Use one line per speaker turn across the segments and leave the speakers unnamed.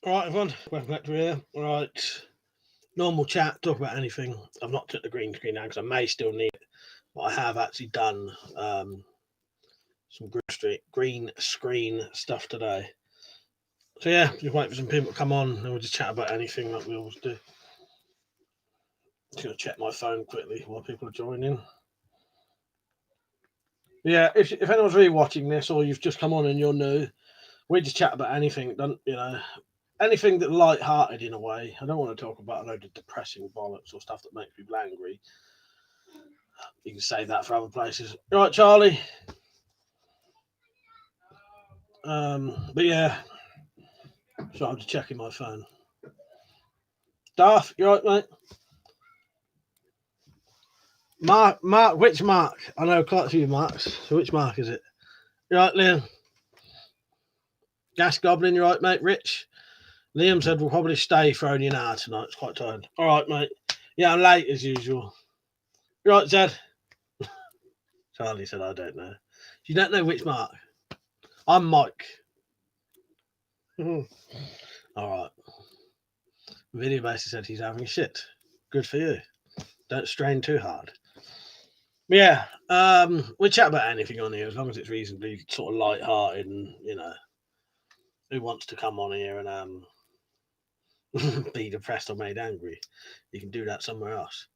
Alright everyone, WeaponCollector here. Right, normal chat, talk about anything. I've not took the green screen now because I may still need it, but I have actually done some green screen stuff today. So yeah, just wait for some people to come on and we'll just chat about anything like we always do. Just gonna check my phone quickly while people are joining. Yeah, if anyone's really watching this or you've just come on and you're new, we just chat about anything, anything that's light-hearted in a way. I don't want to talk about a load of depressing bollocks or stuff that makes people angry. You can say that for other places. Right, Charlie? But yeah, so I'm just checking my phone. Darth, you right, mate? Mark, which Mark? I know quite a few Marks. So which Mark is it? You right, Liam? Gas Goblin, you right, mate? Rich? Liam said we'll probably stay for only an hour tonight. It's quite tired. All right, mate. Yeah, I'm late as usual. You right, Zed? Charlie said I don't know. You don't know which Mark? I'm Mike. All right. Video basically said he's having shit. Good for you. Don't strain too hard. But yeah, we chat about anything on here as long as it's reasonably sort of light-hearted and who wants to come on here and be depressed or made angry. You can do that somewhere else.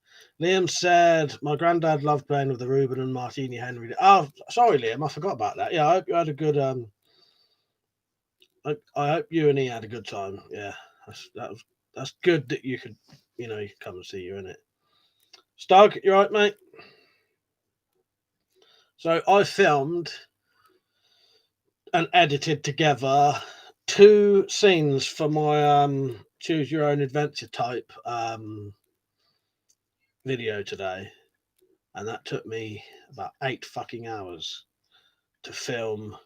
Liam said, my granddad loved playing with the Reuben and Martini Henry. Oh, sorry, Liam, I forgot about that. Yeah, I hope you had a good I hope you and he had a good time. Yeah, that's good that you could you could come and see you, innit? Stug, you right, mate? So I filmed and edited together 2 scenes for my choose your own adventure type video today, and that took me about 8 fucking hours to film,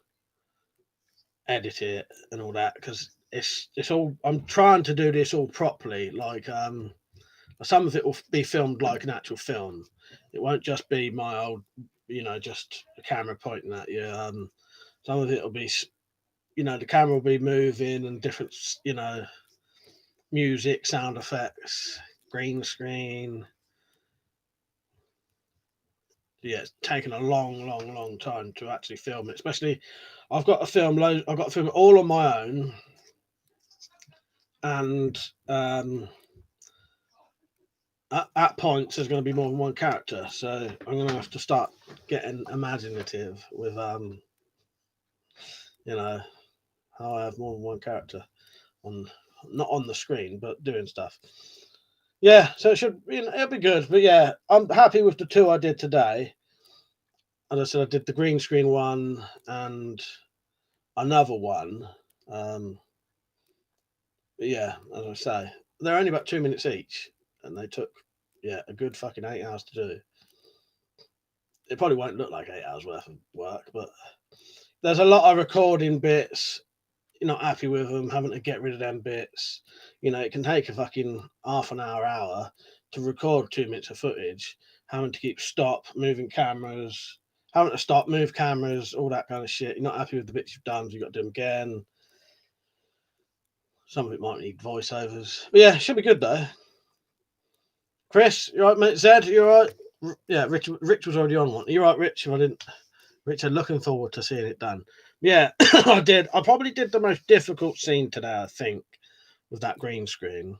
edit it and all that, because it's all, I'm trying to do this all properly, like some of it will be filmed like an actual film. It won't just be my old just a camera pointing at you. Some of it will be the camera will be moving and different music, sound effects, green screen. Yeah, it's taken a long time to actually film it. Especially, I've got to film it all on my own, and at points there's going to be more than one character. So I'm going to have to start getting imaginative with how I have more than one character on, not on the screen, but doing stuff. Yeah, so it should, it'll be good. But yeah, I'm happy with the 2 I did today. As I said, I did the green screen one and another one. But yeah, as I say, they're only about 2 minutes each, and they took a good fucking 8 hours to do. It probably won't look like 8 hours worth of work, but there's a lot of recording bits. You're not happy with them, having to get rid of them bits. It can take a fucking half an hour to record 2 minutes of footage, having to keep moving cameras, having to stop, move cameras, all that kind of shit. You're not happy with the bits you've done, so you've got to do them again. Some of it might need voiceovers. But yeah, it should be good though. Chris, you right, mate? Zed, you right? Yeah, Rich was already on one. You right, Rich? I didn't. Richard, looking forward to seeing it done. Yeah, I did. I probably did the most difficult scene today, I think, with that green screen.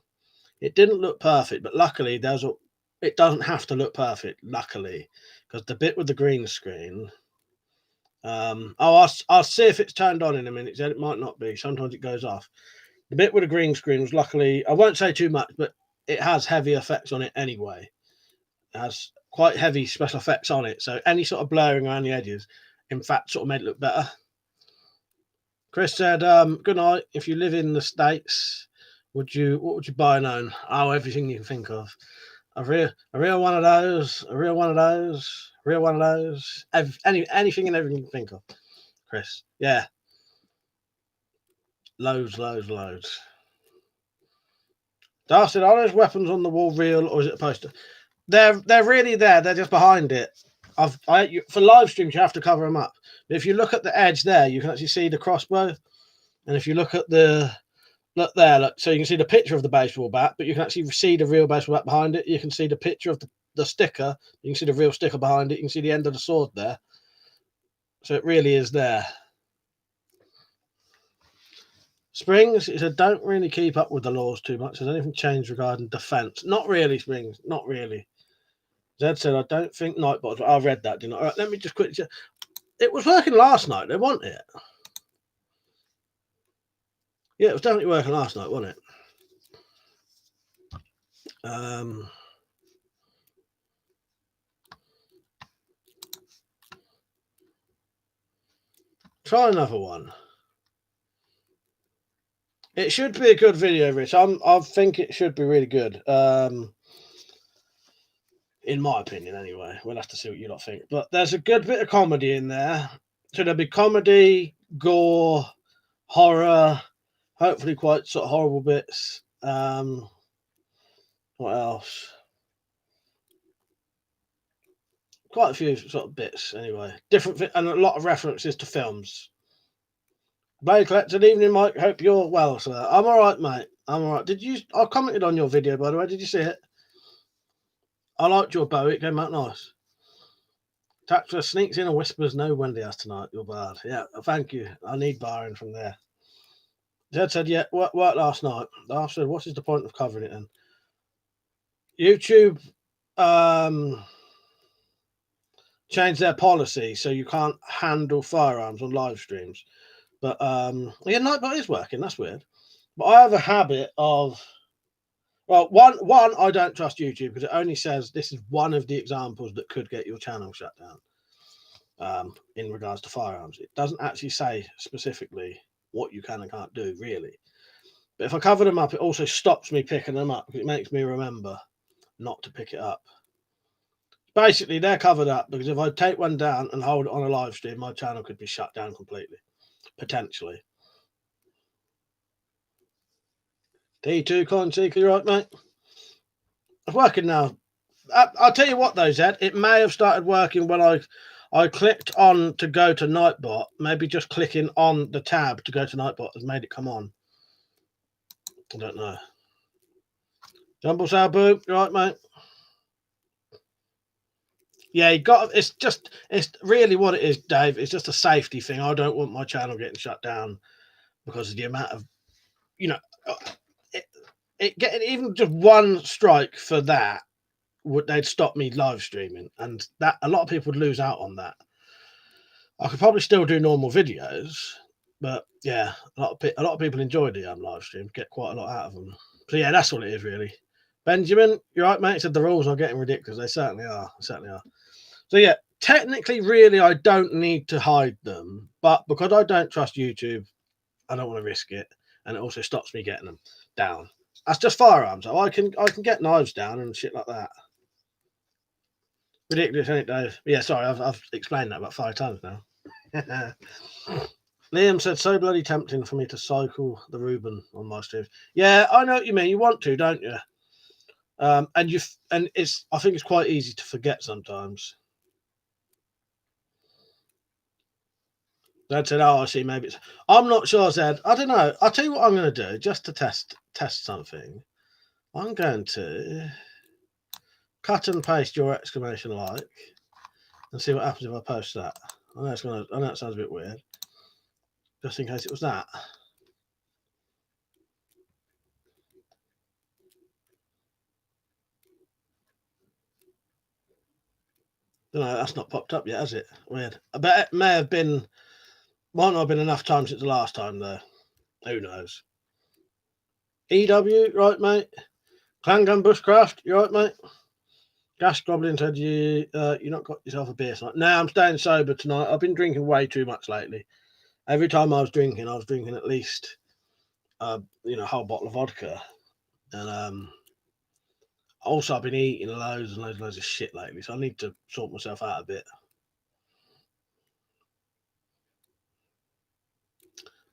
It didn't look perfect, but luckily it doesn't have to look perfect, luckily, because the bit with the green screen, I'll see if it's turned on in a minute. It might not be. Sometimes it goes off. The bit with the green screen was luckily, I won't say too much, but it has heavy effects on it anyway. It has quite heavy special effects on it, so any sort of blurring around the edges, in fact, sort of made it look better. Chris said, good night. If you live in the States, what would you buy and own? Oh, everything you can think of. A real one of those, a real one of those, real one of those. Anything and everything you can think of. Chris. Yeah. Loads. Darcy said, are those weapons on the wall real or is it a poster? They're really there. They're just behind it. For live streams, you have to cover them up. But if you look at the edge there, you can actually see the crossbow. And if you look at the Look there, look. So you can see the picture of the baseball bat, but you can actually see the real baseball bat behind it. You can see the picture of the sticker. You can see the real sticker behind it. You can see the end of the sword there. So it really is there. Springs, he said, don't really keep up with the laws too much. Has anything changed regarding defence? Not really, Springs. Not really. Zed said, I don't think Nightbot. I read that, didn't I? All right, let me just quickly. It was working last night. They want it. Yeah, it was definitely working last night, wasn't it? Try another one. It should be a good video, Rich. I think it should be really good. In my opinion, anyway. We'll have to see what you lot think. But there's a good bit of comedy in there. So there'll be comedy, gore, horror, hopefully quite sort of horrible bits. What else? Quite a few sort of bits, anyway. Different and a lot of references to films. WeaponCollector, evening, Mike. Hope you're well, sir. I'm all right, mate. I'm all right. Did you? I commented on your video, by the way. Did you see it? I liked your bow. It came out nice. Tactra sneaks in and whispers, "No Wendy has tonight. You're bad." Yeah, thank you. I need barring from there. Zed said, "Yeah, work last night." I said, "What is the point of covering it then?" YouTube changed their policy so you can't handle firearms on live streams. But yeah, Nightbot is working. That's weird. But I have a habit of, well, one, I don't trust YouTube because it only says this is one of the examples that could get your channel shut down. In regards to firearms, it doesn't actually say specifically what you can and can't do, really. But if I cover them up, it also stops me picking them up because it makes me remember not to pick it up. Basically, they're covered up because if I take one down and hold it on a live stream, my channel could be shut down completely, potentially. T2 Coin Seeker, you right, mate? It's working now. I'll tell you what, though, Zed, it may have started working when I clicked on to go to Nightbot. Maybe just clicking on the tab to go to Nightbot has made it come on. I don't know. Jumble Sabu, you right, mate? Yeah, you got. It's really what it is, Dave. It's just a safety thing. I don't want my channel getting shut down because of the amount of, it getting even just one strike for that they'd stop me live streaming, and that a lot of people would lose out on that. I could probably still do normal videos, but yeah, a lot of people enjoy the live stream, get quite a lot out of them. So yeah, that's what it is really. Benjamin, you're right, mate. Said the rules are getting ridiculous. They certainly are. Certainly are. So yeah, technically, really, I don't need to hide them, but because I don't trust YouTube, I don't want to risk it, and it also stops me getting them down. That's just firearms. I can get knives down and shit like that. Ridiculous, ain't it, Dave? Yeah, sorry, I've explained that about 5 times now. Liam said, so bloody tempting for me to cycle the Reuben on my stream. Yeah, I know what you mean. You want to, don't you? And I think it's quite easy to forget sometimes. Zed said, "Oh, I see. Maybe it's." I'm not sure, Zed. I don't know. I'll tell you what I'm going to do just to test something. I'm going to cut and paste your exclamation like and see what happens if I post that. I know it sounds a bit weird. Just in case it was that. No, that's not popped up yet, has it? Weird. I bet it may have been. Might not have been enough time since the last time, though. Who knows? EW, right, mate? Clan Gun Bushcraft, you right, mate? Gas Goblin said you not got yourself a beer tonight. No, I'm staying sober tonight. I've been drinking way too much lately. Every time I was drinking at least a whole bottle of vodka. And also I've been eating loads and loads of shit lately, so I need to sort myself out a bit.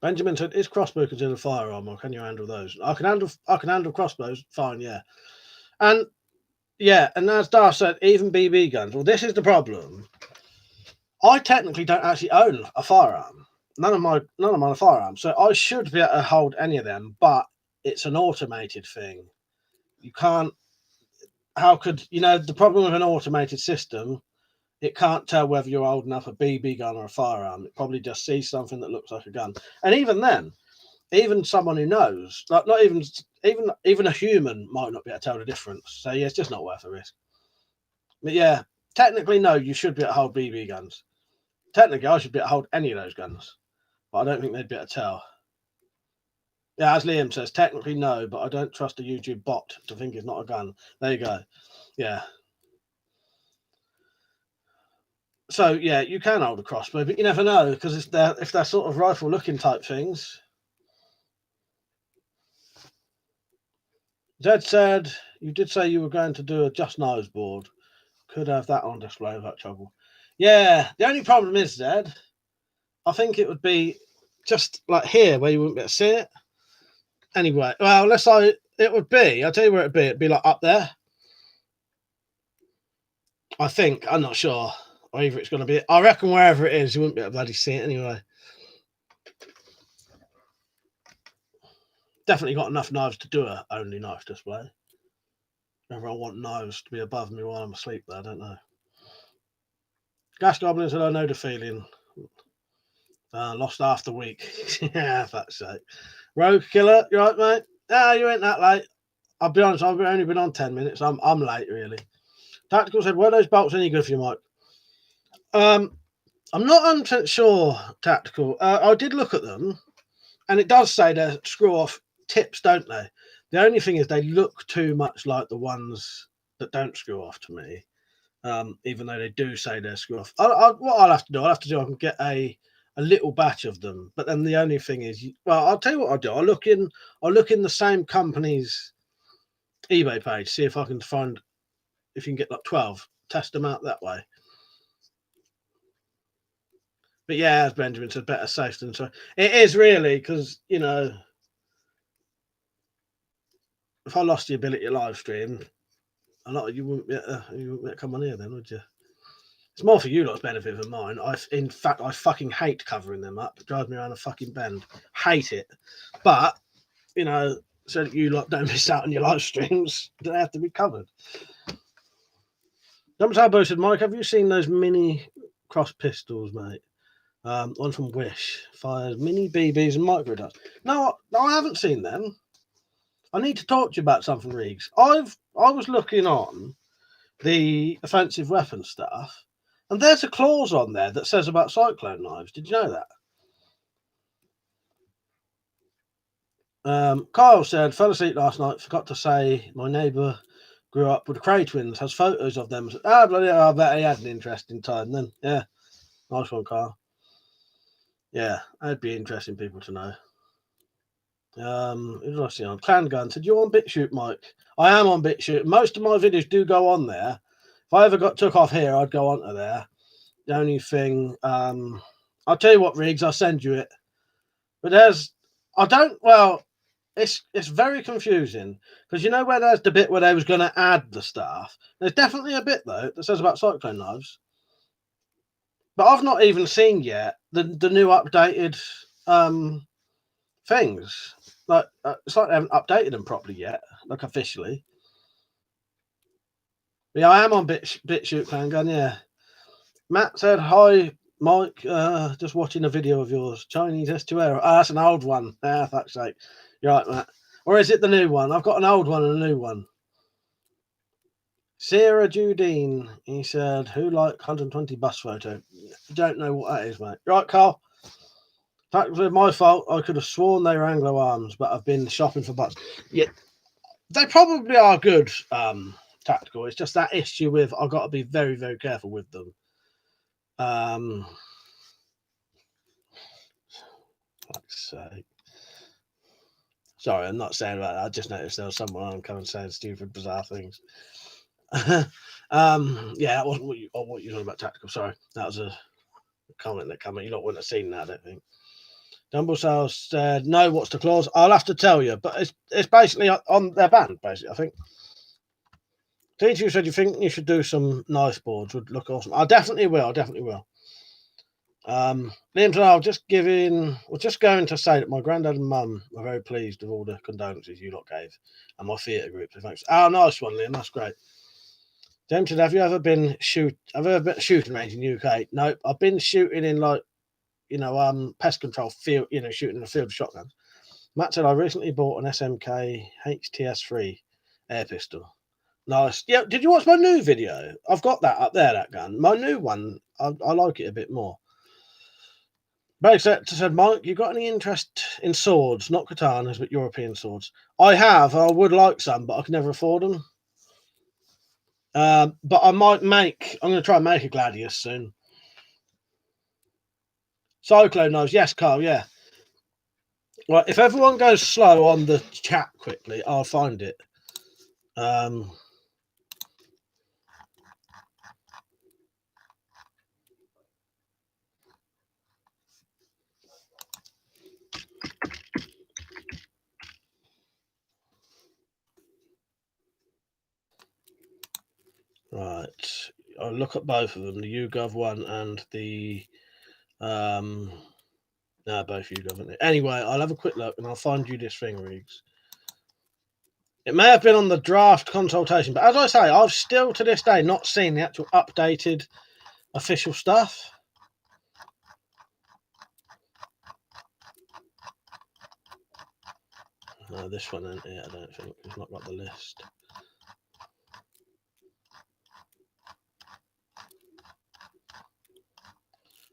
Benjamin said, "Is crossbow considered a firearm, or can you handle those?" I can handle crossbows, fine, yeah. And yeah, and as Dar said, even BB guns. Well, this is the problem. I technically don't actually own a firearm. none of my firearms. So I should be able to hold any of them, but it's an automated thing. You can't. How could the problem with an automated system? It can't tell whether you're old enough a BB gun or a firearm. It probably just sees something that looks like a gun. And even then, even someone who knows, like not even a human might not be able to tell the difference. So yeah, it's just not worth the risk. But yeah, technically no, you should be able to hold BB guns. Technically, I should be able to hold any of those guns, but I don't think they'd be able to tell. Yeah, as Liam says, technically no, but I don't trust a YouTube bot to think it's not a gun. There you go. Yeah. So yeah, you can hold a crossbow, but you never know because if they're sort of rifle-looking type things. Zed said you did say you were going to do a Just Knives board. Could have that on display without trouble. Yeah, the only problem is, Zed, I think it would be just like here where you wouldn't be able to see it. Anyway, well, it would be. I'll tell you where it'd be. It'd be like up there. I think. I'm not sure. Or either it's going to be. I reckon wherever it is, you wouldn't be able to bloody see it anyway. Definitely got enough knives to do a only knife display. Whether I want knives to be above me while I'm asleep, though, I don't know. Gas Goblin said, I know the feeling. Lost half the week. Yeah, fuck's sake. Rogue Killer, you right, mate? Ah, you ain't that late. I'll be honest, I've only been on 10 minutes. I'm late, really. Tactical said, were those bolts any good for you, Mike? I'm not 100% sure, Tactical. I did look at them, and it does say they're screw-off tips, don't they? The only thing is they look too much like the ones that don't screw off to me, even though they do say they're screw-off. What I'll have to do, I can get a little batch of them. But then the only thing is, well, I'll tell you what I'll do. I'll look in the same company's eBay page, see if I can find if you can get like 12, test them out that way. But yeah, as Benjamin said, better safe than sorry. It is really because if I lost the ability to live stream, a lot of you wouldn't be able to come on here then, would you? It's more for you lot's benefit than mine. In fact, I fucking hate covering them up. It drives me around a fucking bend. Hate it. But so that you lot don't miss out on your live streams, they have to be covered. Dumbo said, Mike, have you seen those mini cross pistols, mate? One from Wish fires mini BBs and micro darts. No, I haven't seen them. I need to talk to you about something, Riggs. I was looking on the offensive weapon stuff, and there's a clause on there that says about cyclone knives. Did you know that? Kyle said, fell asleep last night, forgot to say my neighbour grew up with the Cray twins, has photos of them. Bloody hell, I bet he had an interesting time then. Yeah, nice one, Kyle. Yeah, that'd be interesting people to know. Who did I see on? Clan Gun said, you're on BitShoot, Mike. I am on BitShoot. Most of my videos do go on there. If I ever got took off here, I'd go onto there. The only thing, I'll tell you what, Riggs, I'll send you it. But it's very confusing because where there's the bit where they was going to add the stuff. There's definitely a bit though that says about cyclone knives, but I've not even seen yet the new updated things. Like it's like they haven't updated them properly yet, like officially. But yeah, I am on BitShoot Clan Gun. Yeah, Matt said hi. Mike, just watching a video of yours. Chinese S2 Aero. That's an old one. Fuck's sake. You're right, Matt. Or is it the new one? I've got an old one and a new one. Sarah Judine. He said, who like 120 bus photo? Don't know what that is, mate. You're right, Carl. That was my fault. I could have sworn they were Anglo arms, but I've been shopping for butts. Yeah, they probably are good tactical. It's just that issue with I've got to be very, very careful with them. Fuck's sake. Sorry, I'm not saying about that. I just noticed there was someone on coming saying stupid, bizarre things. Yeah, that wasn't what you were talking about tactical. Sorry, that was a comment that came in. You wouldn't have seen that, I don't think. Dumblesale said, no, what's the clause? I'll have to tell you, but it's basically on their band, basically, I think. T2 said, you think you should do some knife boards? Would look awesome. I definitely will. Liam said, "I'll just just going to say that my granddad and mum are very pleased with all the condolences you lot gave and my theatre group. So thanks." Oh, nice one, Liam. That's great. James said, "Have you ever been shooting range in UK?" Nope. I've been shooting in pest control field. Shooting in a field of shotguns. Matt said, "I recently bought an SMK HTS3 air pistol." Nice. Yeah. Did you watch my new video? I've got that up there. That gun. My new one. I like it a bit more. Basically said, "Mike, you got any interest in swords? Not katanas, but European swords." I have. I would like some, but I can never afford them. But I might make. I'm going to try and make a gladius soon. Cyclone knives, yes, Carl. Yeah. Well, if everyone goes slow on the chat quickly, I'll find it. Right. I'll look at both of them, the YouGov one and the no, both YouGov. Anyway, I'll have a quick look and I'll find you this thing, Riggs. It may have been on the draft consultation, but as I say, I've still to this day not seen the actual updated official stuff. No, this one isn't it, I don't think. It's not got the list.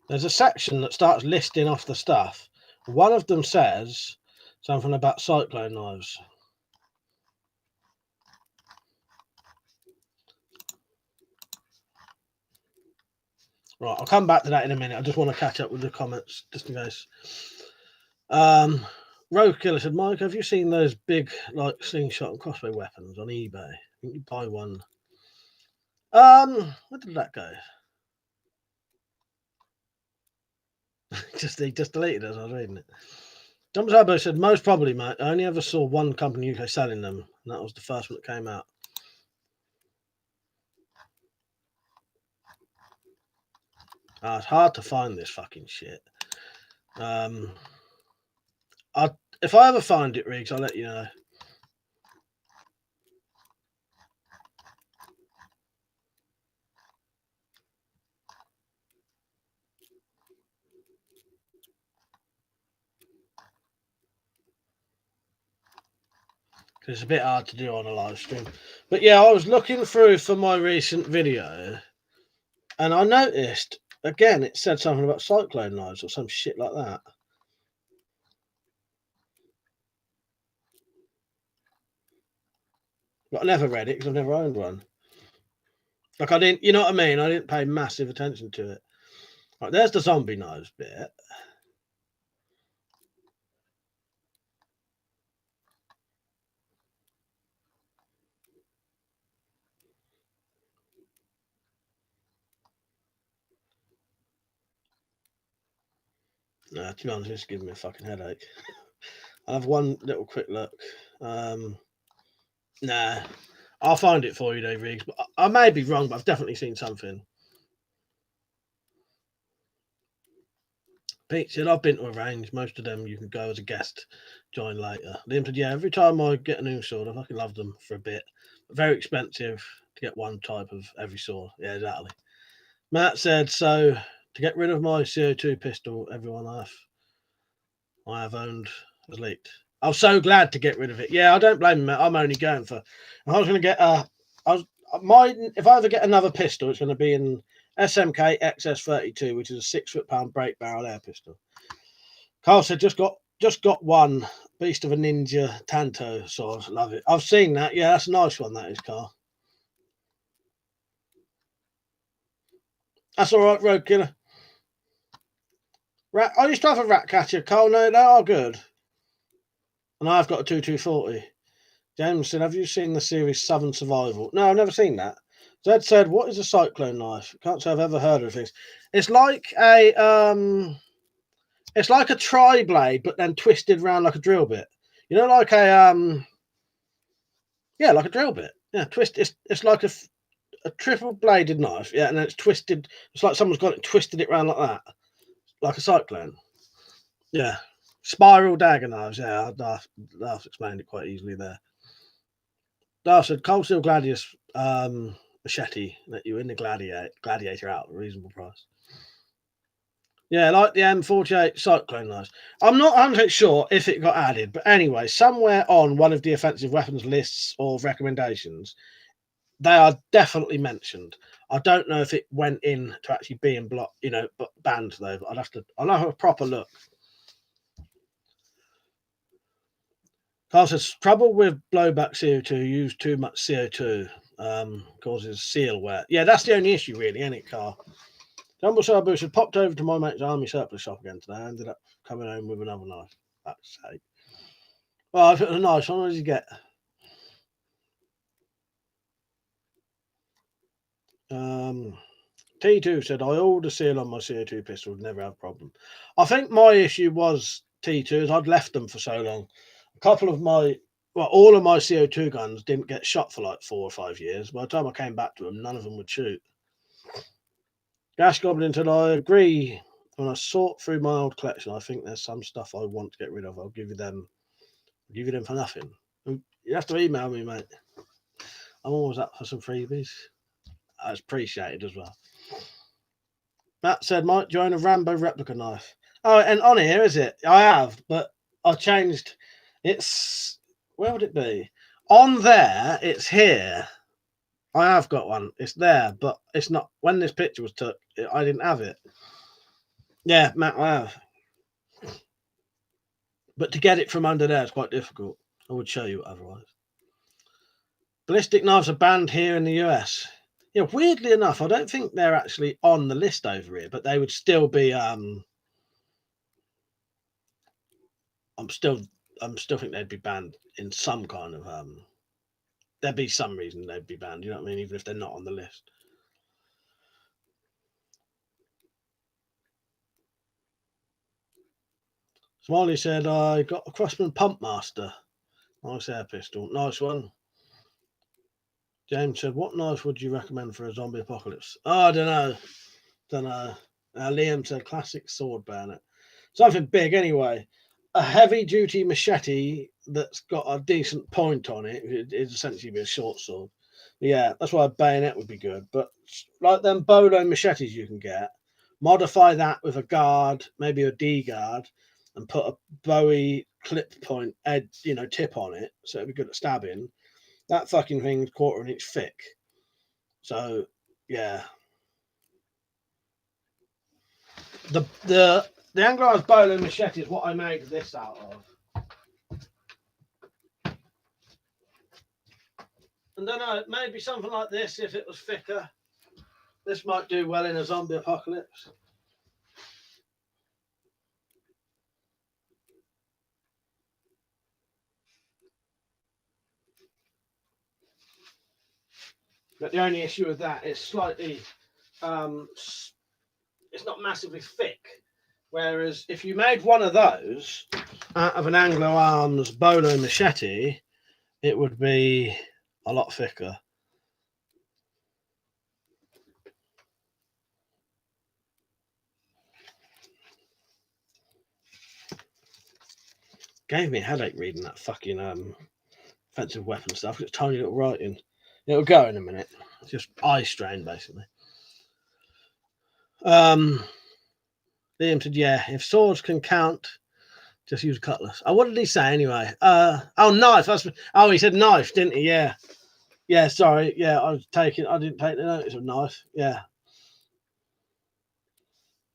There's a section that starts listing off the stuff. One of them says something about cyclone knives. Right, I'll come back to that in a minute. I just want to catch up with the comments just in case. Rogue Killer said, "Mike, have you seen those big slingshot and crossbow weapons on eBay? I think you buy one." Where did that go? He just deleted it as I was reading it. John Zabo said, "Most probably, mate. I only ever saw one company in the UK selling them, and that was the first one that came out." It's hard to find this fucking shit. If I ever find it, Riggs, I'll let you know. It's a bit hard to do on a live stream. But yeah, I was looking through for my recent video and I noticed, again, it said something about cyclone knives or some shit like that. But I never read it because I've never owned one. Like I didn't, you know what I mean? I didn't pay massive attention to it. Right, there's the zombie knives bit. Nah, to be honest, it's giving me a fucking headache. I'll have one little quick look. Nah, I'll find it for you, Dave Riggs. But I may be wrong, but I've definitely seen something. Pete said, "I've been to a range. Most of them you can go as a guest, join later." Liam said, "Yeah, every time I get a new sword, I fucking love them for a bit. Very expensive to get one type of every sword." Yeah, exactly. Matt said, "So to get rid of my CO2 pistol, everyone I have owned has leaked." I'm so glad to get rid of it. Yeah, I don't blame him, Matt. I'm only going for. I was going to get if I ever get another pistol, it's going to be an SMK XS32, which is a 6 foot-pound break barrel air pistol. Carl said, just got one Beast of a Ninja Tanto sword. Love it. I've seen that. Yeah, that's a nice one, that is, Carl. That's all right, Road Killer. I used to have a rat catcher, Carl. No, they are good. And I've got a 2240. James said, "Have you seen the series Southern Survival?" No, I've never seen that. Zed said, "What is a cyclone knife?" Can't say I've ever heard of things. It's like a tri-blade, but then twisted around like a drill bit. You know, like a like a drill bit. Yeah, twist. It's like a triple bladed knife. Yeah, and then it's twisted. It's like someone's got it twisted it around like that. like a cyclone. Yeah. Spiral dagger knives. Yeah, Darth explained it quite easily there. Darth said, Cold Steel Gladius machete that you in the Gladiator out at a reasonable price. Yeah, like the M48 Cyclone knives. I'm not 100% sure if it got added, but anyway, somewhere on one of the offensive weapons lists or recommendations, they are definitely mentioned. I don't know if it went in to actually being banned though. But I'll have a proper look. Carl says trouble with blowback CO2. Use too much CO2 causes seal wear. Yeah, that's the only issue really, isn't it, Carl? Jumbo Sabu had popped over to my mate's army surplus shop again today. I ended up coming home with another knife. That's sake. Well, if it was a nice one, what did you get? T2 said, I ordered a seal on my CO2 pistol, never have a problem. I think my issue was T2s. I'd left them for so long. All of my CO2 guns didn't get shot for like 4 or 5 years. By the time I came back to them, none of them would shoot. Gas Goblin said, I agree. When I sort through my old collection, I think there's some stuff I want to get rid of. I'll give you them for nothing. You have to email me, mate. I'm always up for some freebies. That's appreciated as well. Matt said, Mike, join a Rambo replica knife. Oh, and on here, is it? I have, but I changed. It's, where would it be? On there, it's here. I have got one. It's there, but it's not. When this picture was took, I didn't have it. Yeah, Matt, I have. But to get it from under there is quite difficult. I would show you otherwise. Ballistic knives are banned here in the US. Yeah, weirdly enough, I don't think they're actually on the list over here, but they would still be. I'm still think they'd be banned in some kind of. There'd be some reason they'd be banned. You know what I mean? Even if they're not on the list. Smiley said, I got a Crossman Pump Master. Nice air pistol. Nice one. James said, what knife would you recommend for a zombie apocalypse? Oh, I don't know. Liam said, classic sword bayonet. Something big anyway. A heavy duty machete that's got a decent point on it. It'd essentially be a short sword. Yeah, that's why a bayonet would be good. But like them bolo machetes you can get, modify that with a guard, maybe a D guard, and put a Bowie clip point edge, tip on it, so it'd be good at stabbing. That fucking thing's 1/4 inch thick. So yeah. The Anglo bolo machete is what I made this out of. And don't know, maybe something like this if it was thicker. This might do well in a zombie apocalypse. But the only issue with that is slightly, it's not massively thick. Whereas if you made one of those out of an Anglo Arms bolo machete, it would be a lot thicker. Gave me a headache reading that fucking offensive weapon stuff. It's tiny little writing. It'll go in a minute. It's just eye strain, basically. Liam said, yeah, if swords can count, just use a cutlass. Oh, what did he say anyway? Knife. He said knife, didn't he? Yeah. Yeah, sorry. Yeah, I didn't take the notice of knife. Yeah.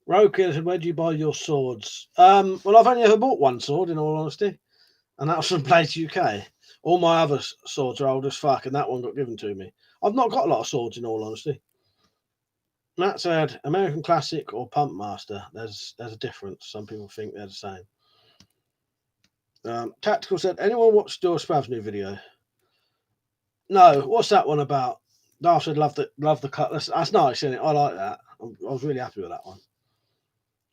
Roker said, where do you buy your swords? Well, I've only ever bought one sword, in all honesty, and that was from Blades UK. All my other swords are old as fuck, and that one got given to me. I've not got a lot of swords, in all honesty. Matt said, American Classic or Pump Master. There's a difference. Some people think they're the same. Tactical said, anyone watch Door Spav's new video? No, what's that one about? Darth said, love the cut. That's nice, isn't it? I like that. I was really happy with that one.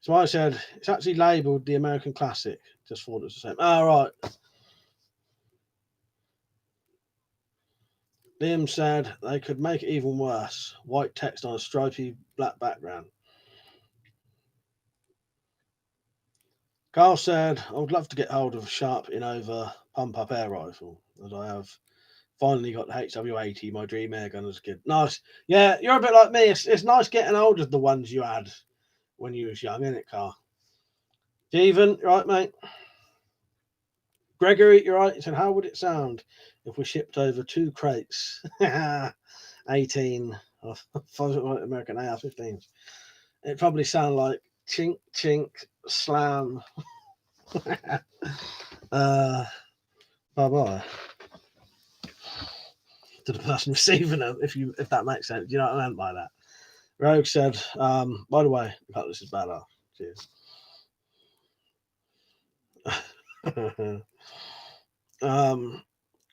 So I said, it's actually labelled the American Classic. Just thought it was the same. Oh, right. Liam said they could make it even worse. White text on a stripy black background. Carl said, I would love to get hold of a sharp in over pump up air rifle, as I have finally got the HW80, my dream air gun as a kid. Nice. Yeah, you're a bit like me. It's nice getting hold of the ones you had when you was young, isn't it, Carl? Steven, right, mate? Gregory, you're right. He said, how would it sound if we shipped over 2 crates? 18 of American AR-15s. It'd probably sound like chink, chink, slam. Bye-bye to the person receiving them, if that makes sense. Do you know what I meant by that? Rogue said, by the way, this is badass. Cheers.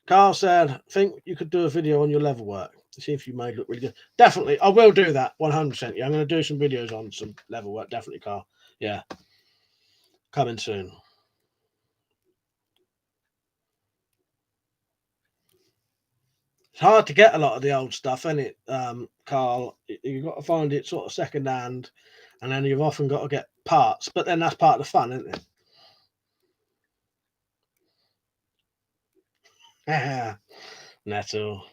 Carl said, think you could do a video on your level work. See if you made look really good. Definitely, I will do that 100%. Yeah, I'm going to do some videos on some level work. Definitely, Carl. Yeah, coming soon. It's hard to get a lot of the old stuff, isn't it, Carl? You've got to find it sort of second hand, and then you've often got to get parts. But then that's part of the fun, isn't it? Nettle.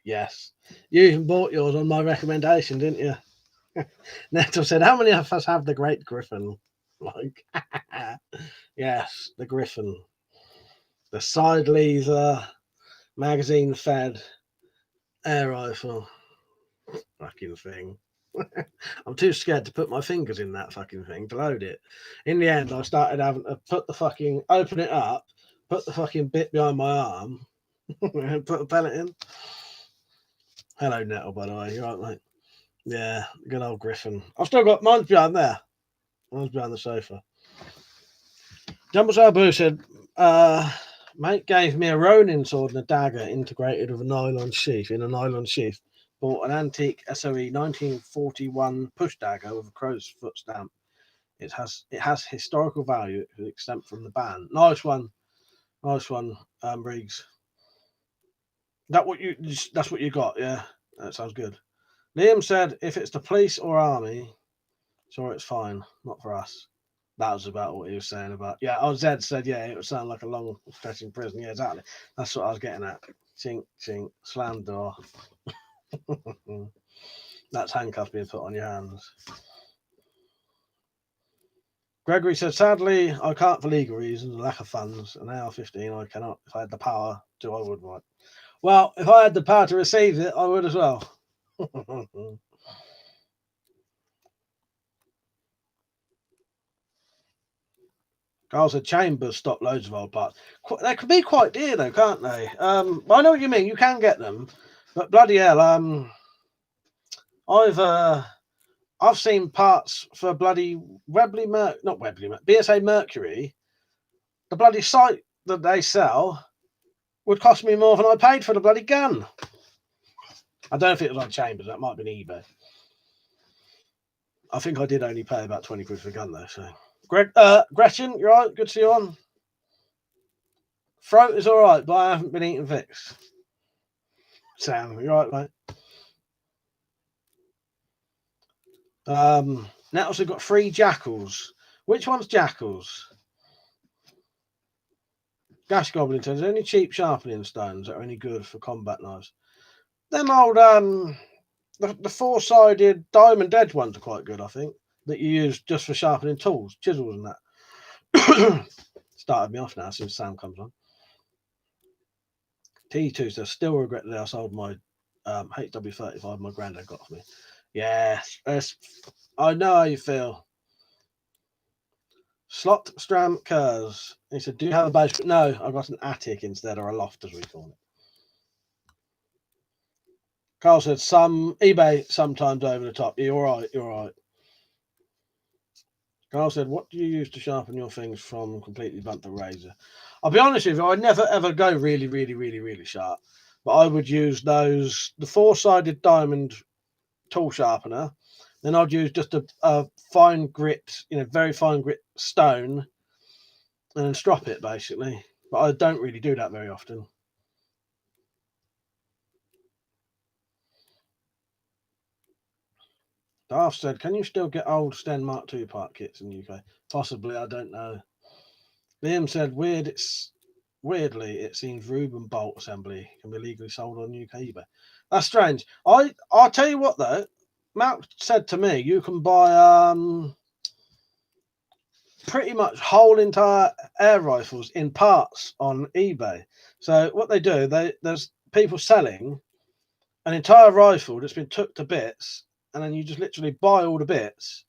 Yes. You even bought yours on my recommendation, didn't you? Nettle said, how many of us have the Great Griffin? Like, yes, the Griffin. The side lever, magazine fed air rifle. Fucking thing. I'm too scared to put my fingers in that fucking thing to load it. In the end, I started having to open it up, put the fucking bit behind my arm, and put a pellet in. Hello, Nettle, by the way. You right, mate? Yeah, good old Griffin. I've still got mine's behind there. Mine's behind the sofa. Jumbo Sabu said, mate gave me a Ronin sword and a dagger integrated with a nylon sheath. Bought an antique SOE 1941 push dagger with a crow's foot stamp. It has historical value exempt from the ban. Nice one, Briggs. That's what you got, yeah. That sounds good. Liam said, if it's the police or army, sure, it's fine, not for us. That was about what he was saying about. Yeah, Zed said, yeah, it would sound like a long stretch in prison. Yeah, exactly. That's what I was getting at. Chink, chink, slam door. That's handcuffs being put on your hands. Gregory said, sadly, I can't for legal reasons, lack of funds. An AR-15, I cannot. If I had the power to, I would, right? Well, if I had the power to receive it, I would as well. Carl said chambers stop loads of old parts. They could be quite dear though, can't they? I know what you mean. You can get them, but bloody hell, I've seen parts for bloody BSA Mercury. The bloody site that they sell would cost me more than I paid for the bloody gun. I don't know if it was on Chambers. That might have been eBay. I think I did only pay about 20 quid for a gun though. So, Gretchen, you're right. Good to see you on. Throat is all right, but I haven't been eating Vicks. Sam, you're right, mate. Nettles have got 3 jackals. Which one's jackals? Gas Goblin says, any cheap sharpening stones that are any good for combat knives? Them old the 4-sided diamond edge ones are quite good, I think. That you use just for sharpening tools, chisels and that. Started me off now since Sam comes on. T2 says, still regret that I sold my HW35 my granddad got for me. Yes, I know how you feel. Slot Stram Kurz. He said, do you have a basement? No, I've got an attic instead, or a loft as we call it. Carl said, some eBay sometimes over the top. You're right. Carl said, what do you use to sharpen your things from completely blunt the razor? I'll be honest with you, I'd never ever go really, really, really, really sharp. But I would use the 4-sided diamond tool sharpener. Then I'd use just a fine grit, very fine grit stone and then strop it basically. But I don't really do that very often. Darth said, can you still get old Sten Mark II part kits in the UK? Possibly, I don't know. Liam said, weirdly, it seems Reuben bolt assembly can be legally sold on UK eBay. That's strange. I'll tell you what though, Matt said to me, you can buy pretty much whole entire air rifles in parts on eBay. So what they do, there's people selling an entire rifle that's been took to bits, and then you just literally buy all the bits,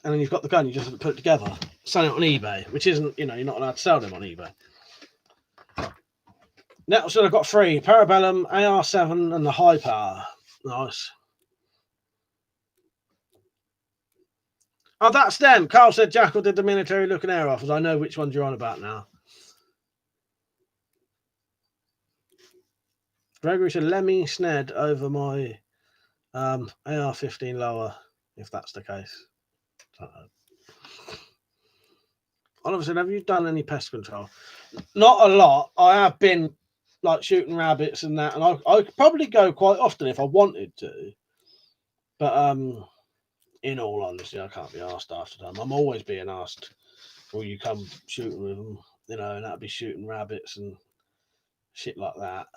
and then you've got the gun. You just have to put it together, sell it on eBay, which isn't, you're not allowed to sell them on eBay. Nelson, I've got 3 Parabellum, AR7, and the high power. Nice. Oh, that's them. Carl said Jackal did the military looking air rifles. I know which ones you're on about now. Gregory said, let me sned over my AR-15 lower, if that's the case. Oliver said, have you done any pest control? Not a lot. I have been like shooting rabbits and that, and I could probably go quite often if I wanted to. But in all honesty, I can't be asked after them. I'm always being asked, will you come shooting with them? And that'd be shooting rabbits and shit like that.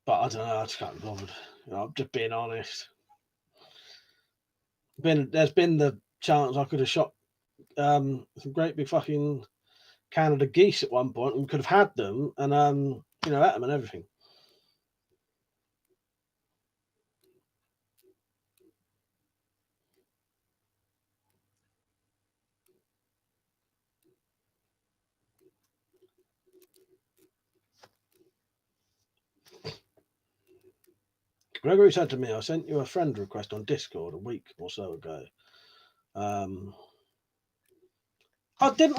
But I don't know, I just can't be bothered. I'm just being honest. There's been the chance I could have shot some great big fucking Canada geese at one point, and we could have had them and ate them and everything. Gregory said to me, I sent you a friend request on Discord a week or so ago. I didn't.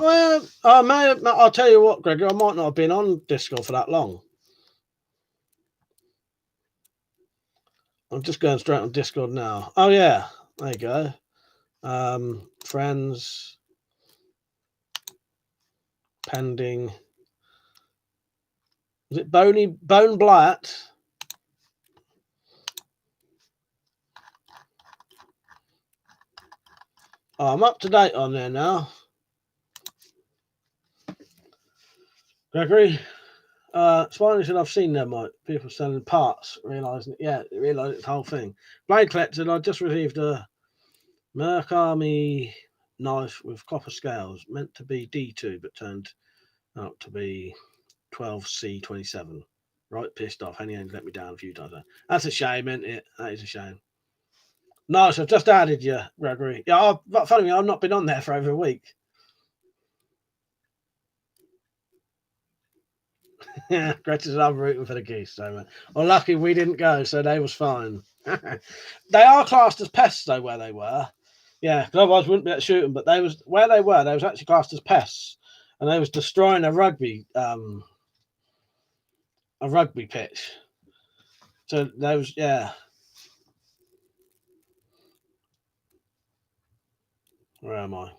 I'll tell you what, Gregory, I might not have been on Discord for that long. I'm just going straight on Discord now. Oh yeah, there you go. Friends, pending. Was it Bone Blatt? Oh, I'm up to date on there now. Gregory, Spiney said, I've seen them, like, people selling parts, realising it's the whole thing. Blade Collector, I just received a Merc Army knife with copper scales, meant to be D2, but turned out to be 12C27. Right, pissed off. Henny let me down a few times. That's a shame, isn't it? That is a shame. Nice, I've just added you, Gregory. Yeah, funny, I've not been on there for over a week. Yeah, Greta's I'm rooting for the geese. So, well, lucky we didn't go, so they was fine. They are classed as pests, though, where they were. Yeah, because otherwise we wouldn't be able to shoot them. But they was actually classed as pests, and they was destroying a rugby pitch. So those, yeah. Where am I?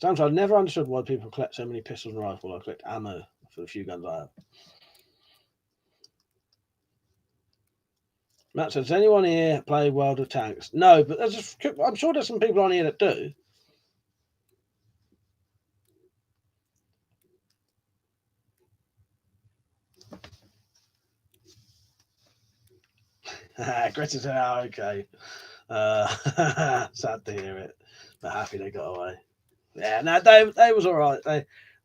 Sometimes I've never understood why people collect so many pistols and rifles. I collect ammo for the few guns I have. Matt says, does anyone here play World of Tanks? No, but I'm sure there's some people on here that do. Greta said, oh, okay. Sad to hear it, but happy they got away. Yeah, no, they was all right.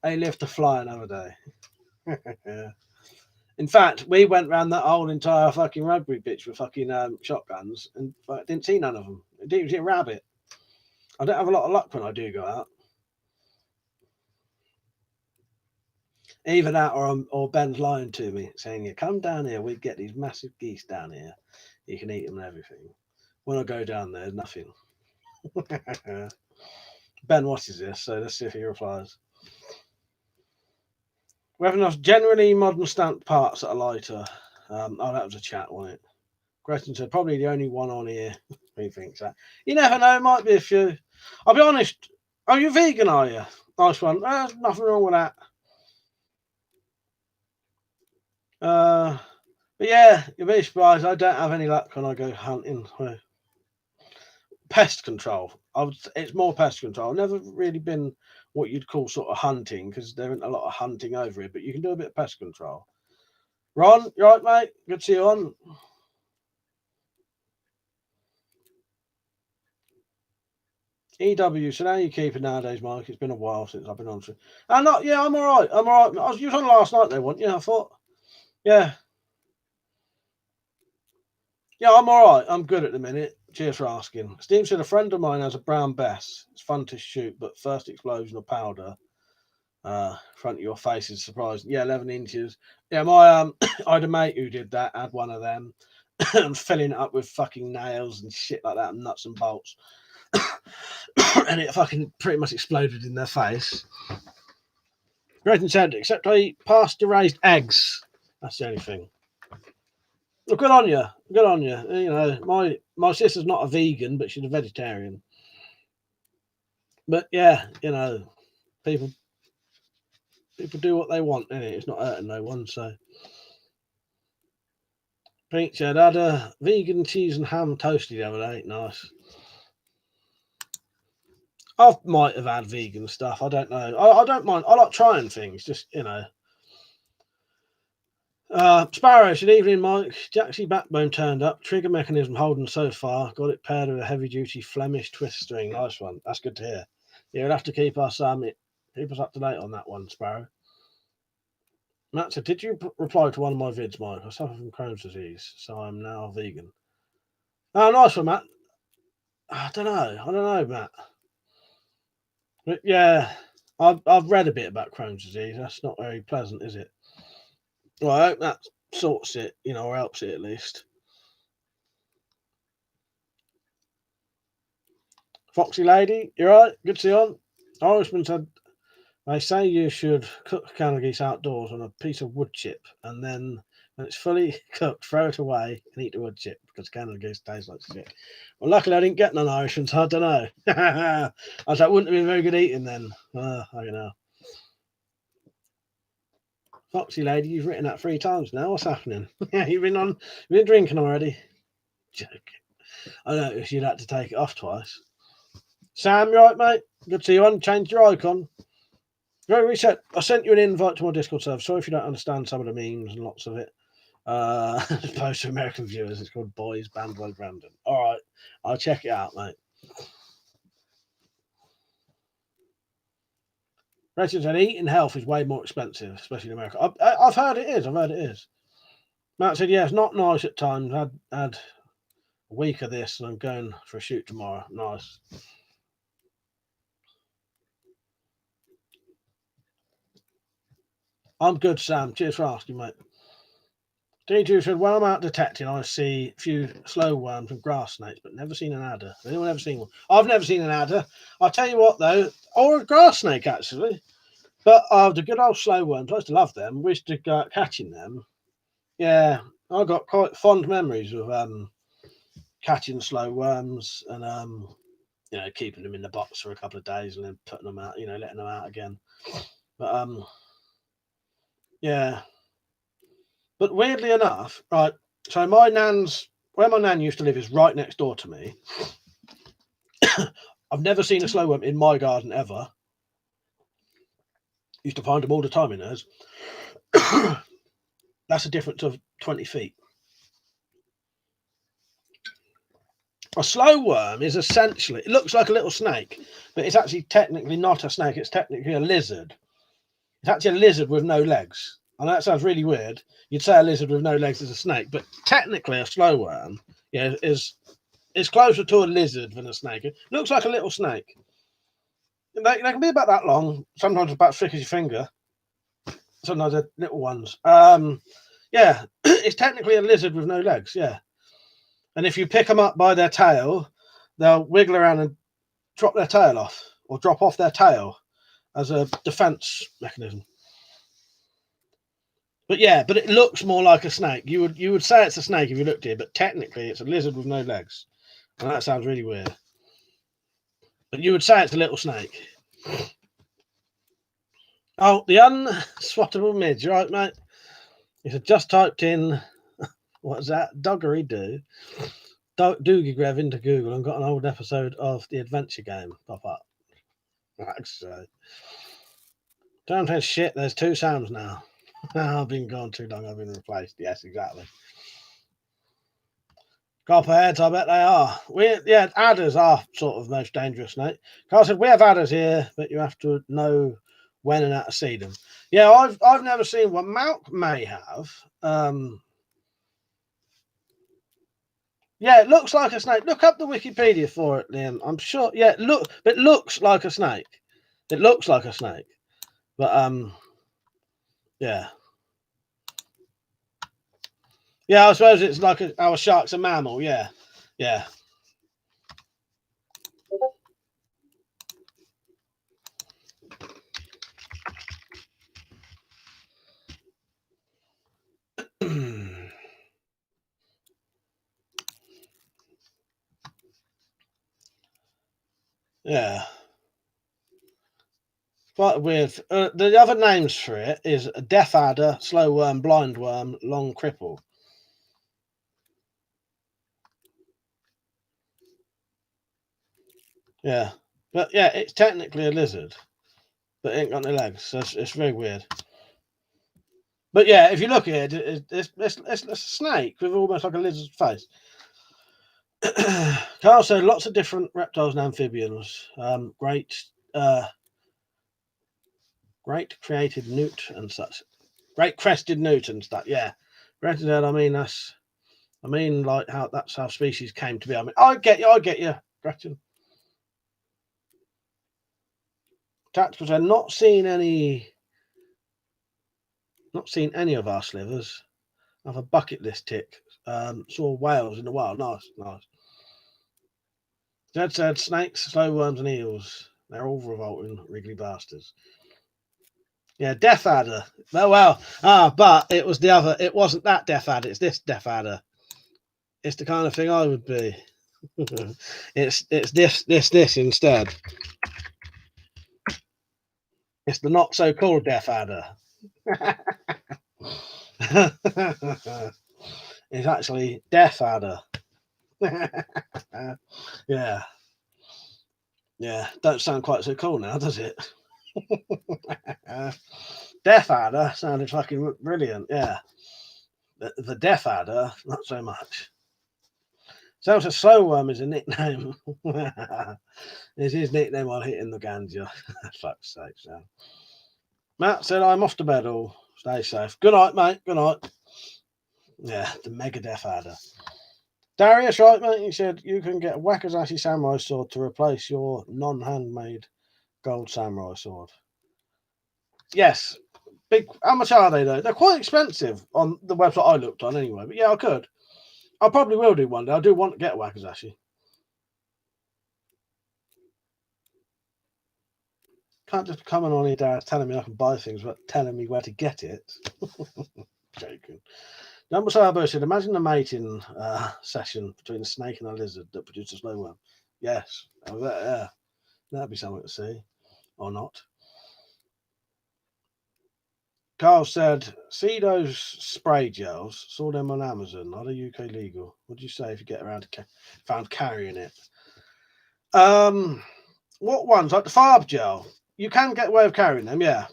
They lived to fly another day. Yeah. In fact, we went around that whole entire fucking rugby pitch with fucking shotguns and didn't see none of them. Didn't see a rabbit. I don't have a lot of luck when I do go out. Either that or Ben's lying to me, saying, you come down here, we get these massive geese down here. You can eat them and everything. When I go down there, nothing. Ben watches this, so let's see if he replies. We have enough generally modern stamped parts that are lighter. Oh, that was a chat, wasn't it? Gretchen said, probably the only one on here who thinks that. You never know, it might be a few. I'll be honest. Are you vegan, are you? Nice one. There's nothing wrong with that. But yeah, you'll be surprised. I don't have any luck when I go hunting. pest control. It's more pest control. Never really been what you'd call sort of hunting, because there isn't a lot of hunting over here, but you can do a bit of pest control. Ron, you right, mate? Good to see you on. EW, so how are you keeping nowadays, Mike? It's been a while since I've been on. I'm not, yeah, I'm all right. I'm all right. You was on last night, though, weren't you? I thought, yeah. Yeah, I'm all right. I'm good at the minute. Cheers for asking. Steve said a friend of mine has a brown Bess. It's fun to shoot, but first explosion of powder front of your face is surprising. Yeah, 11 inches. Yeah, my I had a mate who did that, had one of them, and filling it up with fucking nails and shit like that, and nuts and bolts. And it fucking pretty much exploded in their face. Grayson said, except I eat pasteurized eggs. That's the only thing. Well, good on you. Good on you. You know, my sister's not a vegan, but she's a vegetarian. But yeah, you know, people do what they want, innit? It's not hurting no one. So Pete said, I had a vegan cheese and ham toasty the other day. Nice. I might have had vegan stuff. I don't know. I don't mind. I like trying things. Just, you know. Sparrow, good evening, Mike. Jaxie backbone turned up. Trigger mechanism holding so far. Got it paired with a heavy duty Flemish twist string. Nice one. That's good to hear. Yeah, we'll have to keep us up to date on that one, Sparrow. Matt said, did you reply to one of my vids, Mike? I suffer from Crohn's disease, so I'm now vegan. Oh, nice one, Matt. I don't know, Matt. But yeah, I've read a bit about Crohn's disease. That's not very pleasant, is it? Well, I hope that sorts it, you know, or helps it at least. Foxy lady, you right? Good to see you on. Irishman said, they say you should cook canned geese outdoors on a piece of wood chip, and then when it's fully cooked, throw it away and eat the wood chip because canned geese taste like shit. Well, luckily I didn't get none Irishman, so I don't know. I was like, wouldn't have been very good eating then. I don't know. Foxy lady, you've written that 3 times now. What's happening? You've been drinking already. Joking. I noticed you'd had to take it off twice. Sam, you right, mate? Good to see you on. Change your icon. Very reset. I sent you an invite to my Discord server. Sorry if you don't understand some of the memes and lots of it. As opposed to American viewers, it's called Boys Band by Brandon. All right, I'll check it out, mate. Rachel said eating health is way more expensive, especially in America. I've heard it is. Matt said, yeah, it's not nice at times. Had a week of this, and I'm going for a shoot tomorrow. Nice. I'm good, Sam. Cheers for asking, mate. D2 said, when I'm out detecting, I see a few slow worms and grass snakes, but never seen an adder. Has anyone ever seen one? I've never seen an adder. I'll tell you what, though, or a grass snake, actually. But the good old slow worms, I used to love them. We used to go out catching them. Yeah, I got quite fond memories of catching slow worms and you know, keeping them in the box for a couple of days and then putting them out, you know, letting them out again. But yeah. But weirdly enough, right, so where my nan used to live is right next door to me. I've never seen a slow worm in my garden ever. Used to find them all the time in hers. That's a difference of 20 feet. A slow worm is essentially, it looks like a little snake, but it's actually technically not a snake. It's technically a lizard. It's actually a lizard with no legs. I know that sounds really weird. You'd say a lizard with no legs is a snake, but technically a slow worm, yeah, is closer to a lizard than a snake. It looks like a little snake. They can be about that long, sometimes about as thick as your finger. Sometimes they're little ones. Yeah, it's technically a lizard with no legs, yeah. And if you pick them up by their tail, they'll wiggle around and drop their tail off, or drop off their tail as a defense mechanism. But yeah, but it looks more like a snake. You would say it's a snake if you looked at it, but technically it's a lizard with no legs. And that sounds really weird. But you would say it's a little snake. Oh, the unswattable midge, right, mate? He said, just typed in, what's that? Doggery do. Doogie Grev into Google and got an old episode of the adventure game pop up. So, don't say shit. There's 2 Sams now. I've been gone too long. I've been replaced. Yes, exactly. Copperheads, I bet they are. Adders are sort of the most dangerous snake. Carl said we have adders here, but you have to know when and how to see them. Yeah, I've never seen one. Malk may have. Yeah, it looks like a snake. Look up the Wikipedia for it, Liam. I'm sure. Yeah, it looks like a snake. It looks like a snake, but yeah. Yeah, I suppose it's like our shark's a mammal. Yeah, yeah. Yeah. Quite weird. The other names for it is a death adder, slow worm, blind worm, long cripple. Yeah, but yeah, it's technically a lizard, but it ain't got no legs, so it's very weird. But yeah, if you look at it, it's a snake with almost like a lizard's face. Carl said lots of different reptiles and amphibians. Great created newt and such. Great crested newt and stuff. Yeah, crested. I mean, like that's how species came to be. I mean, I get you, Gretchen. Tacticals, I've not seen any of our slivers. I have a bucket list tick. Saw whales in the wild. Nice. Jed said snakes, slow worms, and eels. They're all revolting, wriggly bastards. Yeah, death adder. But it was the other. It wasn't that death adder. It's this death adder. It's the kind of thing I would be. It's this instead. It's the not so cool death adder. It's actually death adder. Yeah. Don't sound quite so cool now, does it? Death adder sounded fucking brilliant. Yeah. The death adder, not so much. Sounds a slow worm is a nickname. It's his nickname while hitting the ganja. Fuck's sake, so. Matt said, I'm off to bed all. Stay safe. Good night, mate. Good night. Yeah, the mega death adder. Darius, right, mate? He said, you can get a Wakizashi samurai sword to replace your non-handmade gold samurai sword. Yes. Big. How much are they, though? They're quite expensive on the website I looked on anyway. But yeah, I could. I probably will do one day. I do want to get a Wakizashi. Can't just come on here, Darius, telling me I can buy things, but telling me where to get it. Joking. Number Sabo said, imagine a mating session between a snake and a lizard that produces a slow worm. Yes. Yeah. That'd be something to see. Or not. Carl said, see those spray gels? Saw them on Amazon. Are they UK legal? What do you say if you get around to found carrying it? What ones? Like the Farb gel? You can get away with carrying them, yeah.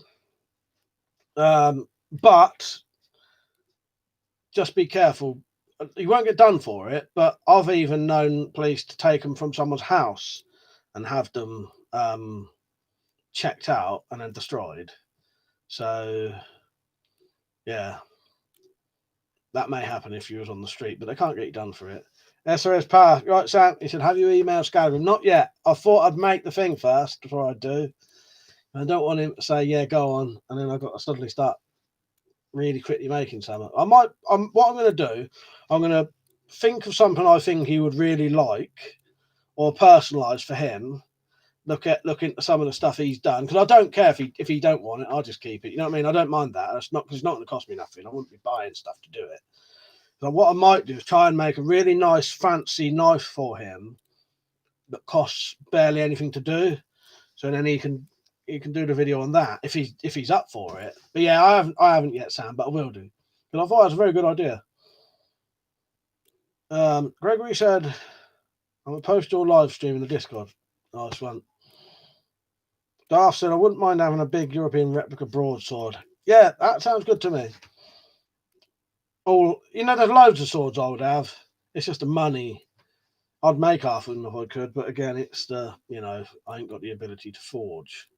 But just be careful. You won't get done for it, but I've even known police to take them from someone's house and have them checked out and then destroyed. So, yeah, that may happen if you was on the street, but they can't get you done for it. SRS Power, right, Sam? He said, have you emailed Skyrim? Not yet. I thought I'd make the thing first before I do. I don't want him to say, yeah, go on, and then I've got to suddenly start really quickly making something. What I'm going to do, I'm going to think of something I think he would really like or personalise for him. Look into some of the stuff he's done, because I don't care if he don't want it, I'll just keep it. You know what I mean? I don't mind that. That's not because it's not going to cost me nothing. I wouldn't be buying stuff to do it. So what I might do is try and make a really nice fancy knife for him that costs barely anything to do. So then he can do the video on that if he's up for it. But yeah, I haven't yet, Sam, but I will do. Because I thought it was a very good idea. Gregory said, I'm going to post your live stream in the Discord. Nice one. Darth said, I wouldn't mind having a big European replica broadsword. Yeah, that sounds good to me. There's loads of swords I would have. It's just the money. I'd make half of them if I could, but again, it's I ain't got the ability to forge.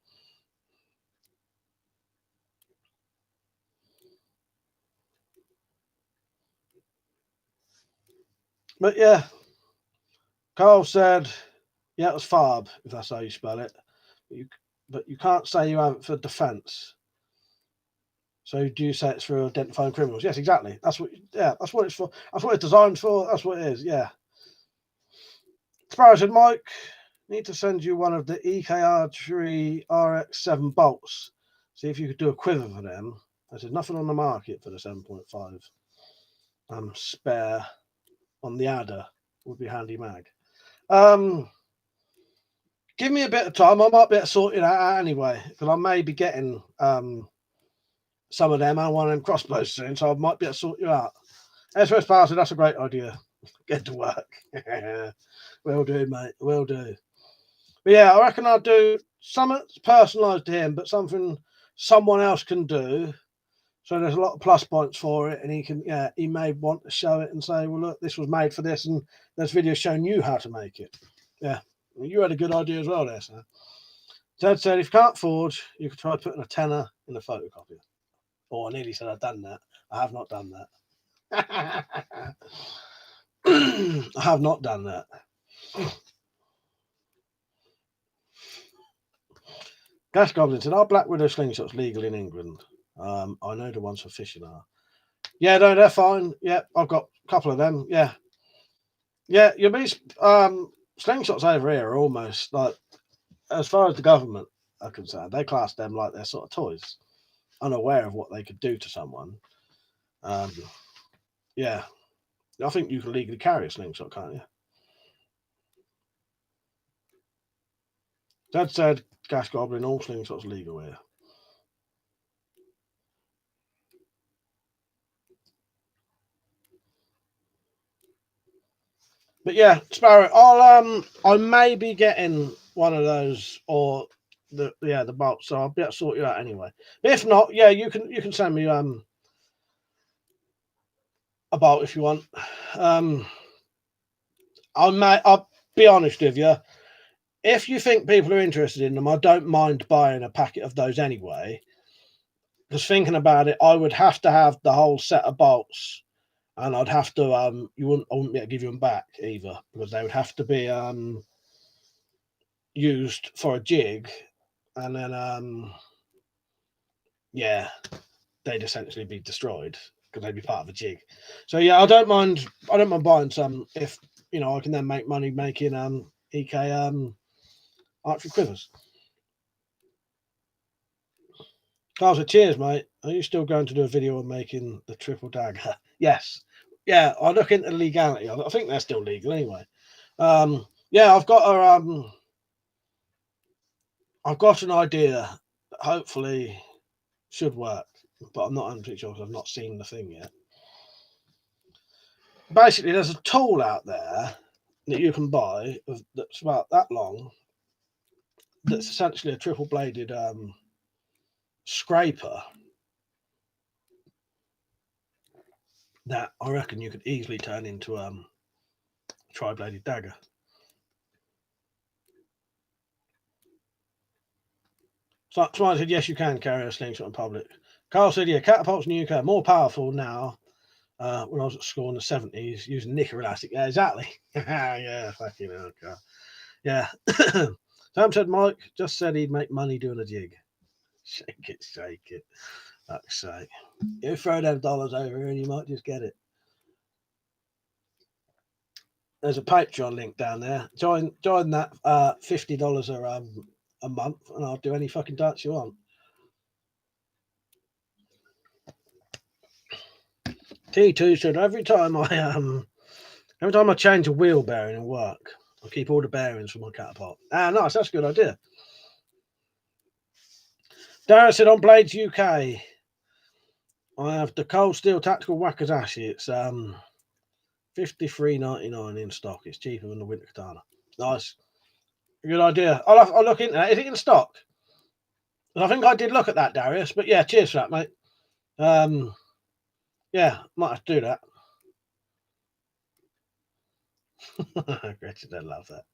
But yeah, Carl said, yeah, it was Farb, if that's how you spell it. But you can't say you have it for defence. So do you say it's for identifying criminals? Yes, exactly. That's what it's for. That's what it's designed for. That's what it is. Yeah. Sparrow said, Mike, need to send you one of the EKR3 RX7 bolts. See if you could do a quiver for them. There's nothing on the market for the 7.5. Spare on the adder would be handy mag. Give me a bit of time. I might be able to sort it out anyway, because I may be getting some of them and one of them crossbows soon, so I might be able to sort you out. SOS Party, that's a great idea. Get to work. Will do, mate. Will do. But yeah, I reckon I'll do something personalised to him, but something someone else can do. So there's a lot of plus points for it, and he may want to show it and say, well, look, this was made for this, and there's videos showing you how to make it. Yeah, you had a good idea as well there, sir. Ted said, if you can't forge, you could try putting a tenner in the photocopier. Oh, I nearly said I've done that. I have not done that. I have not done that. Gas Goblin said, are Black Widow slingshots legal in England? I know the ones for fishing are. Yeah, no, they're fine. Yeah, I've got a couple of them. Yeah. Yeah, you'll be slingshots over here are almost like, as far as the government are concerned, they class them like they're sort of toys, unaware of what they could do to someone. Yeah, I think you can legally carry a slingshot, can't you? Dad said, Gas Goblin, all slingshots legal here. But yeah, Sparrow, I may be getting one of those or the bolt, so I'll be able to sort you out anyway. But if not, yeah, you can send me a bolt if you want. I'll be honest with you. If you think people are interested in them, I don't mind buying a packet of those anyway. Because thinking about it, I would have to have the whole set of bolts, and I'd have to I wouldn't be able to give you them back either, because they would have to be used for a jig, and then yeah, they'd essentially be destroyed because they'd be part of a jig. So yeah, I don't mind buying some if I can then make money making EK archery quivers. Carl said, cheers, mate. Are you still going to do a video on making the triple dagger? Yes. Yeah, I'll look into the legality. I think they're still legal anyway. Yeah, I've got an idea that hopefully should work, but I'm not 100% sure because I've not seen the thing yet. Basically, there's a tool out there that you can buy that's about that long. That's essentially a triple bladed scraper that I reckon you could easily turn into a tri-bladed dagger. So someone said, yes, you can carry a slingshot in public. Carl said, yeah, catapults in the UK are more powerful now. When I was at school in the 70s, using nickel elastic. Yeah, exactly. Yeah, fucking hell, Carl. Yeah. Sam said, Mike just said he'd make money doing a jig. Shake it, shake it. Fuck's sake. You throw them dollars over here and you might just get it. There's a Patreon link down there. Join that $50 a month, and I'll do any fucking dance you want. T2 said every time I change a wheel bearing in work, I keep all the bearings for my catapult. Ah, nice. That's a good idea. Darren said on Blades UK, I have the Cold Steel Tactical Whackers Ashi. It's $53.99 in stock. It's cheaper than the winter katana. Nice. Good idea. I'll look into that. Is it in stock? I think I did look at that, Darius. But yeah, cheers for that, mate. Yeah, might have to do that. Gretchen, I love that.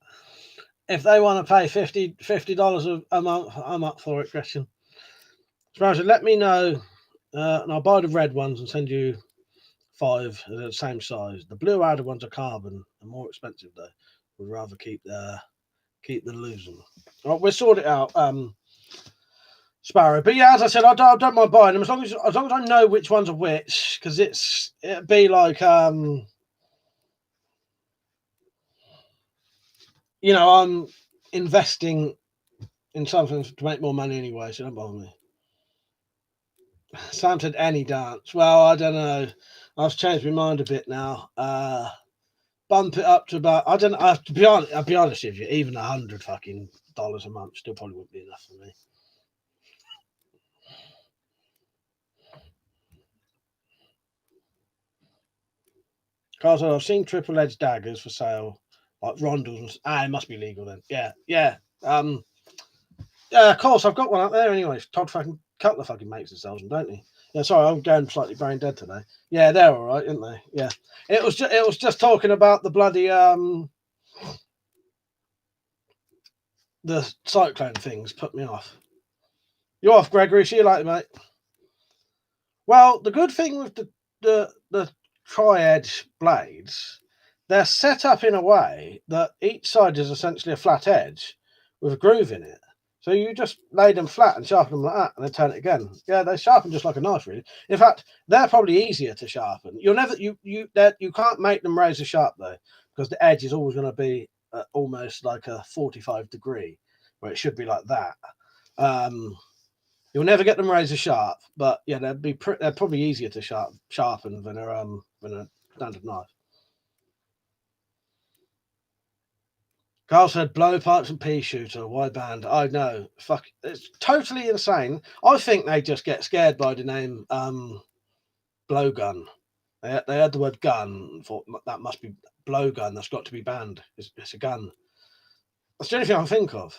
If they want to pay $50 a month, I'm up for it, Gretchen. So let me know, and I'll buy the red ones and send you 5 the same size. The blue outer ones are carbon and more expensive though. We'd rather keep the losing. Right, we'll sort it out, Sparrow. But yeah, as I said, I don't mind buying them as long as I know which ones are which, because it'd be like you know, I'm investing in something to make more money anyway, so don't bother me. Sam said any dance. Well, I don't know. I've changed my mind a bit now. Bump it up to about, I don't know. I'll be honest with you, even $100 fucking a month still probably wouldn't be enough for me. Carl said, I've seen triple edged daggers for sale, like rondels. It must be legal then. Yeah. Yeah, of course, I've got one up there anyway. Todd fucking Cutler fucking makes and sells them, don't he? Yeah, sorry, I'm going slightly brain dead today. Yeah, they're all right, aren't they? Yeah, it was just talking about the bloody the cyclone things put me off. You're off, Gregory. See you later, mate. Well, the good thing with the tri-edge blades, they're set up in a way that each side is essentially a flat edge with a groove in it. So you just lay them flat and sharpen them like that, and then turn it again. Yeah, they sharpen just like a knife, really. In fact, they're probably easier to sharpen. You can't make them razor sharp though, because the edge is always going to be almost like a 45-degree, where it should be like that. You'll never get them razor sharp, but yeah, they're probably easier to sharpen than a standard knife. Carl said blowpipes and pea shooter. Why banned? I know. Fuck, it's totally insane. I think they just get scared by the name blowgun. They had the word gun and thought that must be blowgun. That's got to be banned. It's a gun. That's the only thing I can think of.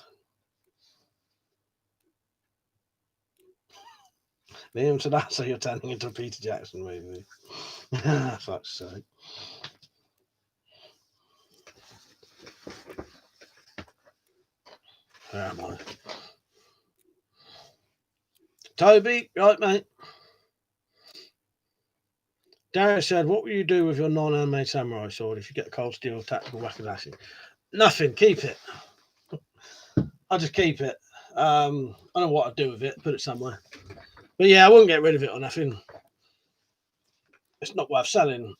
Liam said, "So you're turning into a Peter Jackson movie." Fuck's sake. Where am I? Toby, right, mate? Darius said, what will you do with your non-handmade samurai sword if you get a cold steel tactical wakizashi? Nothing. Keep it. I'll just keep it. I don't know what I'd do with it. Put it somewhere. But yeah, I wouldn't get rid of it or nothing. It's not worth selling.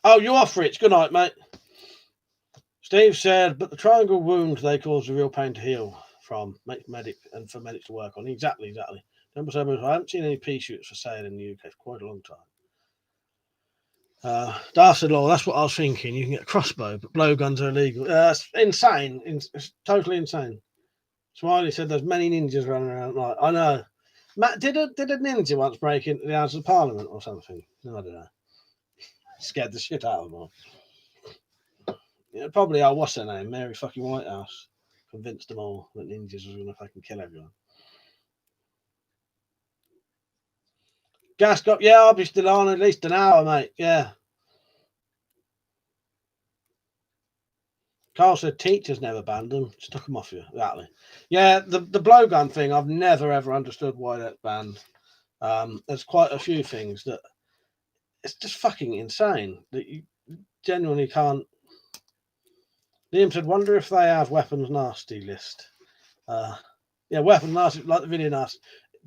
Oh, you're off, Rich. Good night, mate. Steve said, but the triangle wound they cause a real pain to heal from. Make medic and for medics to work on. Exactly. I haven't seen any pea shoots for sale in the UK for quite a long time. Darth said, "Law, that's what I was thinking. You can get a crossbow, but blowguns are illegal. It's insane. It's totally insane." Smiley said, "There's many ninjas running around at night." I know. Matt, did a ninja once break into the House of Parliament or something? No, I don't know. Scared the shit out of them all. Yeah, probably. What's her name? Mary fucking Whitehouse convinced them all that ninjas was going to fucking kill everyone. Gas got, yeah, I'll be still on at least an hour, mate. Yeah. Carl said teachers never banned them, just took them off you. Exactly. Yeah, the blowgun thing, I've never ever understood why that's banned. There's quite a few things that it's just fucking insane that you genuinely can't. Liam said, wonder if they have weapons nasty list. Yeah, weapons nasty, like the video nasty.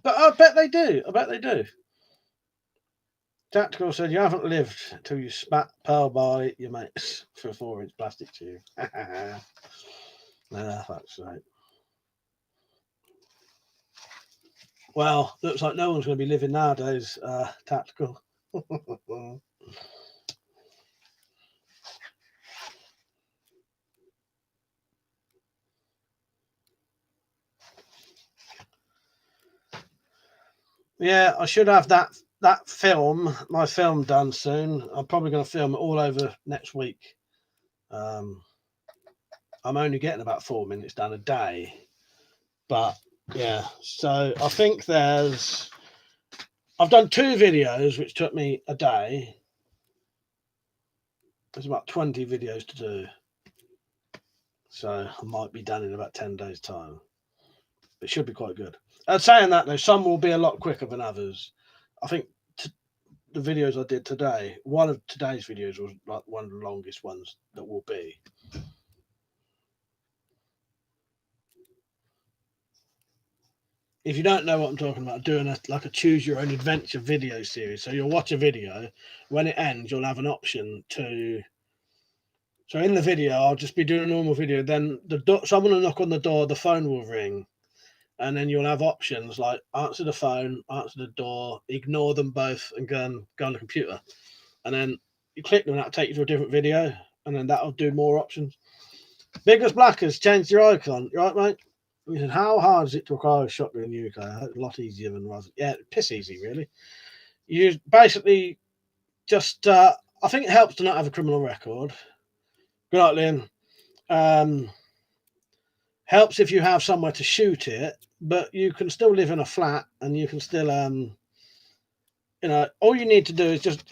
But I bet they do. Tactical said, you haven't lived till you spat pearl by your mates for a 4-inch plastic tube. Fuck's sake. Well, looks like no one's going to be living nowadays, Tactical. Yeah, I should have that film, my film done soon. I'm probably going to film it all over next week. I'm only getting about 4 minutes done a day, but yeah. So I think I've done 2 videos, which took me a day. There's about 20 videos to do, so I might be done in about 10 days' time. It should be quite good. Saying that though, some will be a lot quicker than others. I think the videos I did today, one of today's videos was like one of the longest ones that will be. If you don't know what I'm talking about, doing a choose your own adventure video series. So you'll watch a video, when it ends, you'll have an option to. So in the video, I'll just be doing a normal video. Then someone will knock on the door, the phone will ring, and then you'll have options like answer the phone, answer the door, ignore them both, and go on the computer. And then you click them, and that'll take you to a different video, and then that'll do more options. Biggest Blackers changed your icon, right, mate? He said, how hard is it to acquire a shotgun in the UK? A lot easier than Raz. Yeah, piss easy, really. You basically just, I think it helps to not have a criminal record. Good night, Lynn. Helps if you have somewhere to shoot it, but you can still live in a flat and you can still, all you need to do is just,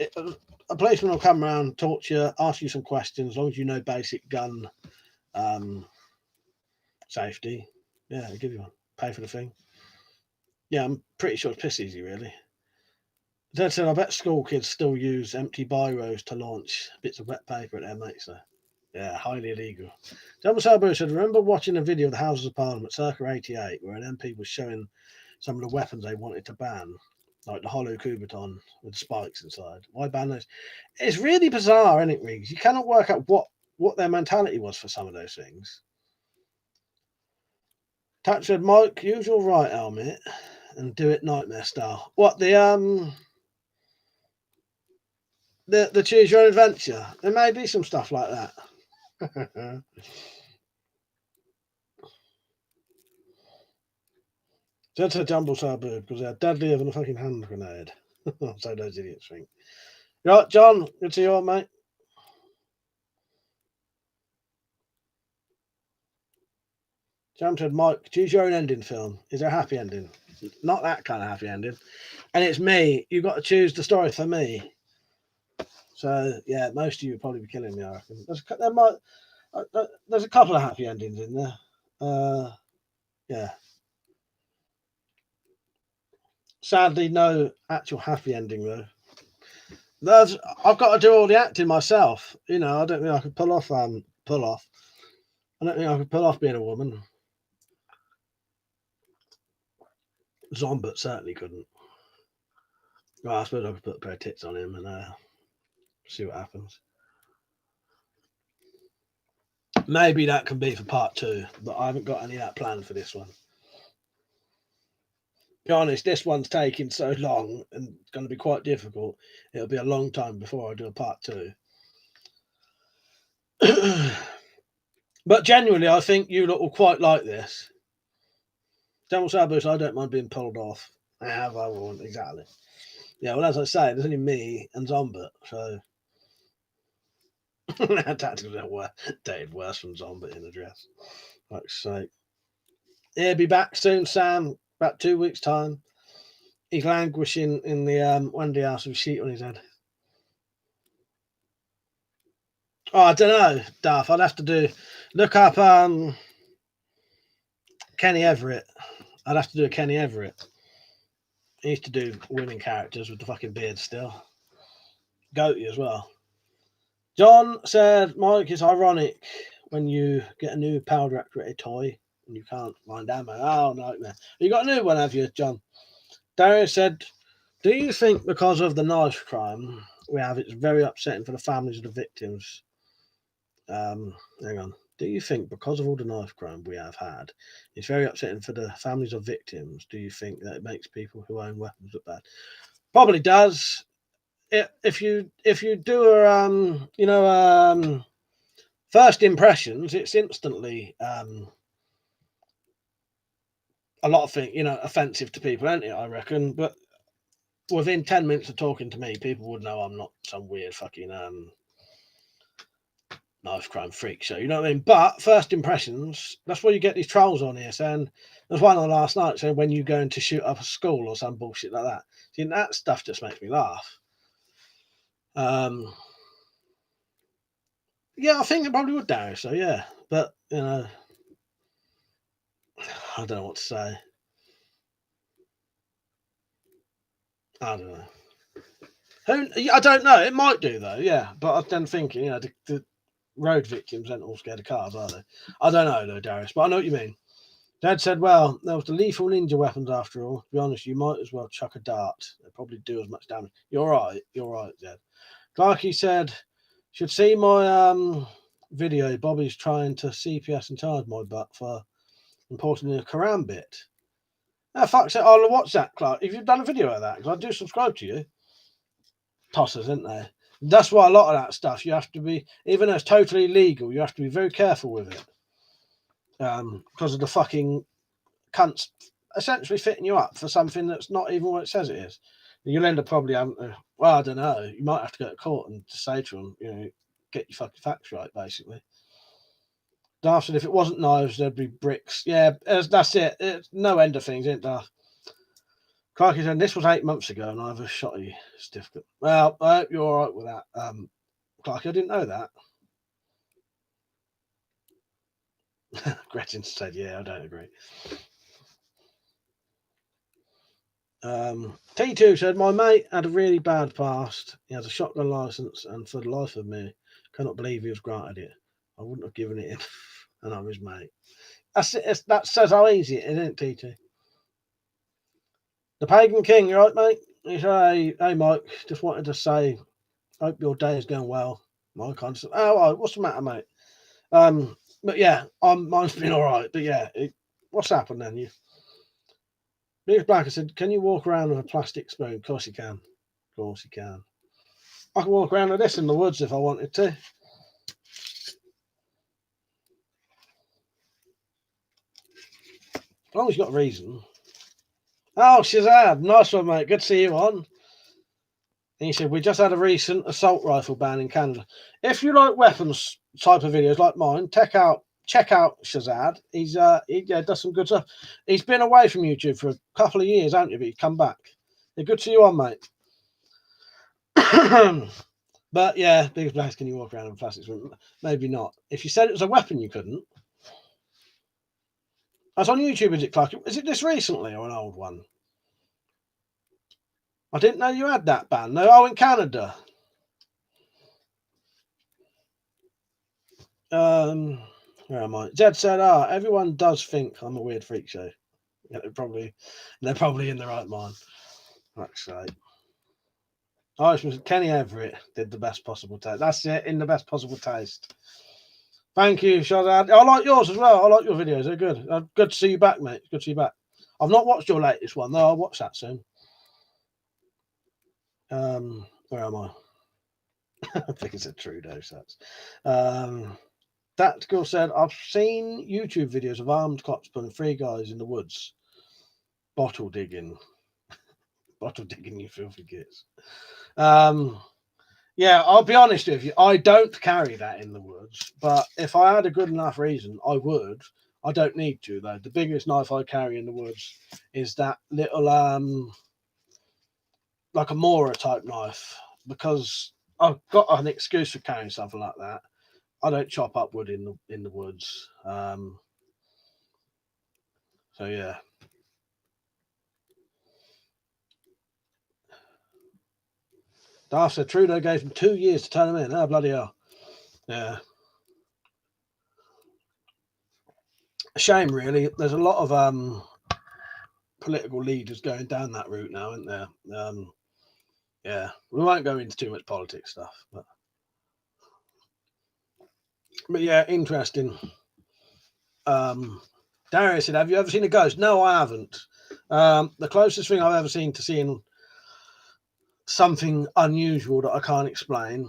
a policeman will come around, talk to you, ask you some questions, as long as you know basic gun safety. Yeah, I'll give you one. Pay for the thing. Yeah, I'm pretty sure it's piss easy, really. That said, I bet school kids still use empty biros to launch bits of wet paper at their mates, though. Yeah, highly illegal. John Salbo said, remember watching a video of the Houses of Parliament circa 88 where an MP was showing some of the weapons they wanted to ban, like the hollow Kubaton with the spikes inside. Why ban those? It's really bizarre, isn't it, Riggs? You cannot work out what their mentality was for some of those things. Touch said, Mike, use your right helmet and do it nightmare style. What, the choose your own adventure? There may be some stuff like that. That's a jumble suburb because they're deadlier than a fucking hand grenade. So those idiots think. Right, John, good to see you all, mate. Jam said, Mike, choose your own ending film. Is there a happy ending? Not that kind of happy ending. And it's me. You've got to choose the story for me. So, yeah, most of you would probably be killing me, I reckon. There's a couple of happy endings in there. Yeah. Sadly, no actual happy ending, though. I've got to do all the acting myself. I don't think I could pull off. I don't think I could pull off being a woman. Zombert certainly couldn't. Well, I suppose I could put a pair of tits on him and see what happens. Maybe that can be for part 2, but I haven't got any of that planned for this one. To be honest, this one's taking so long and it's going to be quite difficult. It'll be a long time before I do a part 2. But genuinely, I think you lot will quite like this. Devil Sabus, I don't mind being pulled off. I won't, exactly. Yeah, well, as I say, there's only me and Zombert, so. Tactical dated worse from Zombert in the dress. Like so. He'll be back soon, Sam. About 2 weeks' time. He's languishing in the Wendy house with a sheet on his head. Oh, I don't know, Duff. I'd have to look up Kenny Everett. I'd have to do a Kenny Everett. He used to do women characters with the fucking beard still. Goatee as well. John said, Mike, it's ironic when you get a new powder activated toy and you can't find ammo. Oh, nightmare. You got a new one, have you, John? Darius said, do you think because of the knife crime we have, it's very upsetting for the families of the victims? Hang on. Do you think because of all the knife crime we have had, it's very upsetting for the families of victims? Do you think that it makes people who own weapons look bad? Probably does. If you do a first impressions, it's instantly a lot of things offensive to people, isn't it? I reckon, but within 10 minutes of talking to me, people would know I'm not some weird fucking knife crime freak show. You know what I mean? But first impressions, that's why you get these trolls on here saying, there's one on last night saying when you going to shoot up a school or some bullshit like that. See, that stuff just makes me laugh. Yeah, I think it probably would, Darius. So yeah, but you know, I don't know what to say. I don't know. I don't know. It might do though. Yeah, but I then think the road victims aren't all scared of cars, are they? I don't know though, Darius, but I know what you mean. Dad said, well, there was the lethal ninja weapons after all. To be honest, you might as well chuck a dart. They probably do as much damage. You're right, Dad. Clarky said, should see my video. Bobby's trying to CPS and charge my butt for importing a Quran bit. Oh, fuck, so I'll watch that, Clark. If you've done a video of that, because I do subscribe to you. Tossers, isn't there? That's why a lot of that stuff you have to be, even though it's totally legal, you have to be very careful with it. Because of the fucking cunts essentially fitting you up for something that's not even what it says it is. You'll end up probably having to, well, I don't know, you might have to go to court and to say to them, get your fucking facts right, basically. Darth said if it wasn't knives, there'd be bricks. Yeah, that's it. It's no end of things, isn't it, Darth? Crikey said this was 8 months ago and I have a shotty certificate. Well, I hope you're all right with that. Clarky, I didn't know that. Gretchen said, yeah, I don't agree. T2 said, my mate had a really bad past. He has a shotgun license and for the life of me, cannot believe he was granted it. I wouldn't have given it him and I'm his mate. That says how easy it is, isn't it, T2? The Pagan King, you right, mate? He said, hey, Mike, just wanted to say, hope your day is going well. Mike, I said, what's the matter, mate? But yeah, mine's been all right. But yeah, what's happened then? Big Black, I said, can you walk around with a plastic spoon? Of course you can. Of course you can. I can walk around with this in the woods if I wanted to. As long as you've got a reason. Oh, Shazad, nice one, mate. Good to see you on. And he said, we just had a recent assault rifle ban in Canada. If you like weapons type of videos like mine, check out Shazad. He does some good stuff. He's been away from YouTube for a couple of years, hasn't you? But he's come back. Yeah, good to see you on, mate. But yeah, Biggest Blacks, can you walk around in plastics? Maybe not. If you said it was a weapon, you couldn't. That's on YouTube, is it, Clark? Is it this recently or an old one? I didn't know you had that ban. No, in Canada. Where am I? Jed said, everyone does think I'm a weird freak show. Yeah, they're probably in the right mind. Actually. Kenny Everett did the best possible taste. That's it, in the best possible taste. Thank you, Shazad. I like yours as well. I like your videos. They're good. Good to see you back, mate. Good to see you back. I've not watched your latest one, though. I'll watch that soon. Where am I? I think it's a Trudeau sets. That girl said, I've seen YouTube videos of armed cops putting 3 guys in the woods. Bottle digging. Bottle digging, you filthy kids. Yeah, I'll be honest with you. I don't carry that in the woods, but if I had a good enough reason, I would. I don't need to, though. The biggest knife I carry in the woods is that little, like a Mora type knife, because I've got an excuse for carrying something like that. I don't chop up wood in the woods. So yeah. Darth said Trudeau gave him 2 years to turn him in. Oh, bloody hell. Yeah. A shame, really. There's a lot of political leaders going down that route now, isn't there? Yeah. We won't go into too much politics stuff, but yeah, interesting. Darius said, have you ever seen a ghost? No, I haven't. The closest thing I've ever seen to seeing something unusual that I can't explain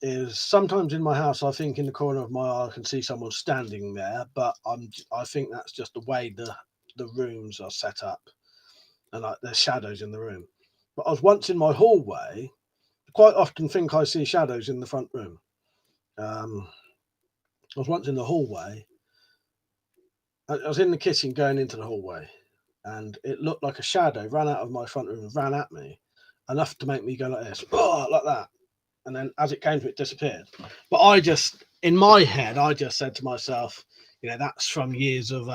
is sometimes in my house, I think in the corner of my eye, I can see someone standing there, but I think that's just the way the rooms are set up and like there's shadows in the room. But I was once in my hallway. Quite often think I see shadows in the front room. I was once in the hallway. I was in the kitchen going into the hallway, and it looked like a shadow ran out of my front room and ran at me, enough to make me go like this, oh, like that. And then as it came to it, disappeared. But I just, in my head, I just said to myself, that's from years of,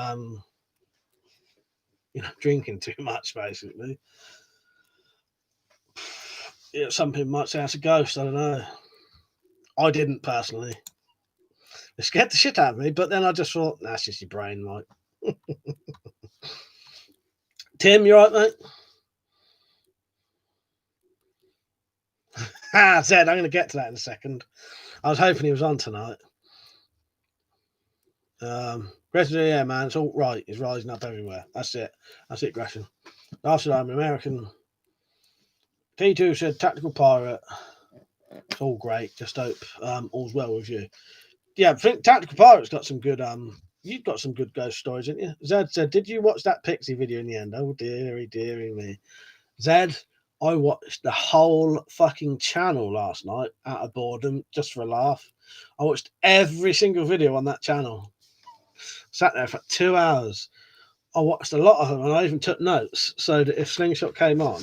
drinking too much, basically. Some people might say that's a ghost. I don't know. I didn't personally. It scared the shit out of me, but then I just thought, that's just your brain, mate. Tim, you right, mate? Zed, I'm going to get to that in a second. I was hoping he was on tonight. Yeah, man, it's all right. It's rising up everywhere. That's it, Gresham. After I'm American. T2 said, tactical pirate. It's all great. Just hope all's well with you. Yeah, I think Tactical Pirate's got some good you've got some good ghost stories, haven't you? Zed said, did you watch that Pixie video in the end? Oh dearie me. Zed, I watched the whole fucking channel last night out of boredom, just for a laugh. I watched every single video on that channel. Sat there for 2 hours. I watched a lot of them, and I even took notes so that if Slingshot came on,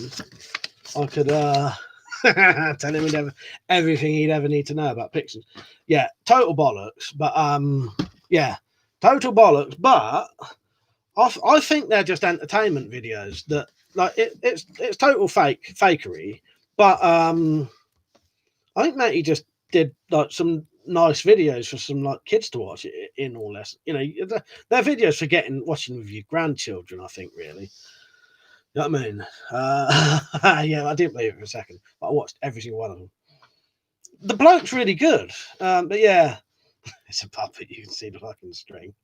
I could tell him everything he'd ever need to know about Pixies. Yeah, total bollocks. But yeah, total bollocks. But I think they're just entertainment videos. That like it's total fakery. But I think Matty just did like some nice videos for some like kids to watch it in all this. They're videos for watching with your grandchildren. I think really. You know what I mean? Yeah, I didn't believe it for a second, but I watched every single one of them. The bloke's really good, but yeah, it's a puppet. You can see the fucking string.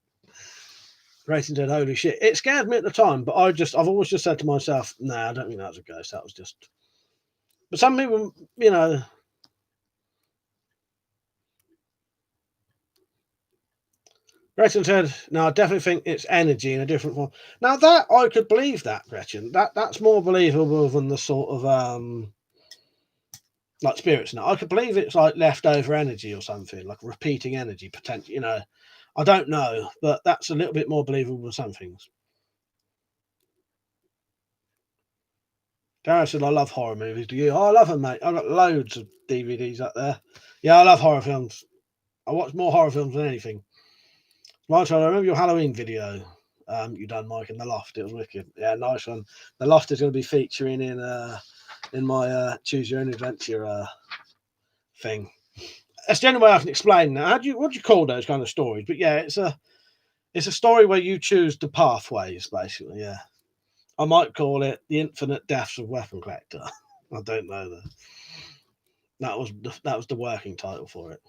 Racing said, "Holy shit!" It scared me at the time, but I've always just said to myself, "Nah, I don't think that was a ghost. That was just." But some people, Gretchen said, "No, I definitely think it's energy in a different form." Now that I could believe that, Gretchen, that's more believable than the sort of like spirits. Now I could believe it's like leftover energy or something, like repeating energy potential. I don't know, but that's a little bit more believable than some things. Gareth said, "I love horror movies. Do you?" Oh, I love them, mate. I've got loads of DVDs up there. Yeah, I love horror films. I watch more horror films than anything. Right, so I remember your Halloween video you done, Mike, in the loft. It was wicked. Yeah, nice one. The loft is going to be featuring in my Choose Your Own Adventure thing. That's the only way I can explain that. What do you call those kind of stories? But yeah, it's a story where you choose the pathways, basically. Yeah, I might call it the Infinite Deaths of WeaponCollector. I don't know though. That was the working title for it.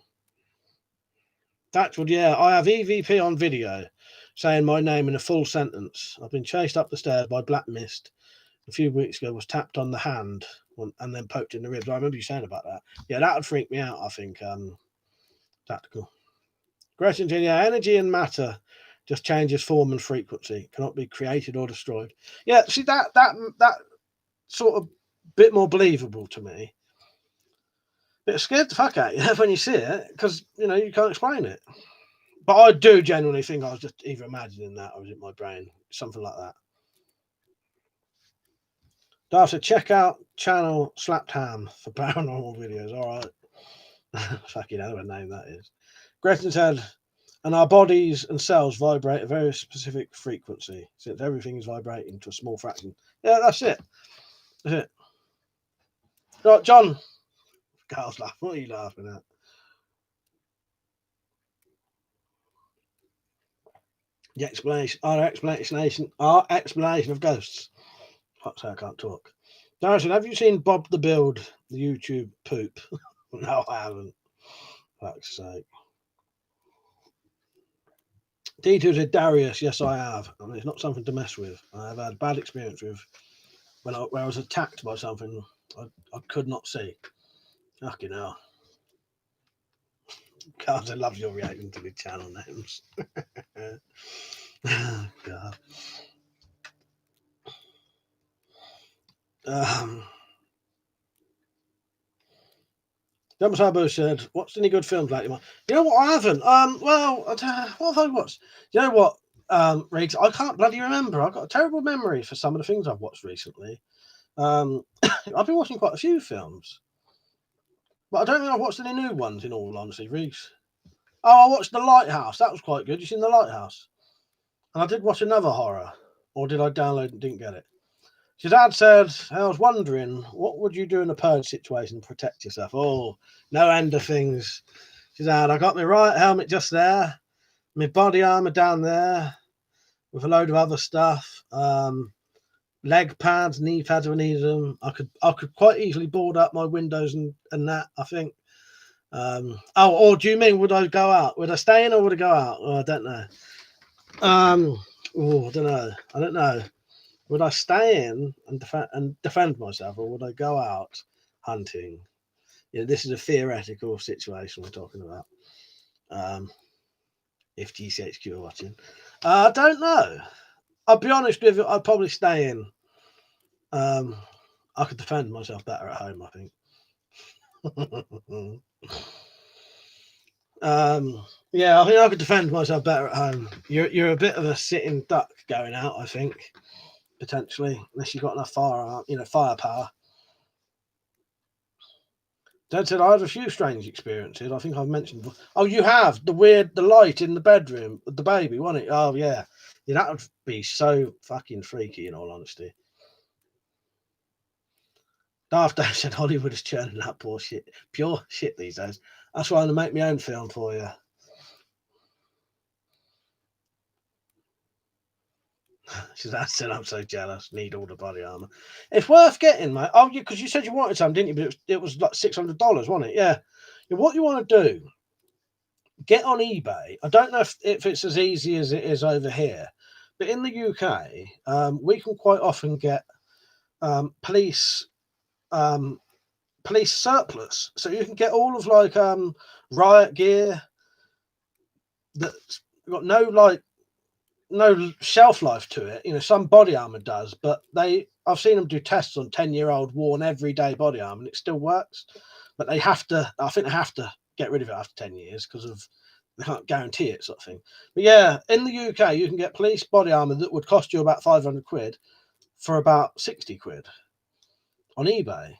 Thatchwood, yeah, I have EVP on video saying my name in a full sentence. I've been chased up the stairs by black mist. A few weeks ago, was tapped on the hand and then poked in the ribs. I remember you saying about that. Yeah, that would freak me out, I think. Tactical. Gretchen, yeah, energy and matter just changes form and frequency. Cannot be created or destroyed. Yeah, see that sort of bit more believable to me. It scared the fuck out of you when you see it because you can't explain it. But I do genuinely think I was just either imagining that or was it my brain, something like that. Darth said, check out channel Slapped Ham for paranormal videos. All right. Fucking hell, what name that is. Gretchen said, and our bodies and cells vibrate at a very specific frequency, since everything is vibrating to a small fraction. Yeah, that's it. That's it. Right, John. Carl's laughing. What are you laughing at? The explanation, our explanation of ghosts. Fuck's sake, I can't talk. Darren, have you seen Bob the Build, the YouTube poop? No, I haven't. Fuck's sake. D2 said, Darius, yes, I have. I mean, it's not something to mess with. I've had bad experience with when I was attacked by something I could not see. Fucking hell. God, I love your reaction to the channel names. Oh, God. Jumbo Sabo said, "Watched any good films lately?" You know what? I haven't. Well, what have I watched? You know what, Riggs? I can't bloody remember. I've got a terrible memory for some of the things I've watched recently. I've been watching quite a few films, but I don't think I've watched any new ones. In all honesty, Riggs. Oh, I watched The Lighthouse. That was quite good. You seen The Lighthouse? And I did watch another horror, or did I download and didn't get it? His dad said, I was wondering, what would you do in a purge situation to protect yourself? Oh, no end of things. She said, I got my right helmet just there, my body armor down there, with a load of other stuff. Leg pads, knee pads if I needed them. I could quite easily board up my windows and that, I think. Or do you mean would I go out? Would I stay in or would I go out? Oh, I don't know. I don't know. Would I stay in and defend myself, or would I go out hunting? This is a theoretical situation we're talking about. If GCHQ are watching, I don't know. I'll be honest with you. I'd probably stay in. I could defend myself better at home, I think. Yeah, I think I could defend myself better at home. You're a bit of a sitting duck going out, I think, potentially, unless you've got enough firepower. Dad said I had a few strange experiences. I think I've mentioned. Oh, you have the light in the bedroom with the baby, wasn't it? Oh yeah, that would be so fucking freaky. In all honesty, Darth Dave said Hollywood is churning out pure shit these days. That's why I'm gonna make my own film for you. She said, I'm so jealous. Need all the body armor. It's worth getting, mate. Oh, because you said you wanted some, didn't you? But it was like $600, wasn't it? Yeah. What you want to do? Get on eBay. I don't know if it's as easy as it is over here, but in the UK, we can quite often get police surplus. So you can get all of like riot gear that's got no shelf life to it. Some body armor does, but I've seen them do tests on 10-year-old worn everyday body armor and it still works. But I think they have to get rid of it after 10 years because they can't guarantee it, sort of thing. But yeah, in the UK, you can get police body armor that would cost you about 500 quid for about 60 quid on eBay.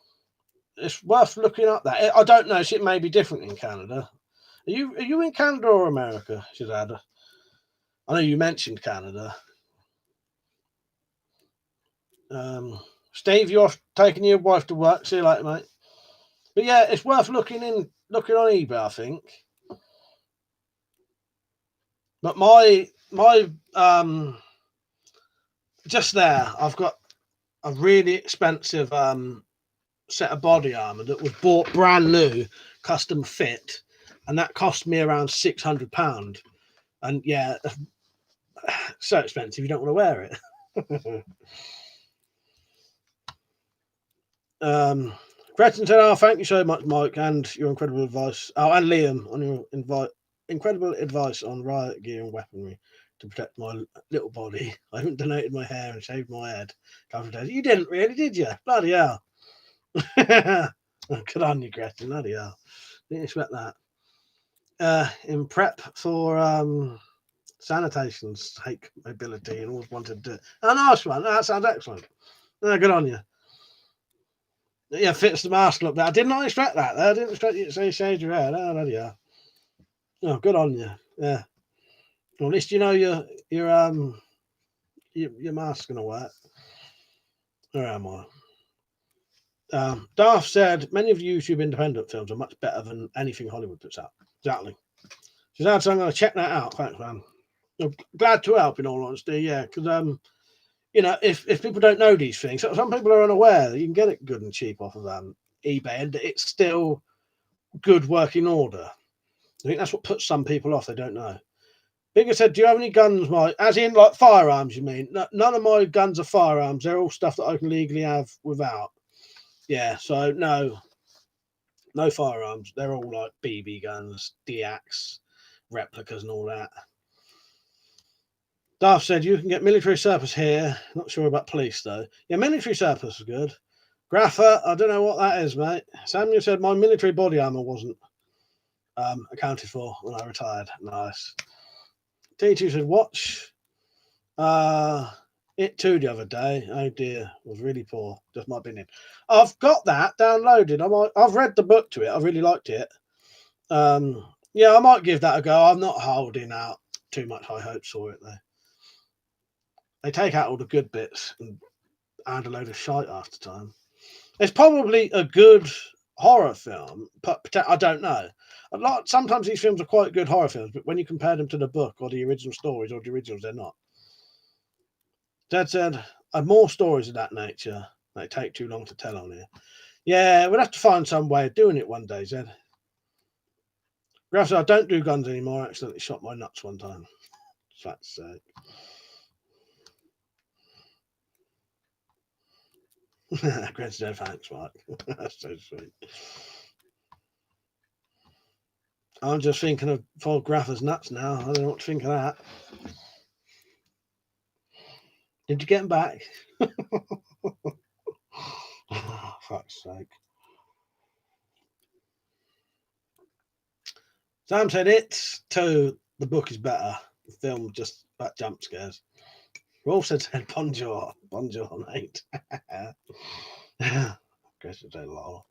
It's worth looking up that. I don't know, it may be different in Canada. Are you in Canada or America, Shazad? I know you mentioned Canada. Steve, you're taking your wife to work. See you later, mate. But yeah, it's worth looking on eBay, I think. But my just there, I've got a really expensive set of body armor that was bought brand new, custom fit, and that cost me around £600. And yeah, so expensive you don't want to wear it. Gretchen said, "Oh, thank you so much, Mike, and your incredible advice. Oh, and Liam on your incredible advice on riot gear and weaponry to protect my little body. I haven't donated my hair and shaved my head a couple of days. You didn't really, did you? Bloody hell! Good on you, Gretchen. Bloody hell! Didn't expect that. In prep for sanitation's hake mobility and always wanted to do it. Oh, nice one. That sounds excellent. Good on you." Yeah, fits the mask look. I did not expect that. I didn't expect you to say shaved your hair. Oh, there you are. Oh, good on you. Yeah. Well, at least you know your mask's gonna work. Where am I? Darth said many of the YouTube independent films are much better than anything Hollywood puts out. Exactly. So I'm going to check that out. Thanks, man. I'm glad to help. In all honesty, yeah, because if people don't know these things, some people are unaware that you can get it good and cheap off of eBay, and it's still good working order. I think that's what puts some people off. They don't know. Bigger said, "Do you have any guns, Mike? As in, like firearms? You mean? No, none of my guns are firearms. They're all stuff that I can legally have without. Yeah. So no firearms. They're all like BB guns, DX, replicas, and all that." Darth said, "You can get military surplus here. Not sure about police though. Yeah, military surplus is good. Grapher, I don't know what that is, mate. Samuel said my military body armor wasn't accounted for when I retired. Nice. T2 said watch it too the other day. Oh dear, was really poor. Just my opinion. I've got that downloaded. I've read the book to it. I really liked it. Yeah, I might give that a go. I'm not holding out too much high hopes for it though. They take out all the good bits and add a load of shite after time. It's probably a good horror film, but I don't know. Sometimes these films are quite good horror films, but when you compare them to the book or the original stories or the originals, they're not. Dad said, more stories of that nature. They take too long to tell on here. Yeah, we'll have to find some way of doing it one day, Zed. Graf said, I don't do guns anymore. I accidentally shot my nuts one time. Fat's sake. Great said, thanks, Mike. That's so sweet. I'm just thinking of Paul Graffer's nuts now. I don't know what to think of that. Did you get him back? Oh, fuck's sake. Sam said it's too. The book is better. The film just about jump scares. Rolf said bonjour. Bonjour, mate. Guess it's a lot.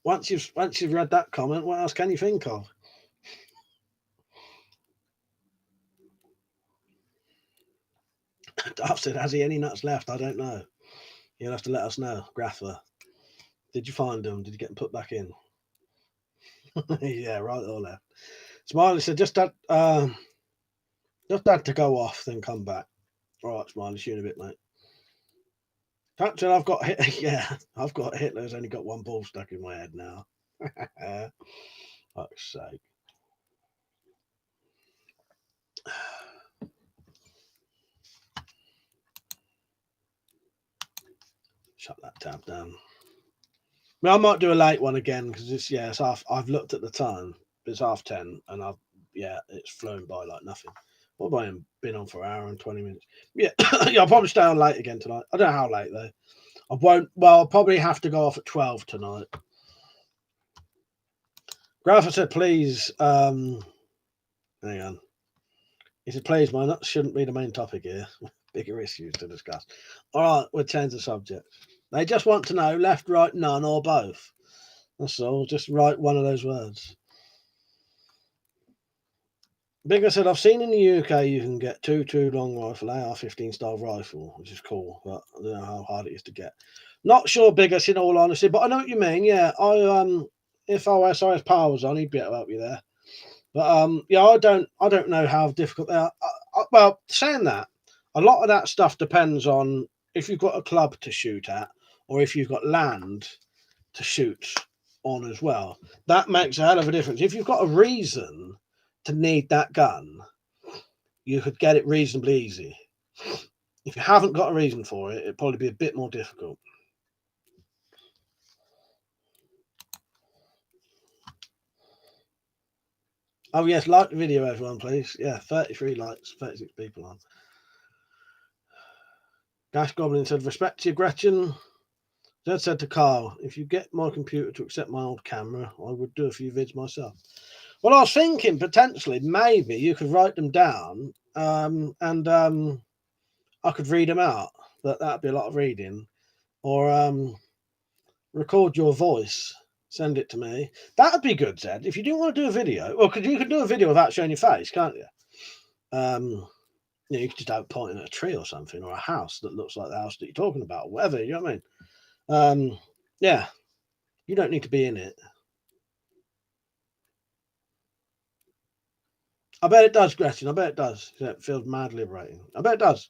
Once you've read that comment, what else can you think of? Darth said, has he any nuts left? I don't know. You'll have to let us know. Graffer. Did you find them? Did you get them put back in? Yeah, right or left. Smiley said, just had to go off, then come back. All right, Smiley, see you in a bit, mate. Captain, I've got I've got Hitler's only got one ball stuck in my head now. Fuck's sake. Shut that tab down. Well, I might do a late one again because it's half. I've looked at the time. It's 10:30, and it's flown by like nothing. What have I been on for an hour and 20 minutes? Yeah, yeah, I'll probably stay on late again tonight. I don't know how late though. I won't. Well, I'll probably have to go off at 12 tonight. Graffer said, please. Hang on. He said, please, my nuts shouldn't be the main topic here. Bigger issues to discuss. All right, we'll change the subject. They just want to know left, right, none, or both. That's all. Just write one of those words. Bigger said, I've seen in the UK you can get 2 long rifle, AR-15 style rifle, which is cool, but I don't know how hard it is to get. Not sure, Bigger, in all honesty, but I know what you mean. Yeah, if OSI's power was on, he'd be able to help you there. But yeah, I don't know how difficult they are. Well, saying that, a lot of that stuff depends on if you've got a club to shoot at or if you've got land to shoot on as well. That makes a hell of a difference. If you've got a reason to need that gun, you could get it reasonably easy. If you haven't got a reason for it, it'd probably be a bit more difficult. Oh yes, like the video, everyone, please. Yeah, 33 likes, 36 people on. Gash Goblin said, respect to you, Gretchen. Zed said to Carl, if you get my computer to accept my old camera, I would do a few vids myself. Well, I was thinking potentially maybe you could write them down and I could read them out, but that'd be a lot of reading. Or record your voice, send it to me. That'd be good, Zed. If you do want to do a video, well, you could do a video without showing your face, can't you? You could just have it pointing at a tree or something, or a house that looks like the house that you're talking about, or whatever, you know what I mean? Yeah, you don't need to be in it. I bet it does, Gretchen. I bet it does. It feels mad liberating. I bet it does.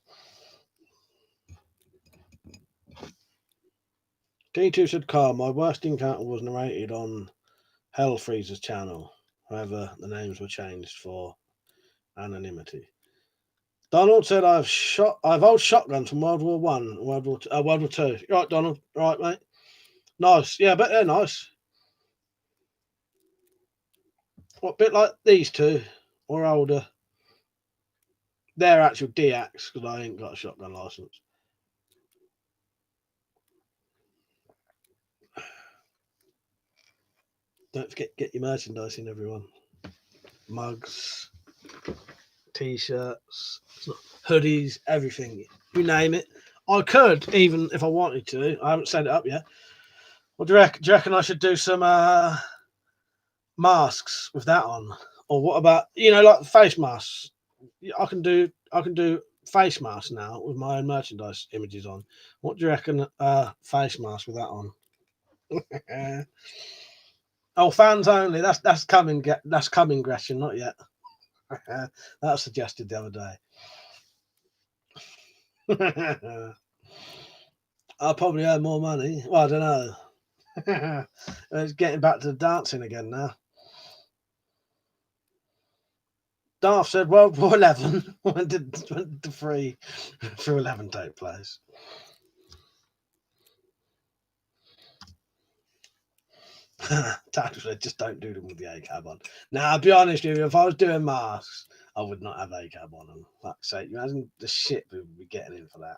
T2 said, Carl, my worst encounter was narrated on Hell Freezer's channel. However, the names were changed for anonymity. Donald said, I've old shotguns from World War One, World War Two. Right, Donald. Right, mate. Nice. Yeah, I bet they're nice. What, a bit like these two, or older? They're actual DX because I ain't got a shotgun license. Don't forget to get your merchandising, everyone. Mugs, t-shirts, hoodies, everything. You name it. I could, even if I wanted to. I haven't set it up yet. What do you reckon I should do some masks with that on? Or what about, like face masks? I can do face masks now with my own merchandise images on. What do you reckon face mask with that on? Oh, fans only. That's coming. That's coming, Gretchen. Not yet. That was suggested the other day. I'll probably earn more money. Well, I don't know. It's getting back to the dancing again now. Darth said World War 11. When did the 3 through 11 take place? Tattoo said just don't do them with the ACAB on. Now, I'll be honest with you, if I was doing masks, I would not have ACAB on them. Fuck's sake, you imagine the shit we would be getting in for that.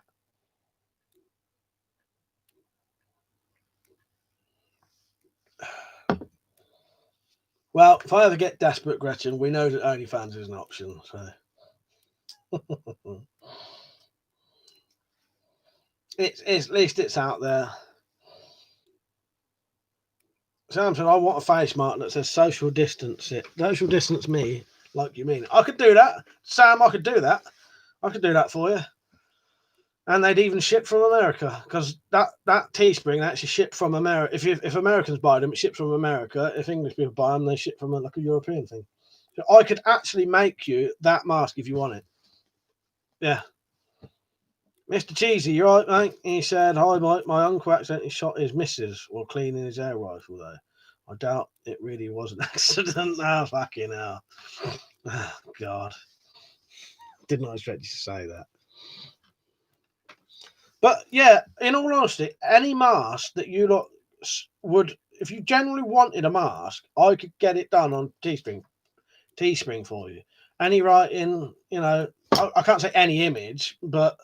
Well, if I ever get desperate, Gretchen, we know that OnlyFans is an option. So it's at least it's out there. Sam said, I want a face mark that says social distance it. Social distance me, like you mean. I could do that. Sam, I could do that. I could do that for you. And they'd even ship from America, because that Teespring actually shipped from America. If Americans buy them, it ships from America. If English people buy them, they ship from like a European thing. So I could actually make you that mask if you want it. Yeah. Mr. Cheesy, you right, mate? He said, hi, Mike. My uncle accidentally shot his missus while cleaning his air rifle, though. I doubt it really was an accident. Oh, fucking hell. Oh, God. Did not expect you to say that. But, yeah, in all honesty, any mask that you lot would, if you generally wanted a mask, I could get it done on Teespring for you. Any writing, I can't say any image, but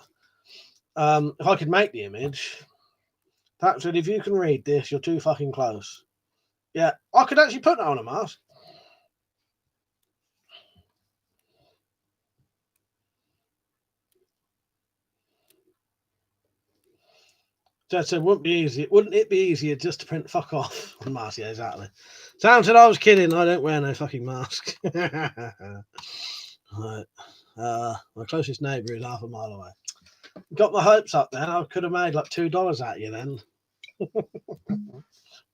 if I could make the image, Pat said, if you can read this, you're too fucking close. Yeah, I could actually put that on a mask. Dad said, wouldn't it be easier just to print fuck off on mask? Yeah, exactly. Sam said, I was kidding. I don't wear no fucking mask. Right. My closest neighbour is half a mile away. Got my hopes up then. I could have made like $2 at you then.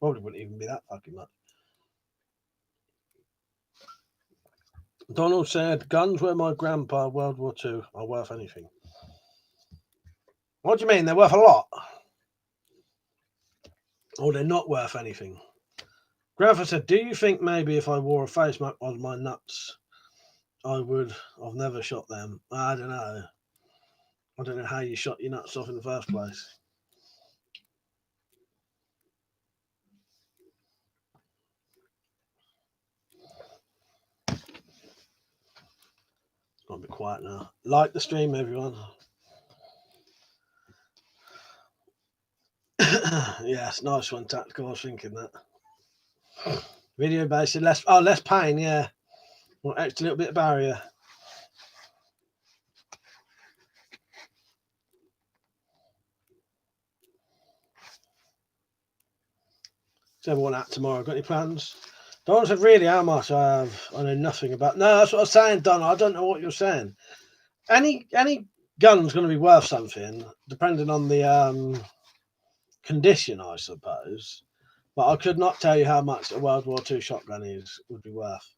Probably wouldn't even be that fucking much. Donald said, guns were my grandpa World War II are worth anything. What do you mean? They're worth a lot? Or they're not worth anything? Grandpa said, do you think maybe if I wore a face mask on my nuts, I would? I've never shot them. I don't know. I don't know how you shot your nuts off in the first place. I'll be quiet now. Like the stream, everyone. Yes, nice one, Tactical. I was thinking that. Video based, less pain, yeah. Well, extra little bit of barrier. So everyone out tomorrow. Got any plans? Don said, really, how much I have? I know nothing about. No, that's what I was saying, Don. I don't know what you're saying. Any gun's going to be worth something, depending on the condition, I suppose. But I could not tell you how much a World War II shotgun would be worth.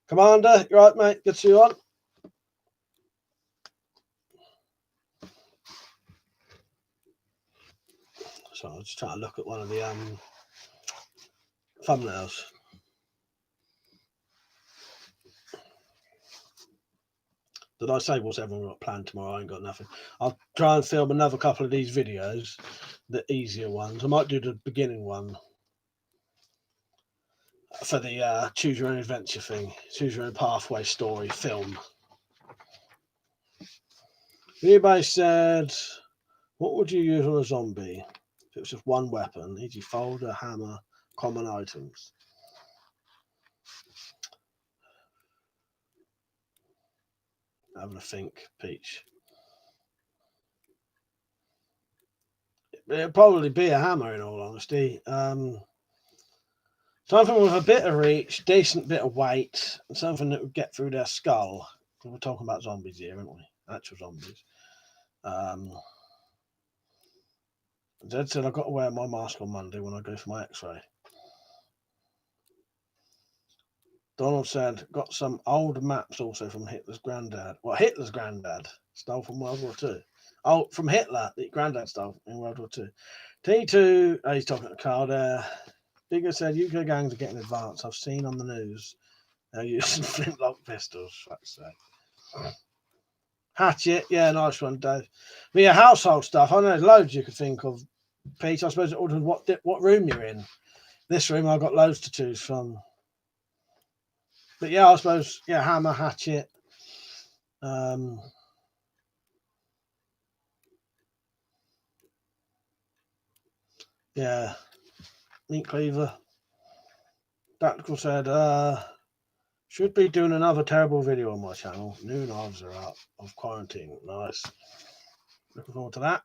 Commander, you right, mate? Good to see you on. So I was just trying to look at one of the thumbnails. Did I say what's everyone got planned tomorrow? I ain't got nothing. I'll try and film another couple of these videos, the easier ones. I might do the beginning one for the choose your own adventure thing, choose your own pathway story film. Everybody said, what would you use on a zombie? If it was just one weapon, e.g. folder, hammer, common items. Having a think, Peach. It'd probably be a hammer, in all honesty. Something with a bit of reach, decent bit of weight, and something that would get through their skull. We're talking about zombies here, aren't we? Actual zombies. Zed said I've got to wear my mask on Monday when I go for my X-ray. Donald said, got some old maps also from Hitler's granddad. Well, Hitler's granddad stole from World War II. Oh, from Hitler, the granddad stole in World War II. T2, he's talking to Carl there. Bigger said, UK gangs are getting advanced. I've seen on the news they're using flintlock pistols. Fuck's sake. Hatchet, yeah, nice one, Dave. But yeah, household stuff. I know there's loads you could think of, Pete. I suppose it all depends what room you're in. This room, I've got loads to choose from. But yeah, I suppose, yeah, hammer, hatchet. Yeah, meat cleaver. Tactical said, should be doing another terrible video on my channel. New knives are out of quarantine. Nice. Looking forward to that.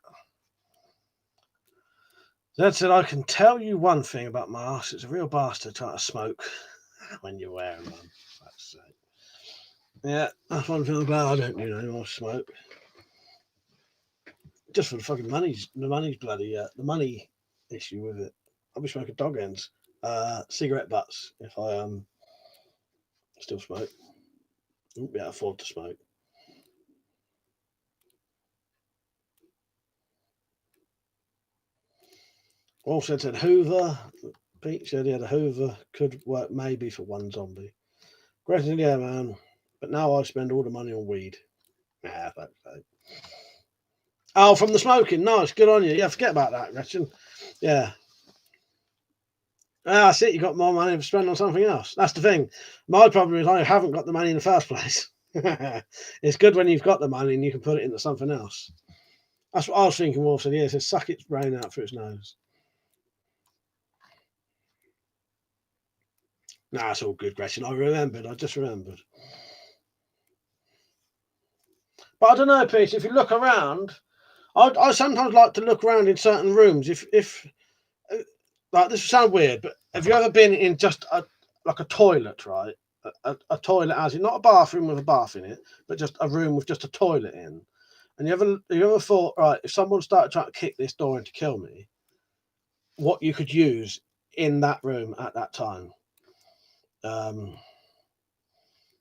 Zed said, I can tell you one thing about my ass. It's a real bastard trying to smoke when you're wearing one. That's yeah, that's one thing I'm glad I don't do anymore, smoke. Just for the fucking money's bloody, the money issue with it. I'll be smoking dog ends. Cigarette butts if I still smoke. Wouldn't be able to afford to smoke. Also said Hoover. Pete said he had a Hoover. Could work maybe for one zombie. Gretchen, yeah, man. But now I spend all the money on weed. Nah, fuck so. Oh, from the smoking. Nice. Good on you. Yeah, forget about that, Gretchen. Yeah. That's it. You got more money to spend on something else. That's the thing. My problem is I haven't got the money in the first place. It's good when you've got the money and you can put it into something else. That's what I was thinking. Wolf said, yeah, so suck its brain out through its nose. Nah, it's all good, Gretchen. I just remembered. But I don't know, Pete, if you look around, I sometimes like to look around in certain rooms. If like this sounds weird, but have you ever been in just like a toilet, right? A toilet as in not a bathroom with a bath in it, but just a room with just a toilet in. And you ever thought, right, if someone started trying to kick this door in to kill me, what you could use in that room at that time?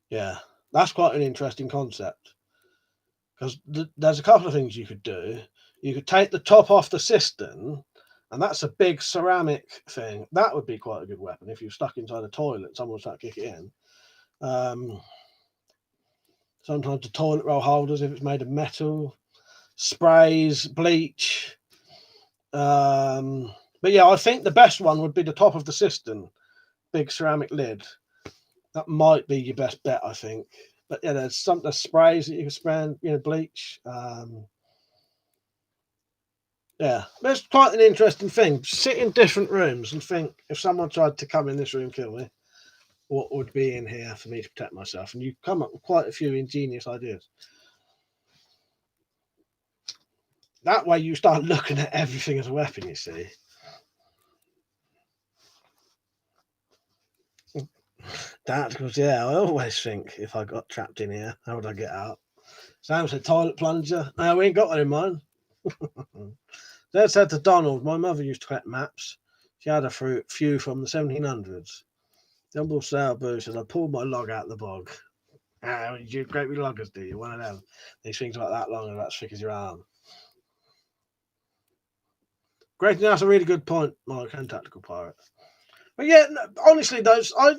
Yeah, that's quite an interesting concept. Because there's a couple of things you could do. You could take the top off the cistern, and that's a big ceramic thing. That would be quite a good weapon if you're stuck inside a toilet. Someone's trying to kick it in. Sometimes the toilet roll holders, if it's made of metal, sprays, bleach. But yeah, I think the best one would be the top of the cistern, big ceramic lid. That might be your best bet, I think. But yeah, there's sprays that you can spray, bleach. Yeah, it's quite an interesting thing. Sit in different rooms and think, if someone tried to come in this room and kill me, what would be in here for me to protect myself? And you come up with quite a few ingenious ideas. That way you start looking at everything as a weapon, you see. Because, yeah, I always think if I got trapped in here, how would I get out? Sam said toilet plunger. No, we ain't got one in mine. Dad said to Donald, my mother used to collect maps. She had a few from the 1700s. Jumble Sour Boo said, I pulled my log out of the bog. You great big loggers, do you? One of them. These things about that long and about as thick as your arm. Great, that's a really good point, Mike and Tactical Pirate. But yeah, honestly, those I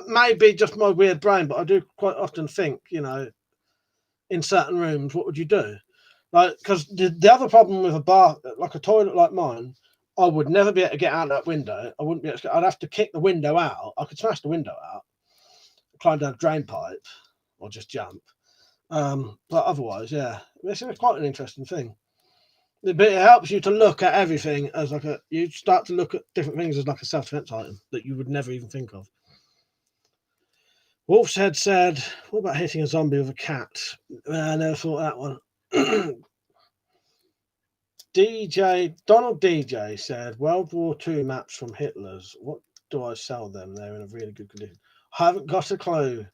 may be just my weird brain, but I do quite often think, in certain rooms, what would you do? Like, because the other problem with a bath, like a toilet like mine, I would never be able to get out of that window. I wouldn't be able to, I'd have to kick the window out. I could smash the window out, climb down a drain pipe, or just jump. But otherwise, yeah, it's quite an interesting thing. But it helps you to look at everything as you start to look at different things as like a self-defense item that you would never even think of. Wolf's Head said, what about hitting a zombie with a cat? I never thought that one. Donald DJ said, World War II maps from Hitler's. What do I sell them? They're in a really good condition. I haven't got a clue.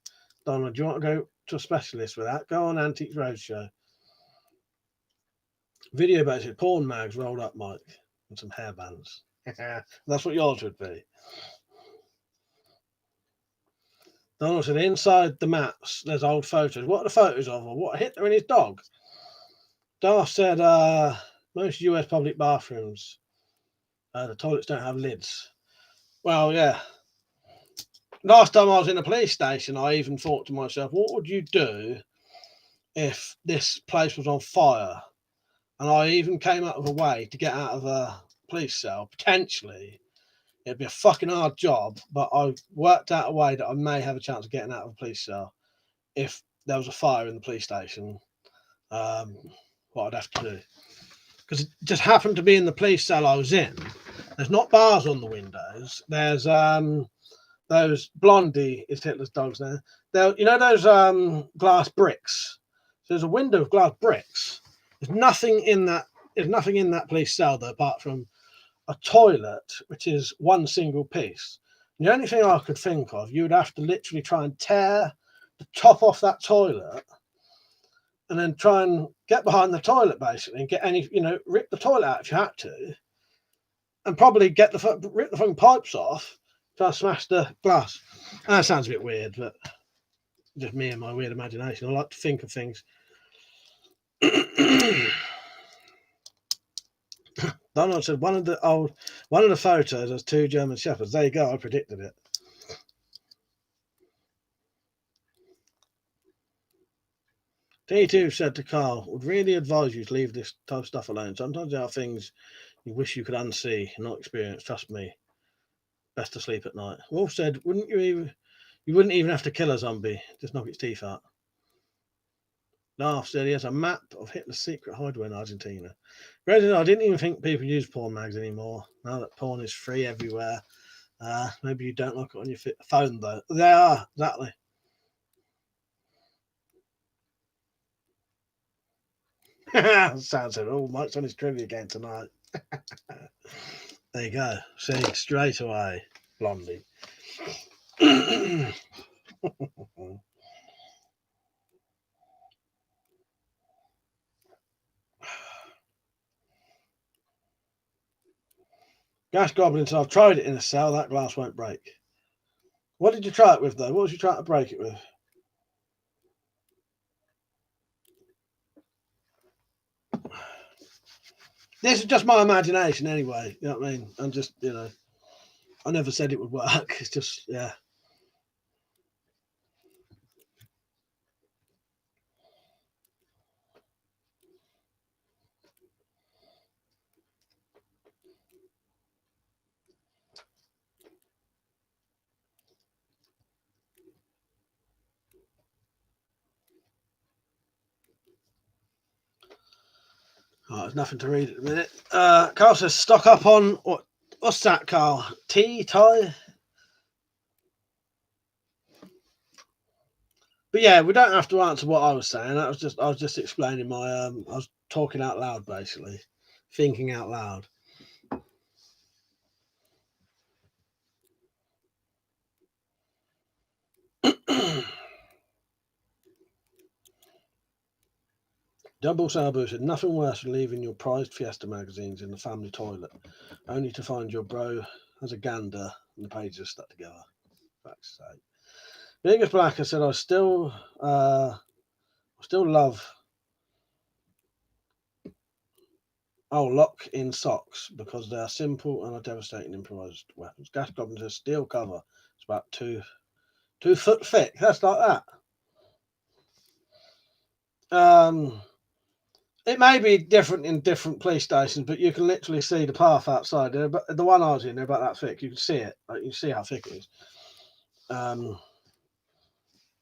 Donald, do you want to go to a specialist with that? Go on Antiques Roadshow. Video based porn mags rolled up, Mike, and some hairbands. That's what yours would be. Donald said, inside the maps, there's old photos. What are the photos of? Or what, Hitler and his dog? Darth said, most US public bathrooms, the toilets don't have lids. Well, yeah. Last time I was in a police station, I even thought to myself, what would you do if this place was on fire? And I even came up with a way to get out of a police cell. Potentially, it'd be a fucking hard job, but I worked out a way that I may have a chance of getting out of a police cell if there was a fire in the police station. What I'd have to do, because it just happened to be in the police cell I was in. There's not bars on the windows. There's those Blondie is Hitler's dogs there. You know those glass bricks. So there's a window of glass bricks. There's nothing in that. There's nothing in that police cell though, apart from a toilet, which is one single piece. The only thing I could think of, you would have to literally try and tear the top off that toilet, and then try and get behind the toilet basically, and get rip the toilet out if you had to, and probably rip the fucking pipes off. Try to smash the glass. And that sounds a bit weird, but just me and my weird imagination. I like to think of things. Donald said one of the photos has two German shepherds. There you go. I predicted it. T2 said to Carl, would really advise you to leave this type of stuff alone. Sometimes there are things you wish you could unsee and not experience. Trust me. Best to sleep at night. Wolf said, you wouldn't even have to kill a zombie, just knock its teeth out. Laugh said he has a map of Hitler's secret hideaway in Argentina. Granted, I didn't even think people use porn mags anymore. Now that porn is free everywhere. Maybe you don't look it on your phone though. They are, exactly. Sounds it. Oh, Mike's on his trivia game tonight. There you go. See, straight away, Blondie. Gas Goblin said, I've tried it in a cell. That glass won't break. What did you try it with, though? What was you trying to break it with? This is just my imagination anyway. You know what I mean? I'm just, I never said it would work. It's just, yeah. Oh, there's nothing to read at the minute. Carl says, stock up on, what's that, Carl? Tea, tie? But yeah, we don't have to answer what I was saying. I was just explaining my, I was talking out loud, basically. Thinking out loud. Double Sabu said, nothing worse than leaving your prized Fiesta magazines in the family toilet, only to find your bro has a gander and the pages are stuck together. Fuck's sake. Biggest Blacker said, I still love lock-in socks because they are simple and are devastating improvised weapons. Gas Goblin says, steel cover. It's about 2 foot thick. That's like that. It may be different in different police stations, but you can literally see the path outside. But the one I was in, they're about that thick. You can see it. Like, you can see how thick it is.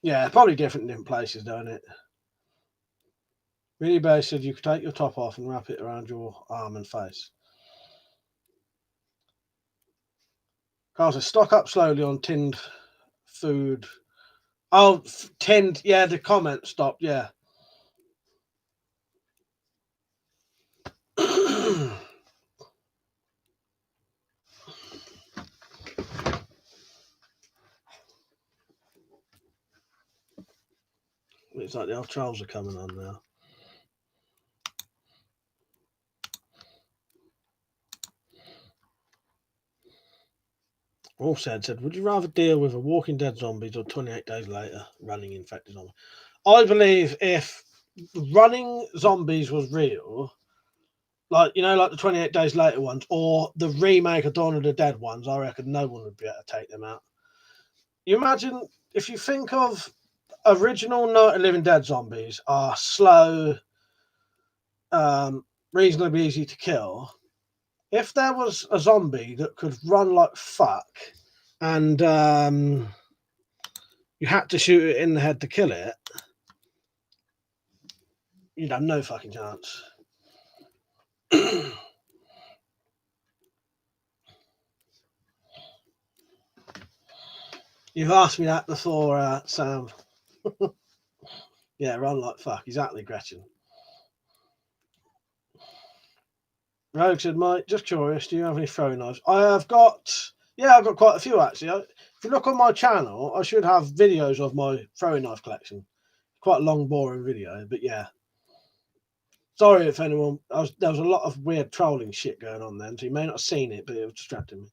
Yeah, probably different in different places, don't it? Really Bear said you could take your top off and wrap it around your arm and face. Carl says, stock up slowly on tinned food Oh, yeah, the comment stopped, yeah. Looks like the old trolls are coming on now. Also said, would you rather deal with a Walking Dead zombies or 28 days later running infected zombies? I believe if running zombies was real, like, you know, like the 28 days later ones or the remake of Dawn of the Dead ones, I reckon no one would be able to take them out. You imagine if you think of original Night of Living Dead zombies are slow, reasonably easy to kill. If there was a zombie that could run like fuck and you had to shoot it in the head to kill it, you'd have no fucking chance. You've asked me that before, Sam. Yeah, run like fuck. Exactly, Gretchen. Rogue said, Mike, just curious, do you have any throwing knives? I've got quite a few actually. If you look on my channel, I should have videos of my throwing knife collection. Quite a long, boring video, but yeah. Sorry if anyone, there was a lot of weird trolling shit going on then, so you may not have seen it, but it was distracting me.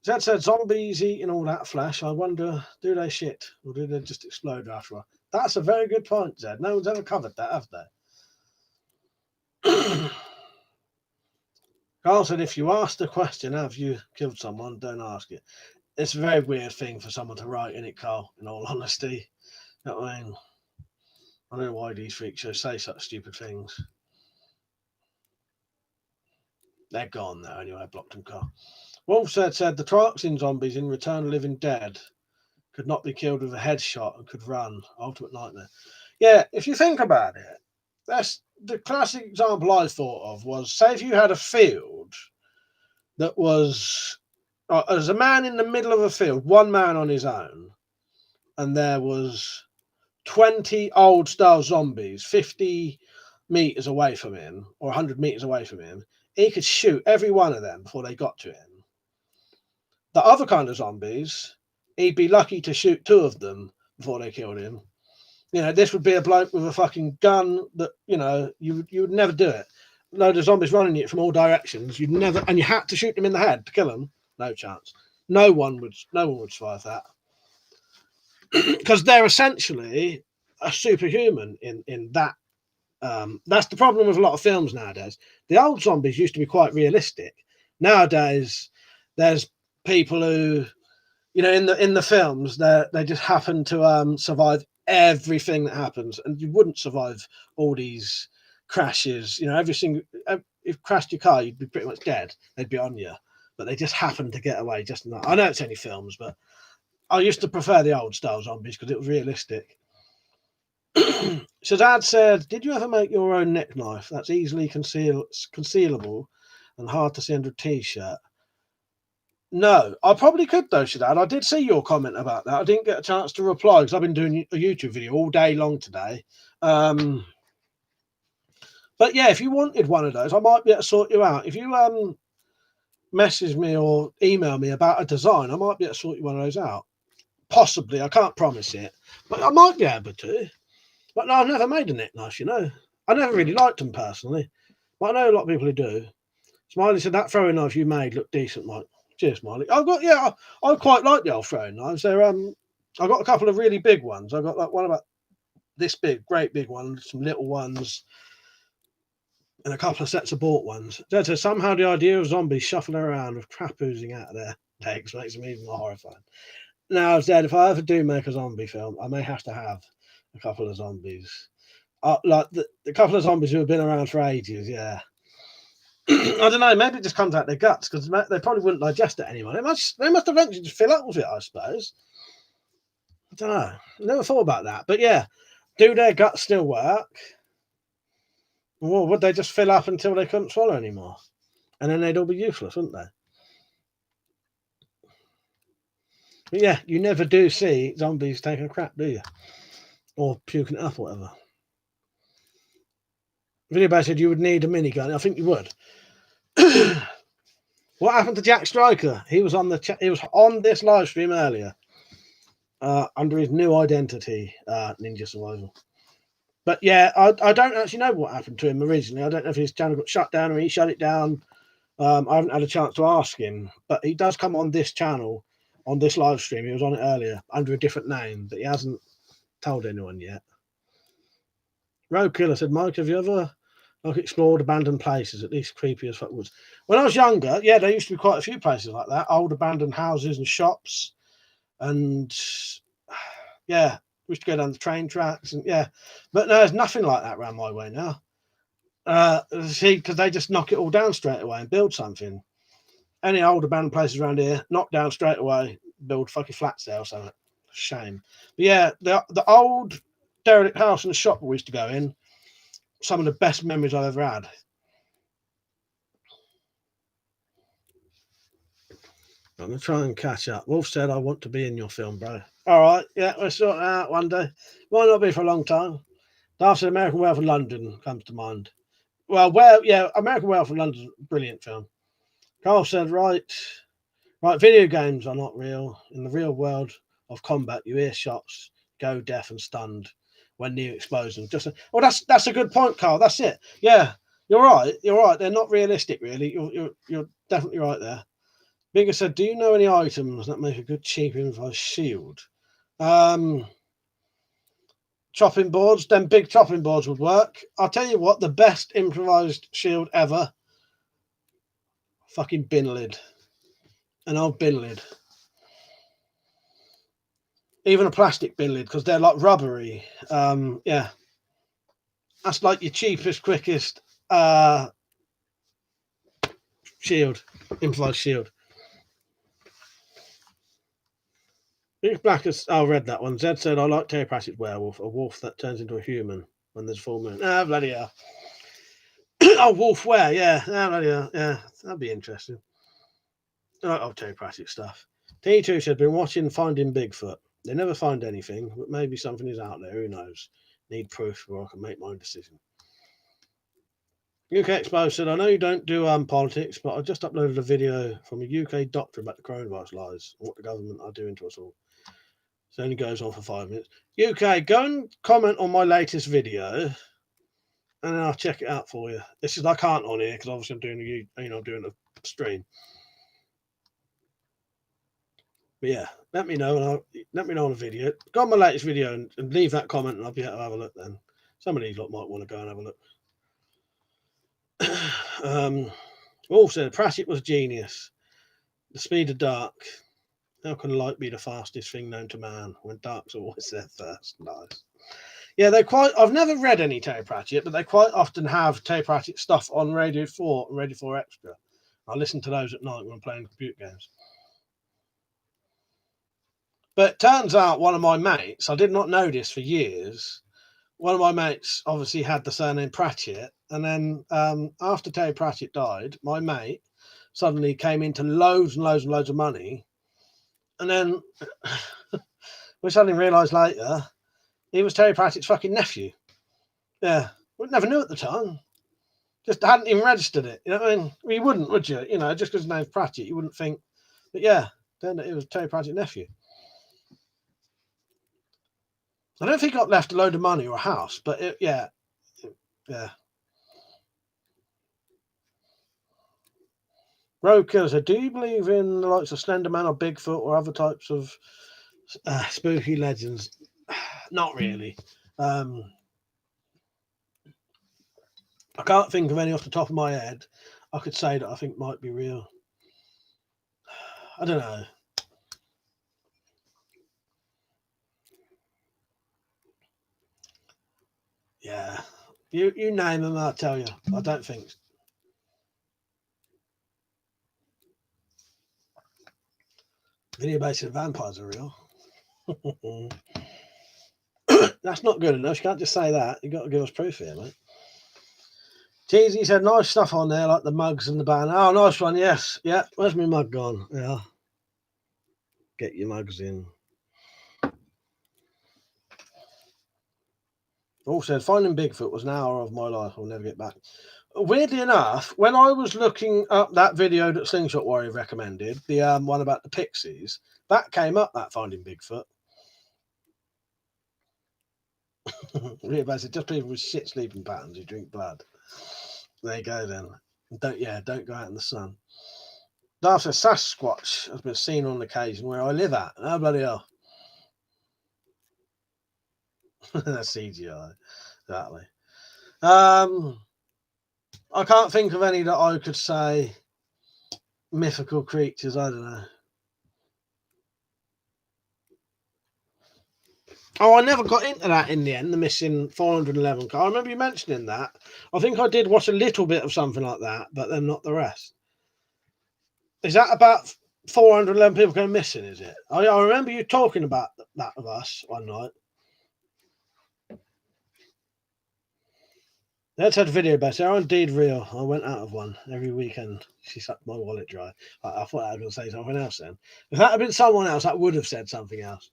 Zed said, zombies eating all that flesh. I wonder, do they shit or do they just explode after a while? That's a very good point, Zed. No one's ever covered that, have they? Carl said, if you ask the question, have you killed someone, don't ask it. It's a very weird thing for someone to write in it, Carl, in all honesty. You know what I mean? I don't know why these freak shows say such stupid things. They're gone now anyway, I blocked them, Carl. Wolf said the Trioxin zombies in Return of the Living Dead could not be killed with a headshot and could run. Ultimate nightmare. Yeah, if you think about it, that's the classic example I thought of was, say if you had a field that was as a man in the middle of a field, one man on his own, and there was 20 old style zombies 50 meters away from him or 100 meters away from him, he could shoot every one of them before they got to him. The other kind of zombies, he'd be lucky to shoot two of them before they killed him. You know, this would be a bloke with a fucking gun that, you know, you would never do it. A load of zombies running at you from all directions. You'd never, and you had to shoot them in the head to kill them. No chance. No one would survive that. Because they're essentially a superhuman in that. That's the problem with a lot of films nowadays. The old zombies used to be quite realistic. Nowadays, there's people who, you know, in the films, they just happen to survive everything that happens, and you wouldn't survive all these crashes. You know, every single, if you crashed your car, you'd be pretty much dead. They'd be on you, but they just happen to get away. Just not. I know it's only films, but I used to prefer the old style zombies because it was realistic. Shazad said, did you ever make your own neck knife? That's easily concealable and hard to see under a t-shirt. No, I probably could though, Shadad. I did see your comment about that. I didn't get a chance to reply because I've been doing a YouTube video all day long today. But yeah, if you wanted one of those, I might be able to sort you out. If you message me or email me about a design, I might be able to sort you one of those out. Possibly, I can't promise it, but I might be able to. But no, I've never made a neck knife, you know. I never really liked them personally, but I know a lot of people who do. Smiley said that throwing knife you made looked decent, Mike. Cheers, Smiley. I quite like the old throwing knives. They're I got a couple of really big ones. I got like one about this big, great big one, some little ones, and a couple of sets of bought ones. So somehow the idea of zombies shuffling around with crap oozing out of their legs makes them even more horrifying. Now, Dad, if I ever do make a zombie film, I may have to have a couple of zombies. Like the couple of zombies who have been around for ages, yeah. I don't know. Maybe it just comes out their guts because they probably wouldn't digest it anymore. They must eventually just fill up with it, I suppose. I don't know. Never thought about that. But yeah, do their guts still work? Or would they just fill up until they couldn't swallow anymore? And then they'd all be useless, wouldn't they? But yeah, you never do see zombies taking a crap, do you? Or puking it up or whatever. Video said you would need a minigun. I think you would. What happened to Jack Striker? He was on he was on this live stream earlier under his new identity, Ninja Survival. But yeah, I don't actually know what happened to him originally. I don't know if his channel got shut down or he shut it down. I haven't had a chance to ask him, but he does come on this channel on this live stream. He was on it earlier under a different name, but he hasn't told anyone yet. Road Killer said, Mike, have you ever explored abandoned places, at least creepy as fuck woods? When I was younger, yeah, there used to be quite a few places like that, old abandoned houses and shops, and yeah, we used to go down the train tracks, and yeah, but no, there's nothing like that around my way now. See, because they just knock it all down straight away and build something. Any old abandoned places around here, knock down straight away, build fucking flats there or something. Shame. But yeah, the old derelict house and the shop we used to go in, some of the best memories I've ever had. I'm going to try and catch up. Wolf said, I want to be in your film, bro. All right, yeah, we'll sort it out one day. Might not be for a long time. After American Werewolf in London comes to mind. Well, yeah, American Werewolf in London, brilliant film. Carl said, right, video games are not real. In the real world of combat, you hear shots, go deaf and stunned when near explosions. That's a good point, Carl. That's it. Yeah, you're right. They're not realistic, really. You're definitely right there. Bigger said, do you know any items that make a good cheap improvised shield? Chopping boards, then big chopping boards would work. I'll tell you what, the best improvised shield ever. Fucking bin lid. An old bin lid. Even a plastic bin lid, because they're like rubbery. Yeah. That's like your cheapest, quickest shield. Improvised shield. Black has read that one. Zed said, I like Terry Pratchett's werewolf, a wolf that turns into a human when there's full moon. Bloody hell. Oh, wolf where? Yeah. Bloody hell. Yeah, that'd be interesting. I like old Terry Pratchett stuff. T2 said, been watching Finding Bigfoot. They never find anything, but maybe something is out there. Who knows? Need proof before I can make my own decision. UK Expo said, I know you don't do politics, but I just uploaded a video from a UK doctor about the coronavirus lies and what the government are doing to us all. So it only goes on for 5 minutes. UK, go and comment on my latest video, and then I'll check it out for you. This is I can't on here because obviously I'm doing a stream. But yeah, let me know, and let me know on a video. Go on my latest video and leave that comment, and I'll be able to have a look then. Some of these lot might want to go and have a look. Wolf said, Pratchett was genius. The speed of dark. How can light be the fastest thing known to man when dark's always there first? Nice. Yeah, I've never read any Terry Pratchett, but they quite often have Terry Pratchett stuff on Radio 4 and Radio 4 Extra. I listen to those at night when I'm playing computer games. But it turns out one of my mates, I did not know this for years, one of my mates obviously had the surname Pratchett, and then after Terry Pratchett died, my mate suddenly came into loads and loads and loads of money, and then we suddenly realised later he was Terry Pratchett's fucking nephew. Yeah, we never knew at the time. Just hadn't even registered it. You know what I mean? Well, you wouldn't, would you? You know, just because his name's Pratchett, you wouldn't think. But yeah, then it was Terry Pratchett's nephew. I don't think he got left a load of money or a house, but yeah. Road Killer said, do you believe in the likes of Slenderman or Bigfoot or other types of spooky legends? Not really. I can't think of any off the top of my head I could say that I think might be real. I don't know. Yeah. You name them, I'll tell you. I don't think. Video based vampires are real. That's not good enough. You can't just say that. You've got to give us proof here, mate. Cheesy said, nice stuff on there, like the mugs and the banner. Oh, nice one, yes. Yeah, where's my mug gone? Yeah. Get your mugs in. Also, finding Bigfoot was an hour of my life I'll never get back. Weirdly enough, when I was looking up that video that Slingshot Warrior recommended, the one about the pixies, that came up, that Finding Bigfoot. Really basic, just people with shit sleeping patterns who drink blood. There you go then. Don't go out in the sun. Darth says Sasquatch has been seen on occasion where I live at. Oh bloody hell. That's CGI. Exactly. I can't think of any that I could say mythical creatures. I don't know. Oh, I never got into that in the end, the missing 411 car. I remember you mentioning that. I think I did watch a little bit of something like that, but then not the rest. Is that about 411 people going missing, is it? I remember you talking about that with us one night. Let's have a video about it. They're indeed real. I went out of one every weekend. She sucked my wallet dry. I thought I was going to say something else then. If that had been someone else, I would have said something else.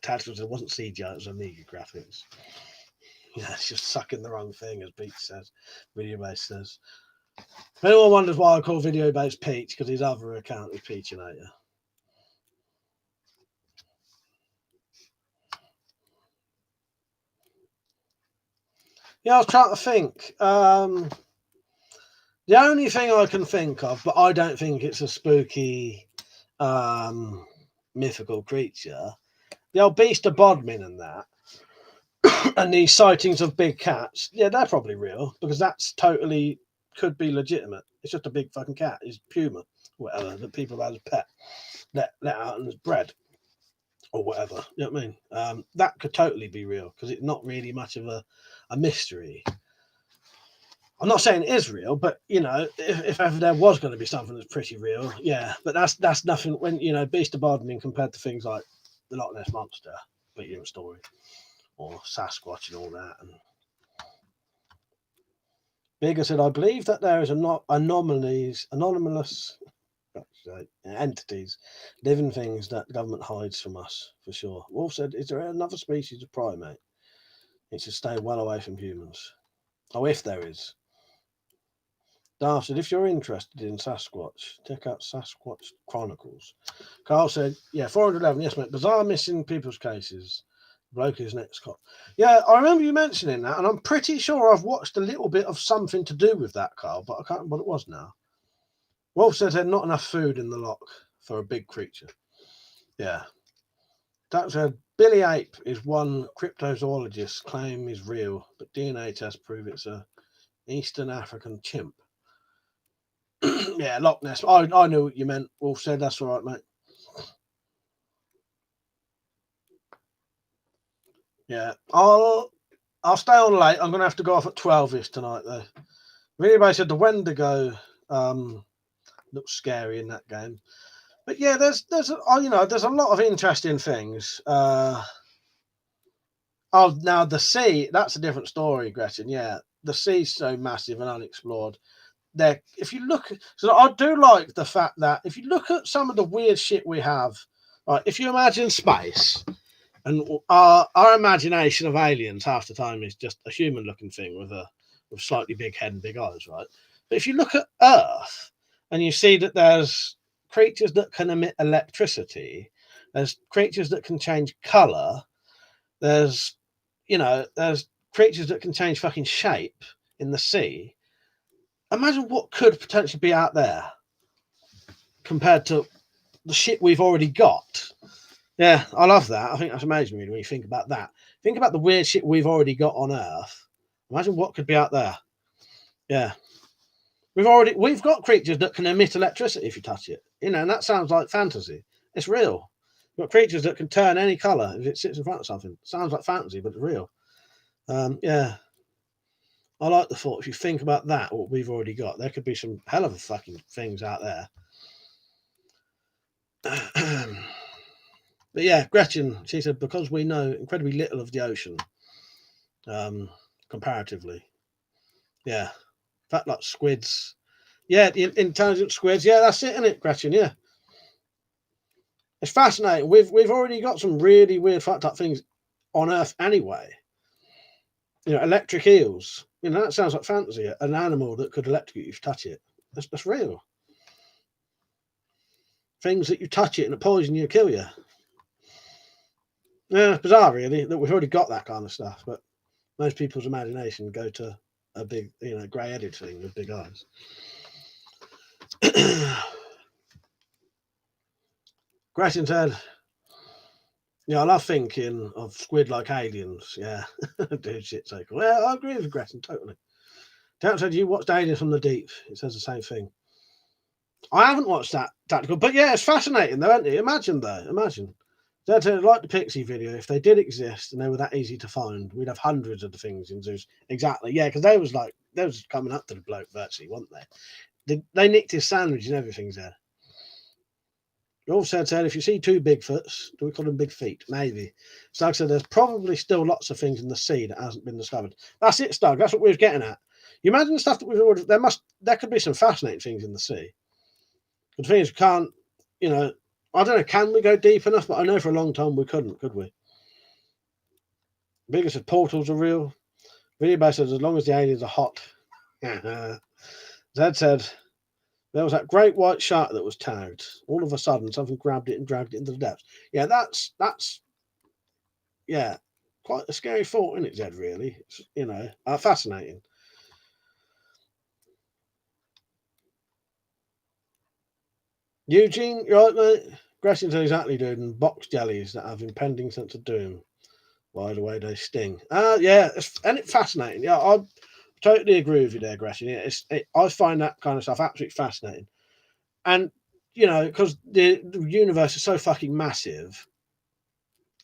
Tactical, it wasn't CGI, it was Amiga graphics. Yeah, it's just sucking the wrong thing, as Peach says. Video Base says. If anyone wonders why I call Video Base Peach, because his other account is Peachinator. Yeah, I was trying to think. The only thing I can think of, but I don't think it's a spooky mythical creature, the old Beast of Bodmin and that, and these sightings of big cats, yeah, they're probably real, because that's totally could be legitimate. It's just a big fucking cat. It's Puma, whatever, that people have as a pet, let out and as bred, or whatever. You know what I mean? That could totally be real, because it's not really much of a mystery. I'm not saying it is real, but you know, if ever there was going to be something that's pretty real, yeah. But that's nothing. When you know, Beast of Bodmin compared to things like the Loch Ness Monster, but you know, story, or Sasquatch and all that. And Bigger said, I believe that there is anomalous entities, living things that government hides from us for sure. Wolf said, is there another species of primate? It should stay well away from humans. Oh, if there is. Darth said, if you're interested in Sasquatch, check out Sasquatch Chronicles. Carl said, yeah, 411, yes, mate. Bizarre missing people's cases. Bloke is next cop. Yeah, I remember you mentioning that, and I'm pretty sure I've watched a little bit of something to do with that, Carl, but I can't remember what it was now. Wolf said there's not enough food in the loch for a big creature. Yeah. That said, Billy Ape is one cryptozoologist claim is real, but DNA tests prove it's a Eastern African chimp. Yeah, Loch Ness. I knew what you meant. Wolf said that's all right, mate. Yeah, I'll stay on late. I'm gonna have to go off at 12ish tonight though. Really, said the Wendigo looks scary in that game, but yeah, there's there's a lot of interesting things. Oh, now the sea, that's a different story, Gretchen. Yeah, the sea's so massive and unexplored. There, if you look, so I do like the fact that if you look at some of the weird shit we have, right? If you imagine space, and our imagination of aliens half the time is just a human-looking thing with a slightly big head and big eyes, right? But if you look at Earth and you see that there's creatures that can emit electricity, there's creatures that can change color, there's creatures that can change fucking shape in the sea. Imagine what could potentially be out there compared to the shit we've already got. Yeah, I love that. I think that's amazing, really, when you think about that. Think about the weird shit we've already got on Earth. Imagine what could be out there. Yeah. We've got creatures that can emit electricity if you touch it. You know, and that sounds like fantasy. It's real. We've got creatures that can turn any colour if it sits in front of something. It sounds like fantasy, but it's real. Yeah. I like the thought, if you think about that, what we've already got, there could be some hell of a fucking things out there. But yeah, Gretchen, she said, because we know incredibly little of the ocean, comparatively. Yeah. In fact, like squids. Yeah, the intelligent squids. Yeah, that's it, isn't it, Gretchen? Yeah. It's fascinating. We've already got some really weird fucked up things on Earth anyway. You know, electric eels. You know, that sounds like fantasy. An animal that could electrocute you if you touch it. That's real. Things that you touch it and it poison you, kill you. Yeah, it's bizarre, really, that we've already got that kind of stuff. But most people's imagination go to a big, you know, grey-headed thing with big eyes. Gretchen said, "Yeah, I love thinking of squid like aliens." Yeah, dude, shit so cool. Yeah, I agree with Gretchen totally. Down said, "You watched Aliens from the Deep." It says the same thing. I haven't watched that tactical, but yeah, it's fascinating though, isn't it? Imagine though, imagine. Like the Pixie video, if they did exist and they were that easy to find, we'd have hundreds of the things in zoos. Exactly, yeah, because they was coming up to the bloke virtually, weren't they? They nicked his sandwich and everything's there. Rolf said, if you see two Bigfoots, do we call them big feet? Maybe. Stug said, there's probably still lots of things in the sea that hasn't been discovered. That's it, Stug. That's what we were getting at. You imagine the stuff that we've already. There could be some fascinating things in the sea. The thing is, we can't. You know, I don't know. Can we go deep enough? But I know for a long time we couldn't. Could we? Bigger said portals are real. Video Bass says as long as the aliens are hot. Zed said there was that great white shark that was tagged. All of a sudden, something grabbed it and dragged it into the depths. Yeah, that's yeah, quite a scary thought, isn't it, Zed? Really, it's, you know, fascinating. Eugene, you right, mate? Gressington exactly, dude, and box jellies that have impending sense of doom. By the way, they sting. Yeah, it's fascinating. Yeah, I totally agree with you there, Gresham. Yeah, I find that kind of stuff absolutely fascinating, and you know, because the universe is so fucking massive.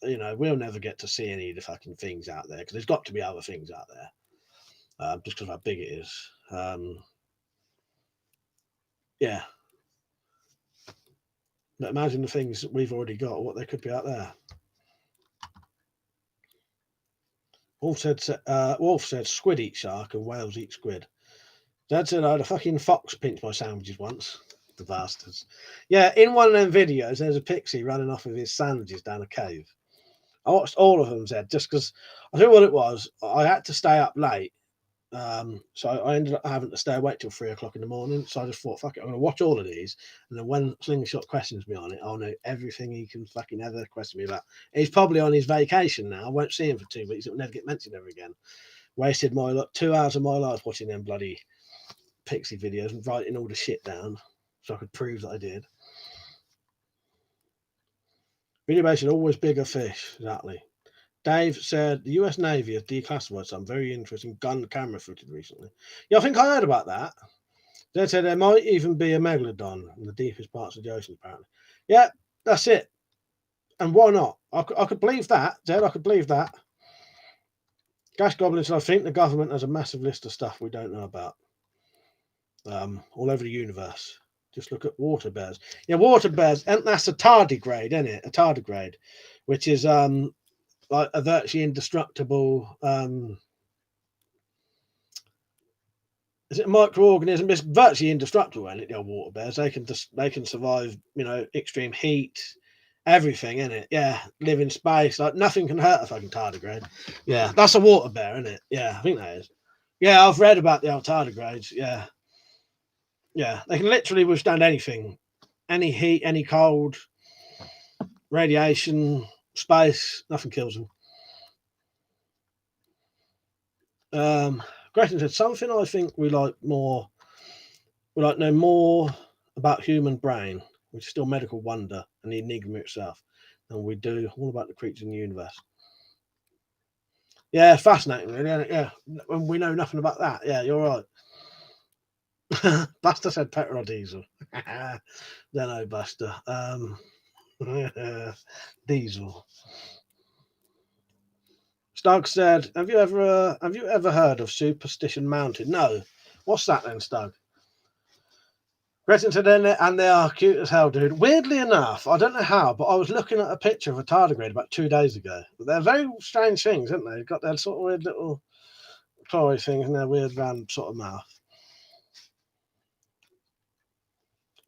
You know, we'll never get to see any of the fucking things out there because there's got to be other things out there, just because of how big it is. Yeah, but imagine the things that we've already got, what they could be out there. Wolf said squid eat shark and whales eat squid. Dad said I had a fucking fox pinch my sandwiches once. The bastards. Yeah, in one of them videos, there's a pixie running off with his sandwiches down a cave. I watched all of them, Zed, just because I think what it was, I had to stay up late. So I ended up having to stay awake till 3 o'clock in the morning. So I just thought, fuck it, I'm going to watch all of these. And then when Slingshot questions me on it, I'll know everything he can fucking ever question me about. He's probably on his vacation now. I won't see him for 2 weeks. It will never get mentioned ever again. Wasted my 2 hours of my life watching them bloody Pixie videos and writing all the shit down so I could prove that I did. Video based always bigger fish, exactly. Dave said the US Navy has declassified some very interesting gun camera footage recently. Yeah, I think I heard about that. They said there might even be a megalodon in the deepest parts of the ocean, apparently. Yeah, that's it. And why not? I could believe that, Zed. I could believe that. Gas Goblin said, I think the government has a massive list of stuff we don't know about. All over the universe. Just look at water bears. Yeah, water bears, and that's a tardigrade, isn't it? A tardigrade, which is like a virtually indestructible. Is it a microorganism? It's virtually indestructible, isn't it? The old water bears, they can survive, you know, extreme heat, everything, isn't it? Yeah, live in space, like nothing can hurt a fucking tardigrade. Yeah, that's a water bear, isn't it? Yeah, I think that is. Yeah, I've read about the old tardigrades. Yeah, yeah, they can literally withstand anything, any heat, any cold, radiation, space, nothing kills them. Gretchen said something I think we like know more about human brain, which is still medical wonder and the enigma itself, than we do all about the creatures in the universe. Yeah, fascinating, really. Yeah, when we know nothing about that. Yeah, you're right. Buster said petrol or diesel. Don't know, Buster. Diesel. Stug said, have you ever heard of Superstition Mountain? No. What's that then, Stug? Gretchen said, and they are cute as hell, dude. Weirdly enough, I don't know how, but I was looking at a picture of a tardigrade about 2 days ago. They're very strange things, aren't they? They've got their sort of weird little clawy things and their weird round sort of mouth.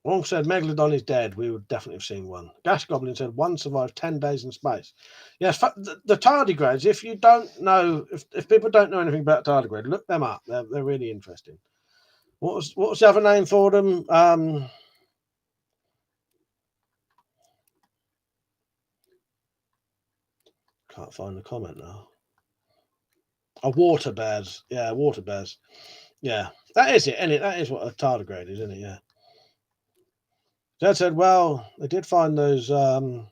Wong said Megalodon is dead. We would definitely have seen one. Gas Goblin said one survived 10 days in space. Yes, the tardigrades, if you don't know, if people don't know anything about tardigrade, look them up. They're really interesting. What was the other name for them? Can't find the comment now. Water bears. Yeah, water bears. Yeah, that is it, isn't it? That is what a tardigrade is, isn't it? Yeah. Dad said, well, they did find those can't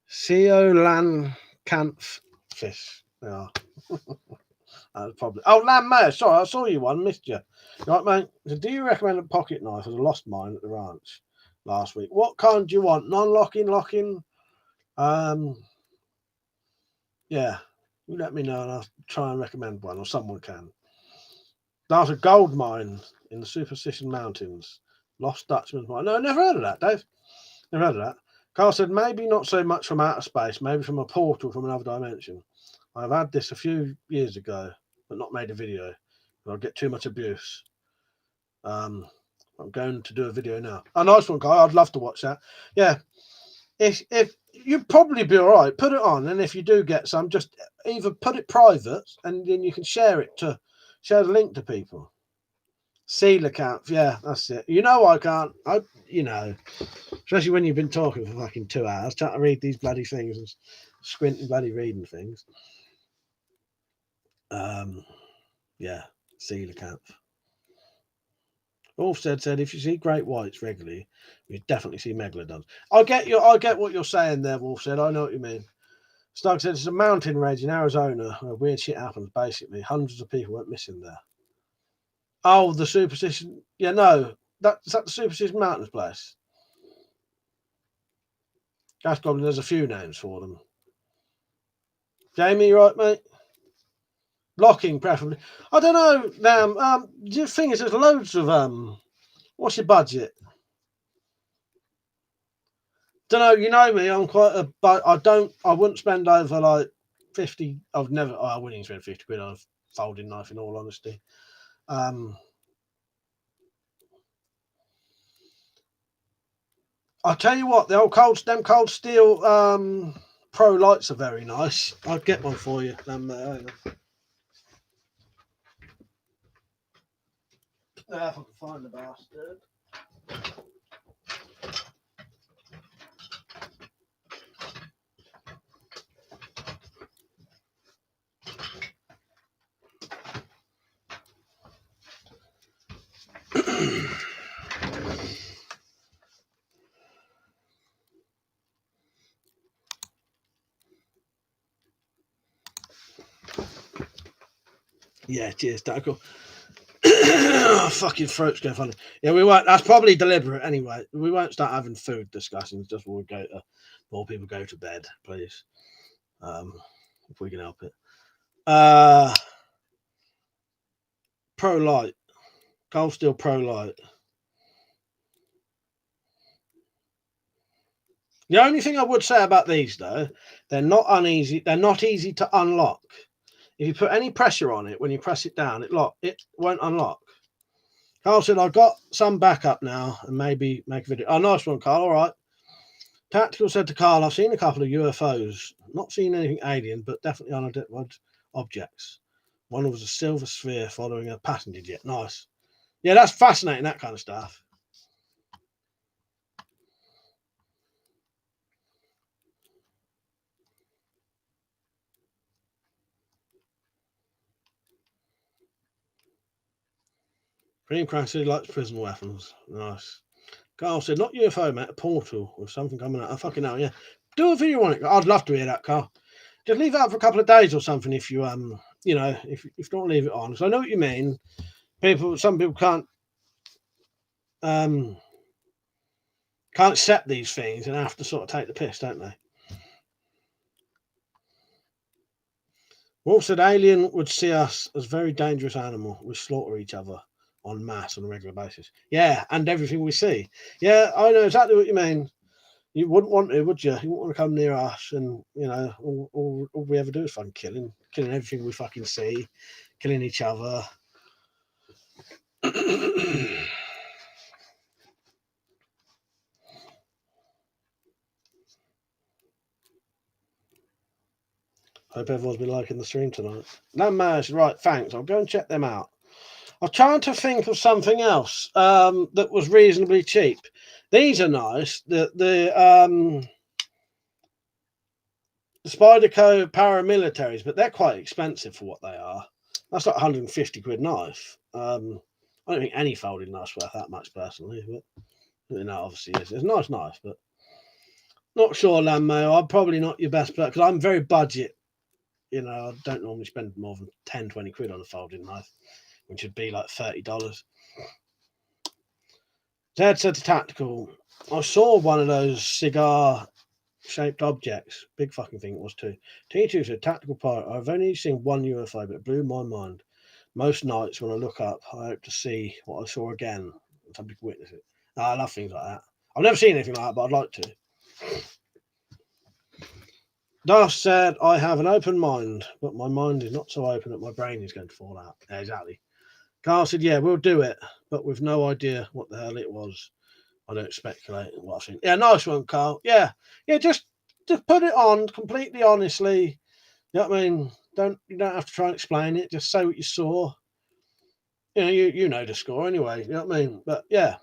Coelacanth fish. Yeah. Probably. Oh, Lamb Mayor. Sorry, I saw you one. Missed you. Right, mate. So do you recommend a pocket knife? As I lost mine at the ranch last week. What kind do you want? Non-locking, locking? Yeah. You let me know and I'll try and recommend one, or someone can. There's a gold mine in the Superstition Mountains. Lost Dutchman's mine. No, never heard of that, Dave. Never heard of that. Carl said maybe not so much from outer space, maybe from a portal from another dimension. I've had this a few years ago, but not made a video. I'll get too much abuse. I'm going to do a video now. A nice one, Carl. I'd love to watch that. Yeah. If you'd probably be all right, put it on, and if you do get some, just either put it private and then you can share the link to people. Seal account, yeah, that's it. You know I can't. Especially when you've been talking for fucking 2 hours, trying to read these bloody things and squinting bloody reading things. Yeah, seal account. Wolfstead said, if you see great whites regularly, you definitely see megalodons. I get what you're saying there, Wolfstead. I know what you mean. Stark said it's a mountain range in Arizona where weird shit happens, basically. Hundreds of people went missing there. Oh, the Superstition. Yeah, no. Is that the Superstition Mountains place? Gas Goblin, there's a few names for them. Jamie, you right, mate? Locking, preferably. I don't know. Now, the thing is, there's loads of what's your budget? Don't know. You know me. I'm quite a. But I wouldn't spend over like 50. I wouldn't even spend 50 quid on a folding knife. In all honesty, I'll tell you what. Them cold steel pro lights are very nice. I'd get one for you. If I can find the bastard. Yeah, cheers, Tackle. Fucking throat's going funny. Yeah, we won't. That's probably deliberate anyway. We won't start having food discussions just when more people go to bed, please. If we can help it. Pro light, cold steel pro light. The only thing I would say about these though, they're not uneasy. They're not easy to unlock. If you put any pressure on it, when you press it down, it won't unlock. Carl said, I've got some backup now and maybe make a video. Oh, nice one, Carl. All right. Tactical said to Carl, I've seen a couple of UFOs. Not seen anything alien, but definitely unidentified objects. One was a silver sphere following a passenger jet. Nice. Yeah, that's fascinating, that kind of stuff. Green Crash said he likes prison weapons. Nice. Carl said, not UFO, mate, a portal with something coming out. I fucking know, yeah. Do a video on it. I'd love to hear that, Carl. Just leave it up for a couple of days or something if you if you don't leave it on. Because I know what you mean. Some people can't accept these things and have to sort of take the piss, don't they? Wolf said alien would see us as very dangerous animal. We slaughter each other en masse on a regular basis. Yeah, and everything we see. Yeah, I know exactly what you mean. You wouldn't want to, would you? You wouldn't want to come near us, and all we ever do is fucking killing everything we fucking see, killing each other. Hope everyone's been liking the stream tonight. Landmash, right, thanks. I'll go and check them out. I'm trying to think of something else that was reasonably cheap. These are nice. The Spyderco paramilitaries, but they're quite expensive for what they are. That's like 150 quid knife. I don't think any folding knife's worth that much personally, but you know, obviously it's a nice knife, but not sure, Landmail. I'm probably not your best bet because I'm very budget. You know, I don't normally spend more than 10, 20 quid on a folding knife, which would be like $30. Zed said to Tactical, I saw one of those cigar shaped objects. Big fucking thing it was too. T2 said, Tactical Pirate, I've only seen one UFO, but it blew my mind. Most nights when I look up, I hope to see what I saw again. Some people witness it. I love things like that. I've never seen anything like that, but I'd like to. Darth said, I have an open mind, but my mind is not so open that my brain is going to fall out. Yeah, exactly. Carl said, yeah, we'll do it, but with no idea what the hell it was. I don't speculate what I've seen. Yeah, nice one, Carl. Yeah, just put it on completely honestly. You know what I mean? You don't have to try and explain it. Just say what you saw. You know, you know the score anyway. You know what I mean? But yeah.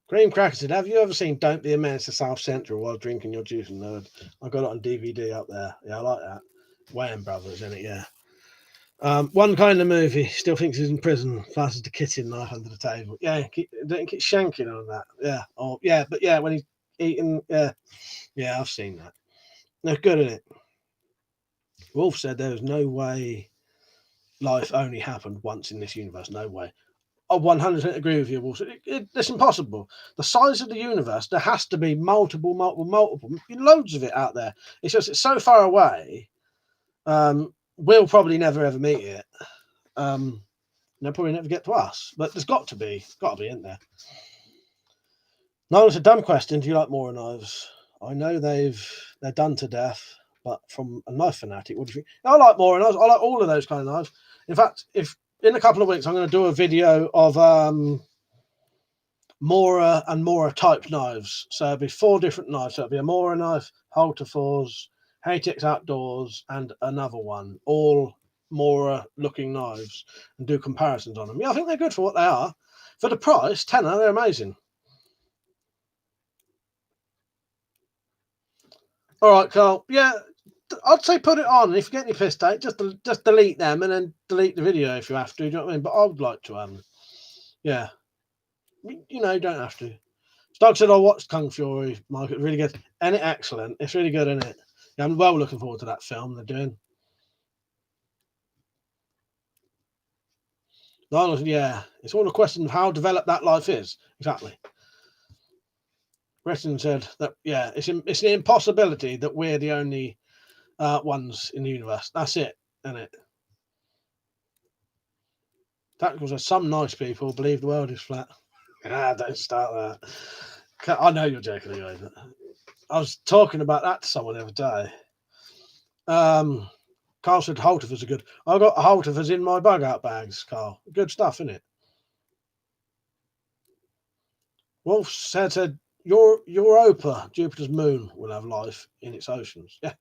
Cream Cracker said, have you ever seen Don't Be a Menace to South Central while drinking your juice and nerd? I got it on DVD up there. Yeah, I like that. Wayans Brothers, in it, yeah. One kind of movie, still thinks he's in prison, flashes the kitchen knife under the table. Yeah, don't keep shanking on that. Yeah. Oh, yeah, but yeah, when he's eating, yeah. Yeah, I've seen that. They're good at it. Wolf said there was no way life only happened once in this universe. No way. I 100% agree with you, Wolf. It's impossible. The size of the universe, there has to be multiple, loads of it out there. It's just it's so far away. We'll probably never ever meet it. They'll probably never get to us. But there's got to be, isn't there? No, it's a dumb question. Do you like Mora knives? I know they're done to death, but from a knife fanatic, what do you think? I like Mora knives. I like all of those kind of knives. In fact, if in a couple of weeks I'm going to do a video of Mora and Mora type knives. So it'll be 4 different knives. So it'll be a Mora knife, Halterfors, HTX Outdoors, and another one. All Mora looking knives, and do comparisons on them. Yeah, I think they're good for what they are. For the price, tenner, they're amazing. All right, Carl. Yeah, I'd say put it on. If you get any piss take, just delete them and then delete the video if you have to. Do you know what I mean? But I would like to, yeah. You know, you don't have to. Doug said I watched Kung Fury, Mike. It's really good. And it's excellent. It's really good, isn't it? Yeah, I'm well looking forward to that film they're doing. Yeah, it's all a question of how developed that life is. Exactly. Preston said that, yeah, it's an impossibility that we're the only ones in the universe. That's it, isn't it? Tactical says some nice people believe the world is flat. Don't start that. I know you're joking anyway, but I was talking about that to someone the other day. Carl said Halterfors are good. I got Halterfors in my bug out bags, Carl. Good stuff, isn't it? Wolf said Europa, Jupiter's moon, will have life in its oceans. Yeah.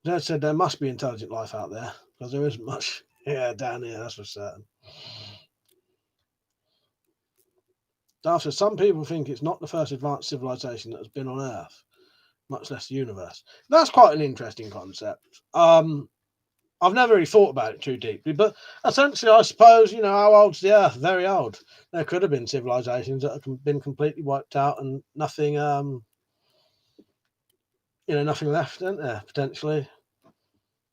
Dad said there must be intelligent life out there because there isn't much. Yeah, down here, that's for certain. Darth says some people think it's not the first advanced civilization that has been on Earth, much less the universe. That's quite an interesting concept. I've never really thought about it too deeply, but essentially, I suppose, you know, how old's the Earth? Very old. There could have been civilizations that have been completely wiped out and nothing, nothing left, isn't there, potentially?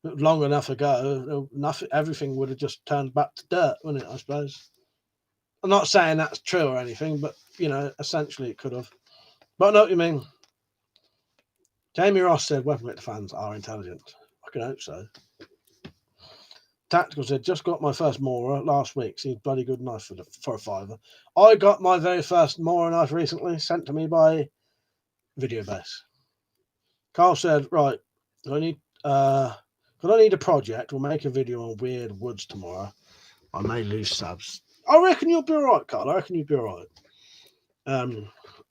Long enough ago, everything would have just turned back to dirt, wouldn't it, I suppose? I'm not saying that's true or anything, but, you know, essentially it could have. But I know what you mean. Jamie Ross said WeaponCollector fans are intelligent. I can hope so. Tactical said, just got my first Mora last week. Seems bloody good knife for a $5. I got my very first Mora knife recently, sent to me by Videobase. Carl said, right, I need could I need a project? We'll make a video on weird woods tomorrow. I may lose subs. I reckon you'll be all right, Carl. I reckon you'll be all right.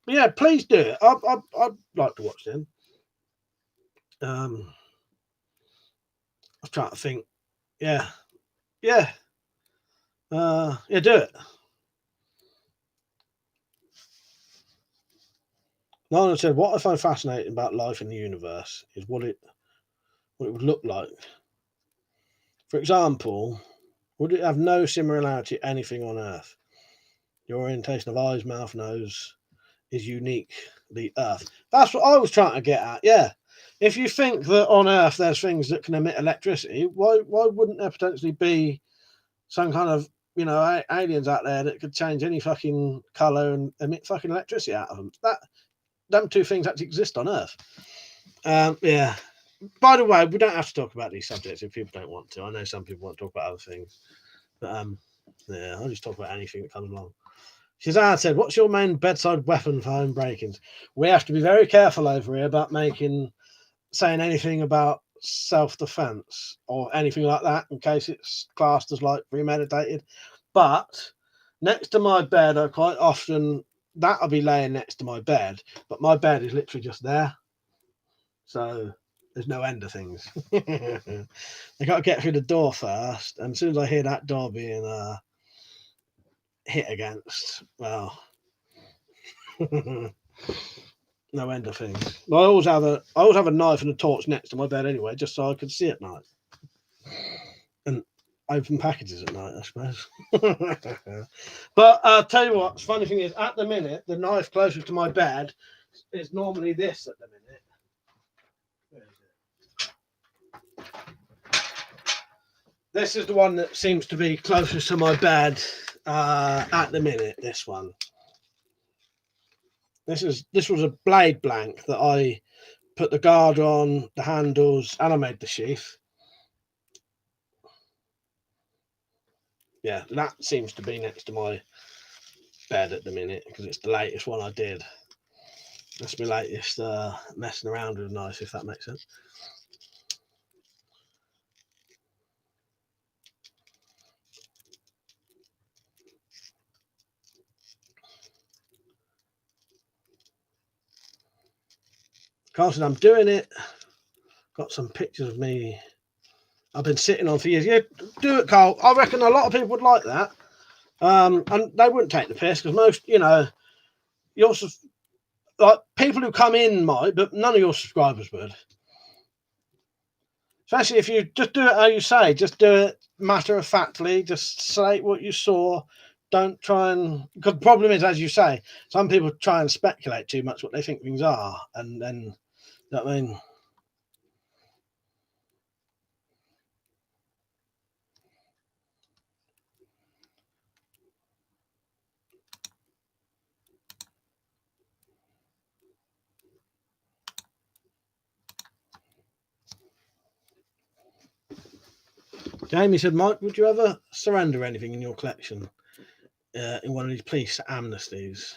Yeah, please do it. I'd like to watch them. I'm trying to think. Yeah, yeah, yeah. Do it. Nana said, "What I find fascinating about life in the universe is what it would look like. For example, would it have no similarity to anything on Earth? The orientation of eyes, mouth, nose is unique. The Earth. That's what I was trying to get at. Yeah, if you think that on Earth there's things that can emit electricity, why wouldn't there potentially be some kind of aliens out there that could change any fucking color and emit fucking electricity out of them? Them two things actually exist on Earth. Yeah. By the way, we don't have to talk about these subjects if people don't want to. I know some people want to talk about other things, but yeah, I'll just talk about anything that comes along. Shazad said, "What's your main bedside weapon for home break-ins?" We have to be very careful over here about saying anything about self-defense or anything like that in case it's classed as like premeditated. But next to my bed, I quite often that'll be laying next to my bed, but my bed is literally just there, so there's no end of things. They got to get through the door first, and as soon as I hear that door being hit against, well, no end of things. I always have a knife and a torch next to my bed anyway, just so I can see at night and open packages at night, I suppose. But I'll tell you what, the funny thing is, at the minute, the knife closest to my bed is normally this at the minute. Where is it? This is the one that seems to be closest to my bed at the minute. This one. This was a blade blank that I put the guard on, the handles, and I made the sheath. Yeah, that seems to be next to my bed at the minute because it's the latest one I did. That's my latest messing around with a knife, if that makes sense. Carlson, I'm doing it. Got some pictures of me I've been sitting on for years. Yeah, do it, Carl. I reckon a lot of people would like that. And they wouldn't take the piss because most, you're like people who come in might, but none of your subscribers would. Especially if you just do it how you say, just do it matter of factly, just say what you saw. Don't try and, because the problem is, as you say, some people try and speculate too much what they think things are, and then, you know what I mean? Jamie said, Mike, would you ever surrender anything in your collection in one of these police amnesties?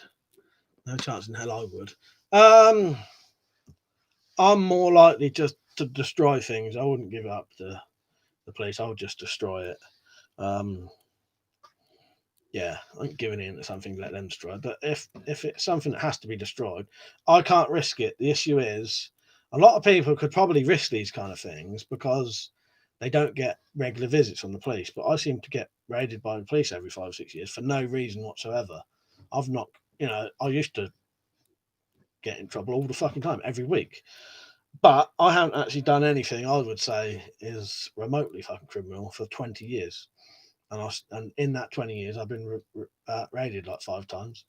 No chance in hell I would. I'm more likely just to destroy things. I wouldn't give it up to the police. I would just destroy it. Yeah, I ain't giving in to something, let them destroy. But if it's something that has to be destroyed, I can't risk it. The issue is a lot of people could probably risk these kind of things because they don't get regular visits from the police. But I seem to get raided by the police every 5 or 6 years for no reason whatsoever. I've not, I used to get in trouble all the fucking time, every week. But I haven't actually done anything I would say is remotely fucking criminal for 20 years. And in that 20 years, I've been raided like 5 times.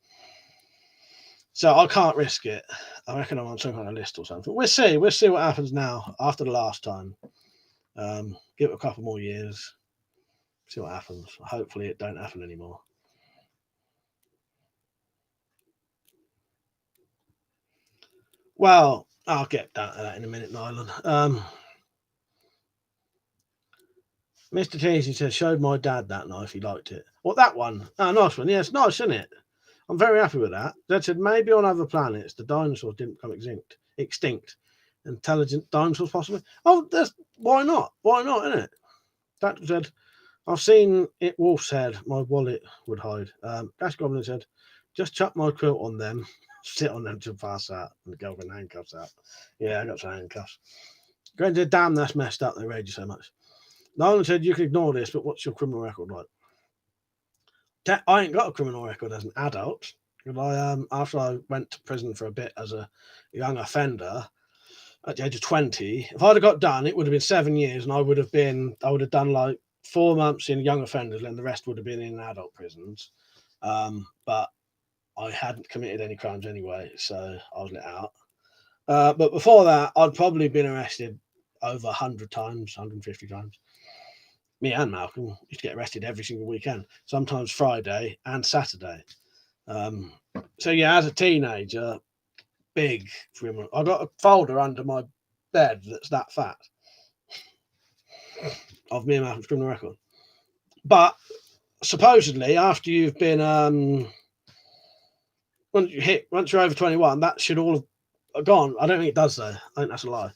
So I can't risk it. I reckon I'm on some kind of list or something. We'll see. We'll see what happens now after the last time. Give it a couple more years. See what happens. Hopefully it don't happen anymore. Well, I'll get down to that in a minute, Nylan. Mr. Teasy says, showed my dad that knife. He liked it. What, that one? Oh, nice one. Yeah, it's nice, isn't it? I'm very happy with that. Dad said, maybe on other planets, the dinosaurs didn't become extinct. Intelligent dinosaurs, possibly. Oh, why not? Why not, isn't it? That said, I've seen it. Wolf said my wallet would hide. Dash Goblin said, just chuck my quilt on them, sit on them till pass out, and go with handcuffs out. Yeah, I got some handcuffs. Going to damn, that's messed up. They rage you so much. Nolan said you can ignore this, but what's your criminal record like? I ain't got a criminal record as an adult. After I went to prison for a bit as a young offender at the age of 20, if I'd have got done, it would have been 7 years, and I would have done like 4 months in young offenders, and the rest would have been in adult prisons. But I hadn't committed any crimes anyway, so I was let out. But before that, I'd probably been arrested over 100 times, 150 times. Me and Malcolm used to get arrested every single weekend, sometimes Friday and Saturday. So yeah, as a teenager, big criminal. I got a folder under my bed that's that fat of me and Malcolm's criminal record. But supposedly, after you've been once you're over 21, that should all have gone. I don't think it does though. I think that's a lie.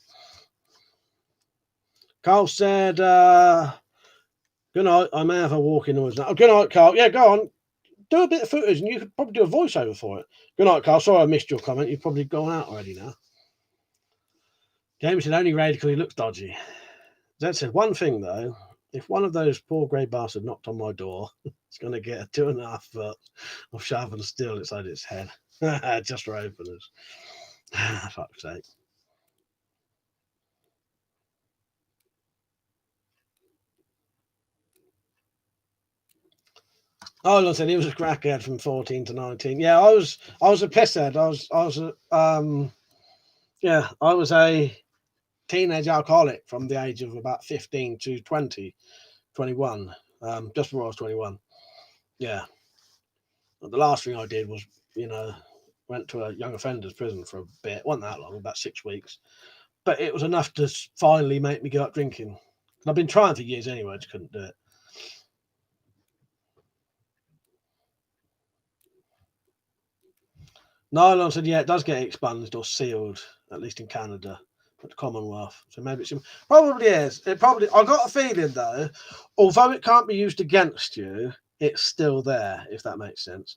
Carl said, good night. I may have a walking noise now. Oh, good night, Carl. Yeah, go on. Do a bit of footage and you could probably do a voiceover for it. Good night, Carl. Sorry I missed your comment. You've probably gone out already now. James said only raid because he looks dodgy. Zed said one thing though. If one of those poor grey bastards knocked on my door, it's going to get a 2.5 foot of sharpened steel inside its head. Just for openers. Fuck's sake. Oh, look, said he was a crackhead from 14 to 19. Yeah, I was a pisshead. I was a teenage alcoholic from the age of about 15 to 20, 21. Just before I was 21. Yeah. But the last thing I did was, went to a young offenders prison for a bit. It wasn't that long, about 6 weeks. But it was enough to finally make me go out drinking. I've been trying for years anyway, just couldn't do it. Nylon said, yeah, it does get expunged or sealed, at least in Canada, but the Commonwealth. So maybe it's probably is. It probably. I got a feeling though, although it can't be used against you, it's still there. If that makes sense.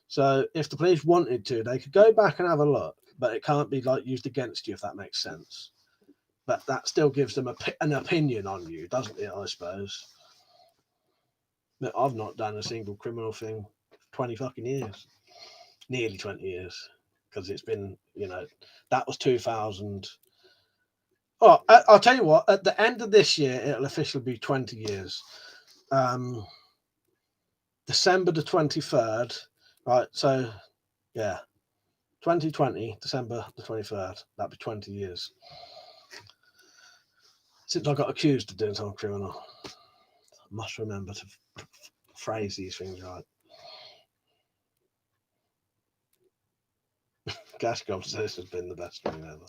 So if the police wanted to, they could go back and have a look, but it can't be like used against you, if that makes sense. But that still gives them an opinion on you, doesn't it? I suppose. But I've not done a single criminal thing for 20 fucking years. Nearly 20 years, because it's been, that was 2000. Oh, I'll tell you what, at the end of this year, it'll officially be 20 years. December the 23rd, right? So, yeah, 2020, December the 23rd, that'd be 20 years. Since I got accused of doing something criminal. I must remember to phrase these things right. Gas Goblin says this has been the best stream ever.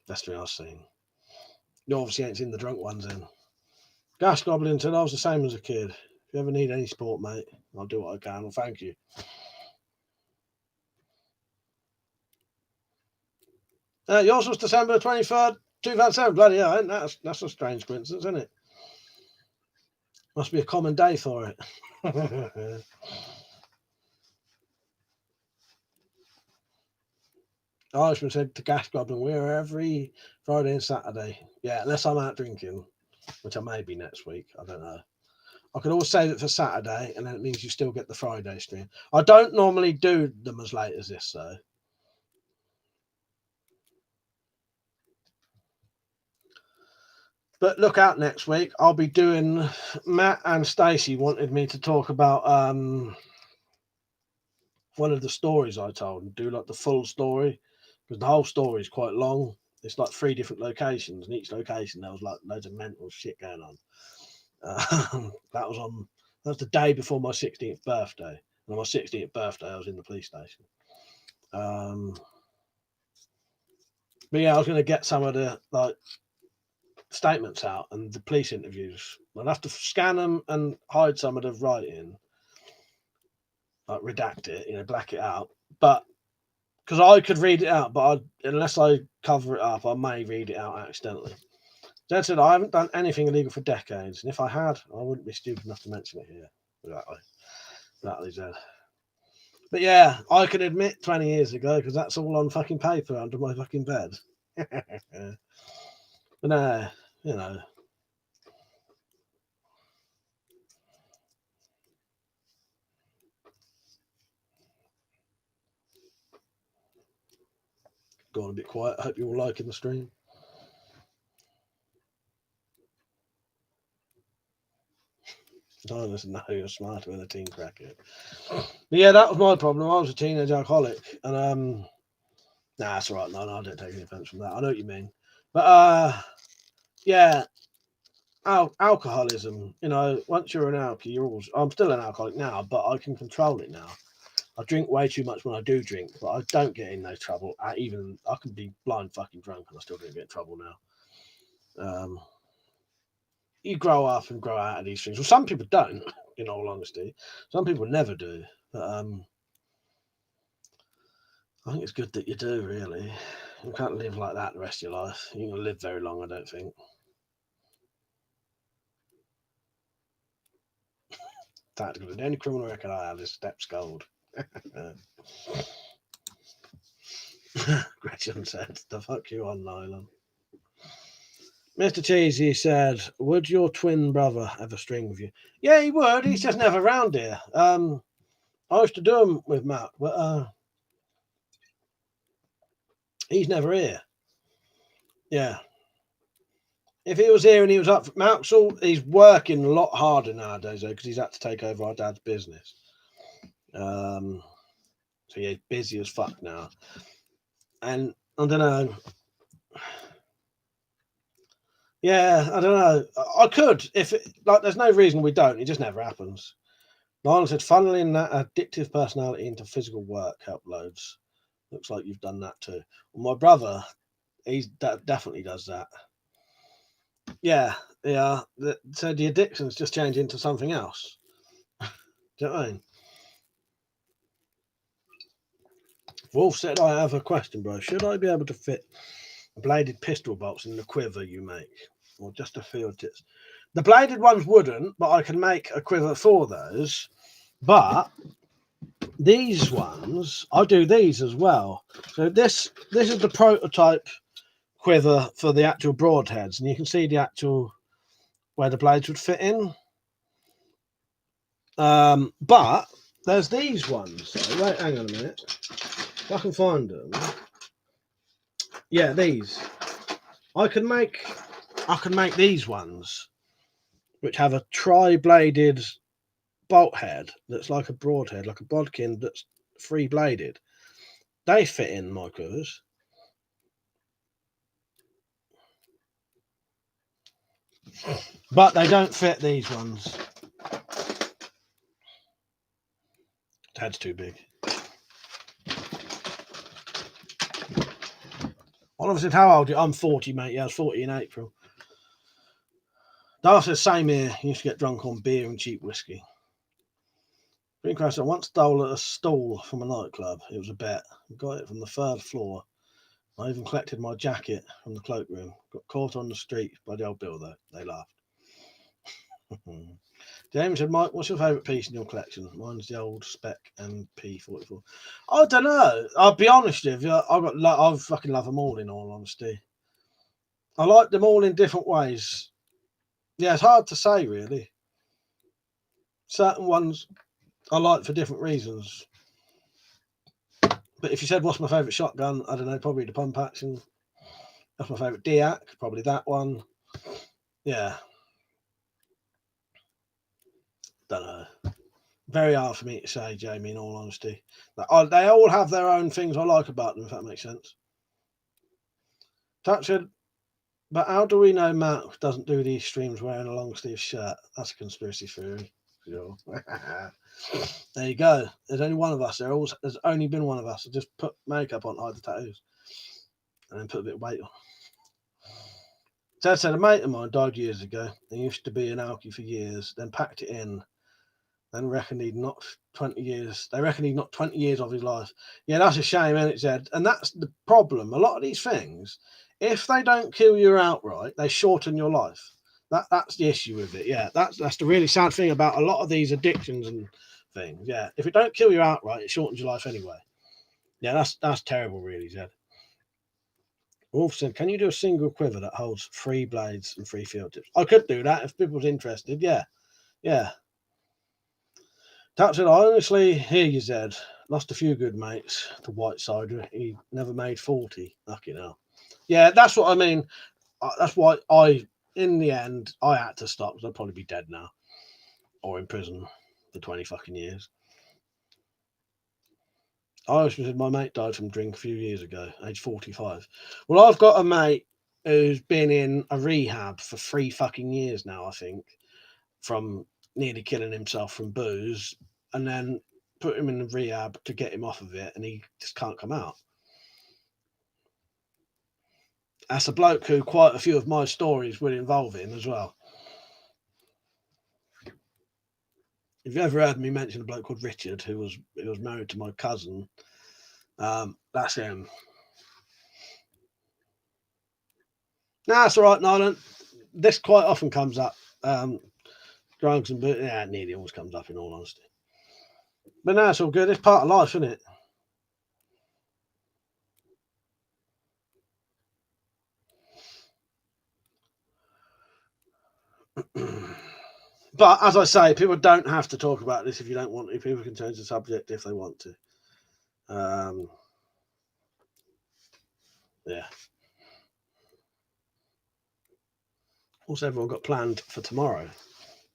Best stream I've seen. You obviously ain't seen the drunk ones in. Gas Goblin said I was the same as a kid. If you ever need any support, mate, I'll do what I can. Well, thank you. Yours was December 23rd, 2007. Bloody hell, that's a strange coincidence, isn't it? Must be a common day for it. Irishman said to Gas Goblin, we're every Friday and Saturday. Yeah, unless I'm out drinking, which I may be next week. I don't know. I could always save it for Saturday, and then it means you still get the Friday stream. I don't normally do them as late as this, though. But look out next week. I'll be doing. Matt and Stacey wanted me to talk about one of the stories I told and do like the full story, because the whole story is quite long. It's like 3 different locations, and each location there was like loads of mental shit going on. That was the day before my 16th birthday. And on my 16th birthday, I was in the police station. But yeah, I was going to get some of the statements out and the police interviews. I'd have to scan them and hide some of the writing, like redact it, black it out. But because I could read it out, but unless I cover it up, I may read it out accidentally. Dad said, I haven't done anything illegal for decades, and if I had, I wouldn't be stupid enough to mention it here. Exactly, Dad. But yeah, I can admit 20 years ago, because that's all on fucking paper under my fucking bed. But no, you know. Gone a bit quiet. I hope you're all liking the stream. No, you're smarter than a teen cracker. But yeah, that was my problem. I was a teenage alcoholic, and that's all right. No, I don't take any offense from that. I know what you mean. But yeah, alcoholism. You know, once you're an alcoholic, I'm still an alcoholic now, but I can control it now. I drink way too much when I do drink, but I don't get in no trouble. I can be blind fucking drunk and I still don't get in trouble now. You grow up and grow out of these things. Well, some people don't, in all honesty. Some people never do. But I think it's good that you do, really. You can't live like that the rest of your life. You ain't gonna live very long, I don't think. Tactical. The only criminal record I have is Steps Gold. Gretchen said, the fuck you on, nylon. Mr. Cheesy said, would your twin brother ever string with you? Yeah, he would. He's just never round here. I used to do them with Matt, but he's never here. Yeah. If he was here and he was up for Maxwell, he's working a lot harder nowadays, though, because he's had to take over our dad's business. So yeah, he's busy as fuck now. And I don't know. Yeah, I don't know. I could if there's no reason we don't. It just never happens. Lionel said, funneling that addictive personality into physical work help loads. Looks like you've done that too. Well, my brother, definitely does that. Yeah. So the addictions just change into something else. Do you know what I mean? Wolf said, I have a question, bro. Should I be able to fit bladed pistol bolts in the quiver you make? Or just a field tips? The bladed ones wouldn't, but I can make a quiver for those. But these ones, I do these as well. So this is the prototype quiver for the actual broadheads, and you can see the actual where the blades would fit in. But there's these ones. So wait, hang on a minute. If I can find them. Yeah, these. I can make these ones, which have a tri-bladed bolt head that's like a broadhead, like a bodkin that's three-bladed. They fit in my quivers. But they don't fit these ones. The head's too big. Oliver said, how old are you? I'm 40, mate. Yeah, I was 40 in April. Darth says, same here. He used to get drunk on beer and cheap whiskey. Green Crash, I once stole a stool from a nightclub. It was a bet. I got it from the third floor. I even collected my jacket from the cloakroom. Got caught on the street by the old bill, though. They laughed. James said, Mike, what's your favourite piece in your collection? Mine's the old Spec MP44. I don't know. I'll be honest with you. I fucking love them all, in all honesty. I like them all in different ways. Yeah, it's hard to say, really. Certain ones I like for different reasons. But if you said, what's my favourite shotgun? I don't know, probably the pump action. That's my favourite Diak, probably that one. Yeah. Don't know. Very hard for me to say, Jamie, in all honesty. They all have their own things I like about them, if that makes sense. Touchwood, but how do we know Matt doesn't do these streams wearing a long sleeve shirt? That's a conspiracy theory. Sure. There you go. There's only one of us. There's only been one of us. So just put makeup on, hide the tattoos, and then put a bit of weight on. Dad said a mate of mine died years ago. He used to be an alky for years, then packed it in Then reckon he'd not 20 years. They reckon he'd not 20 years of his life. Yeah, that's a shame, isn't it, Zed? And that's the problem. A lot of these things, if they don't kill you outright, they shorten your life. That's the issue with it. Yeah, that's the really sad thing about a lot of these addictions and things. Yeah, if it don't kill you outright, it shortens your life anyway. Yeah, that's terrible, really, Zed. Wolf said, "Can you do a single quiver that holds 3 blades and 3 field tips?" I could do that if people's interested. Yeah, yeah. Tap said, "I honestly hear you, Zed. Lost a few good mates to White Cider. He never made 40. Lucky now. Yeah, that's what I mean. That's why in the end, I had to stop because I'd probably be dead now or in prison for 20 fucking years. Irishman said, my mate died from drink a few years ago, age 45. Well, I've got a mate who's been in a rehab for 3 fucking years now, I think, from nearly killing himself from booze, and then put him in the rehab to get him off of it, and he just can't come out. That's a bloke who quite a few of my stories would involve in as well. If you ever heard me mention a bloke called Richard, who was married to my cousin, that's him. No, that's all right, Nyland. This quite often comes up. Drugs and booze, yeah, it nearly always comes up, in all honesty. But no, it's all good. It's part of life, isn't it? But as I say, people don't have to talk about this if you don't want to. People can change the subject if they want to. Yeah. What's everyone got planned for tomorrow?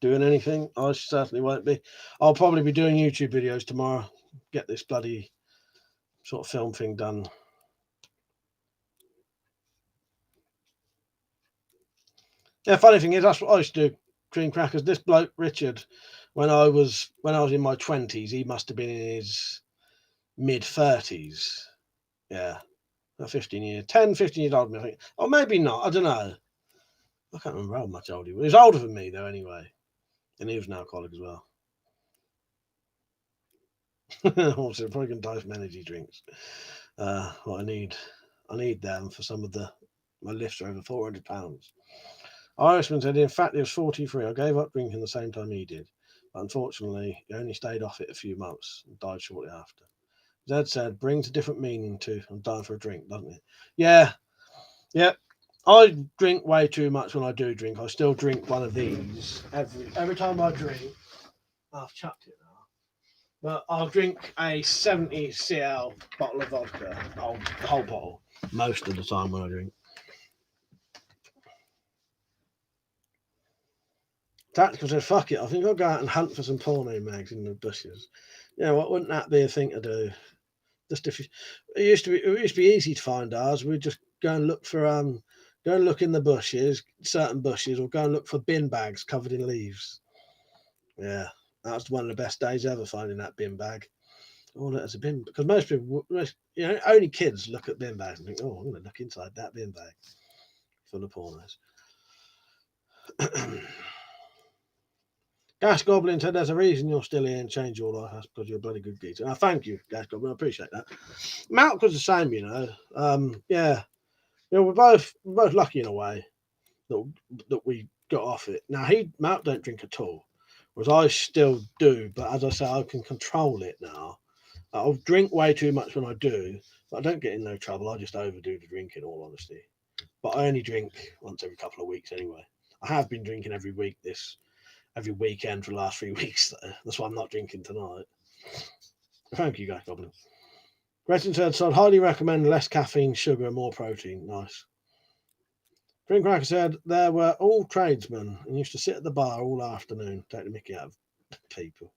Doing anything? I certainly won't be. I'll probably be doing YouTube videos tomorrow. Get this bloody sort of film thing done. Yeah, funny thing is, that's what I used to do. Cream crackers. This bloke Richard, when I was in my 20s, he must have been in his mid-30s. Yeah, 15 years, 10, 15 years older than me, I think. Or maybe not. I don't know. I can't remember how much older he was. He was older than me, though, anyway. And he was an alcoholic as well. Also, probably going to die from energy drinks. What I need them for some of my lifts are over £400. Irishman said, in fact, he was 43. I gave up drinking the same time he did. But unfortunately, he only stayed off it a few months and died shortly after. Zed said, brings a different meaning to I'm dying for a drink, doesn't it? Yeah. Yeah. I drink way too much when I do drink. I still drink one of these every time I drink. I've chucked it now. But I'll drink a 70 cl bottle of vodka, the whole bottle, most of the time when I drink. Tactical said, fuck it, I think I'll go out and hunt for some porno mags in the bushes. Yeah, what wouldn't that be a thing to do? Just if it used to be easy to find ours. We'd just go and look in the bushes, certain bushes, or go and look for bin bags covered in leaves. Yeah, that was one of the best days ever, finding that bin bag. Oh, that's a bin, because most people, only kids look at bin bags and think, oh, I'm going to look inside that bin bag full of pornos. Gas Goblin said, there's a reason you're still here and change your life. That's because you're a bloody good geezer. Now, thank you, Gas Goblin. I appreciate that. Malk was the same, yeah. We're both lucky in a way that we got off it. Now, Malk don't drink at all, whereas I still do. But as I say, I can control it now. I'll drink way too much when I do, but I don't get in no trouble. I just overdo the drink, in all honesty. But I only drink once every couple of weeks anyway. I have been drinking every weekend for the last 3 weeks, though. That's why I'm not drinking tonight. Thank you, guys, Goblin. Gretchen said, so I'd highly recommend less caffeine, sugar, and more protein. Nice. Green Cracker said, there were all tradesmen and used to sit at the bar all afternoon, take the mickey out of people.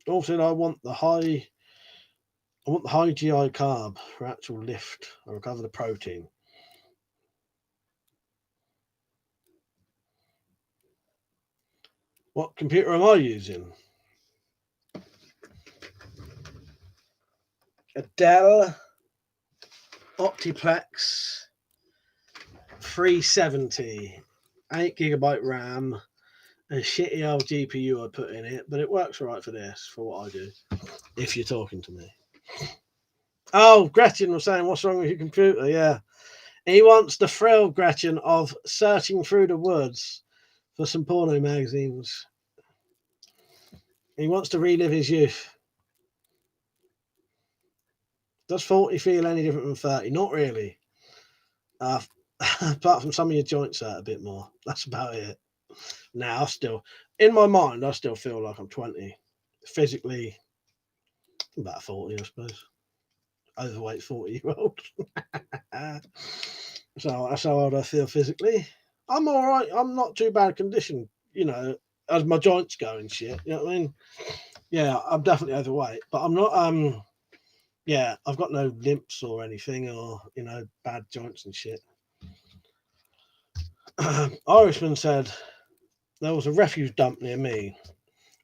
All said, I want the high GI carb for actual lift. I recover the protein. What computer am I using? A Dell Optiplex 370, 8GB RAM, a shitty old GPU I put in it, but it works all right for this, for what I do, if you're talking to me. Oh, Gretchen was saying, what's wrong with your computer? Yeah. He wants the thrill, Gretchen, of searching through the woods for some porno magazines. He wants to relive his youth. Does 40 feel any different from 30? Not really. Apart from some of your joints hurt a bit more. That's about it. Now, still, in my mind, I still feel like I'm 20. Physically, about 40, I suppose. Overweight 40-year-old. So that's how old I feel physically. I'm all right. I'm not too bad condition, as my joints go and shit. You know what I mean? Yeah, I'm definitely overweight, but I'm not. Yeah, I've got no limps or anything, or bad joints and shit. Irishman said there was a refuse dump near me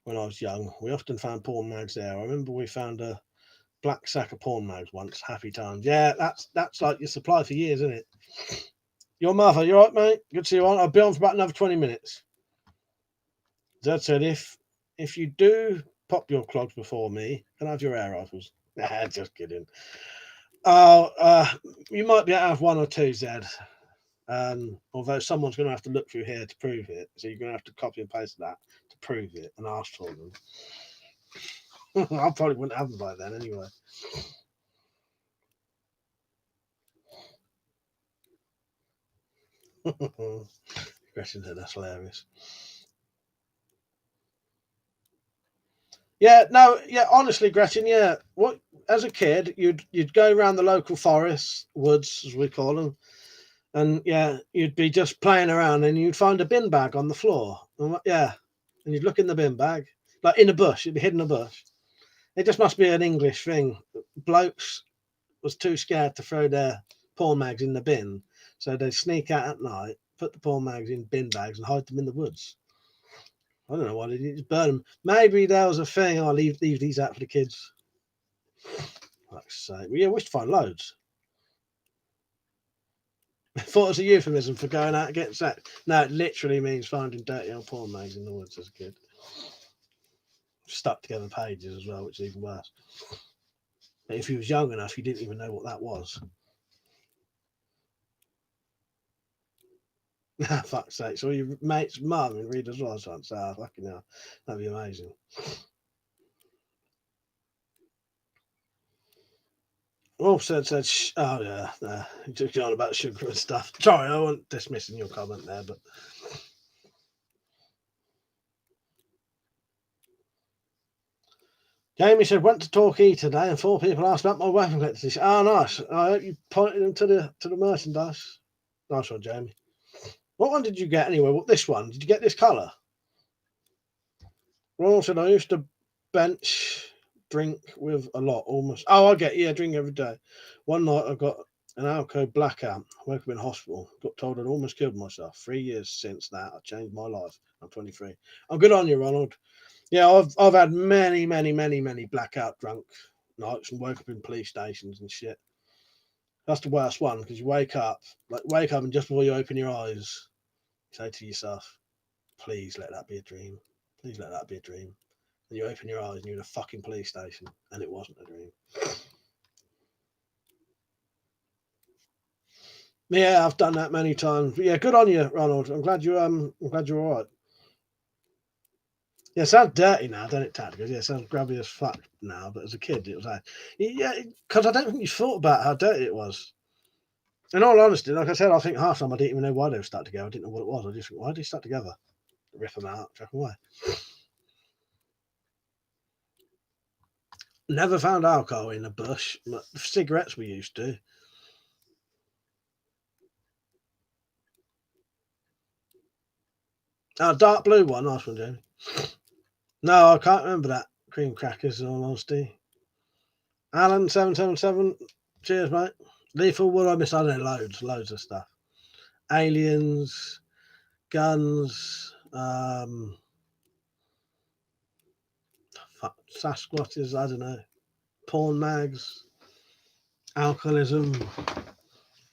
when I was young. We often found porn mags there. I remember we found a black sack of porn mags once. Happy times. Yeah, that's like your supply for years, isn't it? Your mother, you all right, mate? Good to see you on. I'll be on for about another 20 minutes. Zed said, if you do pop your clogs before me, can I have your air rifles? Nah, just kidding. You might be able to have one or two, Zed. Although someone's going to have to look through here to prove it. So you're going to have to copy and paste that to prove it and ask for them. I probably wouldn't have them by then anyway. Gretchen said that's hilarious. Yeah, no, yeah, honestly, Gretchen, yeah. What as a kid, you'd go around the local forests, woods as we call them, and yeah, you'd be just playing around, and you'd find a bin bag on the floor, and you'd look in the bin bag, like in a bush, you'd be hidden in a bush. It just must be an English thing. Blokes was too scared to throw their porn mags in the bin, so they'd sneak out at night, put the porn mags in bin bags, and hide them in the woods. I don't know why they did just burn them. Maybe that was a thing. I'll leave these out for the kids. Like say, well, yeah, we should find loads. I thought it was a euphemism for going out and getting sex. No, it literally means finding dirty old porn mags in the woods as a kid. Stuck together pages as well, which is even worse. But if you was young enough, you didn't even know what that was. Fuck's sake. So your mate's mum and read as well, so fucking hell. That'd be amazing. Said, oh yeah, you took on about sugar and stuff. Sorry, I wasn't dismissing your comment there, but Jamie said went to Torquay today and 4 people asked about my WeaponCollector. Oh, nice. I hope you pointed them to the merchandise. Nice one, Jamie. What one did you get anyway? What this one? Did you get this colour? Ronald said I used to bench drink with a lot, almost. Oh, I drink every day. One night I got an alcohol blackout. I woke up in hospital. Got told I'd almost killed myself. 3 years since that, I changed my life. I'm 23. I'm good on you, Ronald. Yeah, I've had many blackout drunk nights and woke up in police stations and shit. That's the worst one because you wake up and just before you open your eyes, you say to yourself, please let that be a dream. Please let that be a dream. And you open your eyes and you're in a fucking police station and it wasn't a dream. Yeah, I've done that many times. But yeah, good on you, Ronald. I'm glad you're all right. Yeah, it sounds dirty now, don't it, Tacticals? Yeah, it sounds grubby as fuck now, but as a kid, it was like, yeah, because I don't think you thought about how dirty it was. In all honesty, like I said, I think half the time I didn't even know why they were stuck together. I didn't know what it was. I just think, why are they stuck together? Rip them out, chuck them away. Never found alcohol in a bush. Cigarettes we used to. Oh, dark blue one. Nice one, Jamie. No, I can't remember that. Cream crackers, in all honesty. Alan777. Cheers, mate. Lethal, what I miss? I don't know, loads of stuff. Aliens, guns, Sasquatches, I don't know. Porn mags, alcoholism,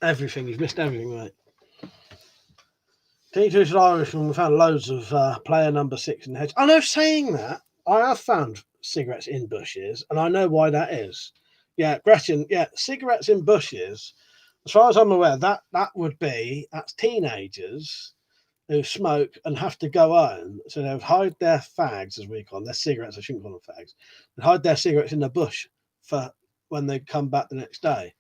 everything. You've missed everything, mate. T2's Irishman, we found loads of player number 6 in the hedge. I know, saying that, I have found cigarettes in bushes, and I know why that is. Yeah, Gretchen, yeah, cigarettes in bushes, as far as I'm aware, that's teenagers who smoke and have to go home. So they would hide their fags, as we call them, their cigarettes, I shouldn't call them fags, and hide their cigarettes in the bush for when they come back the next day.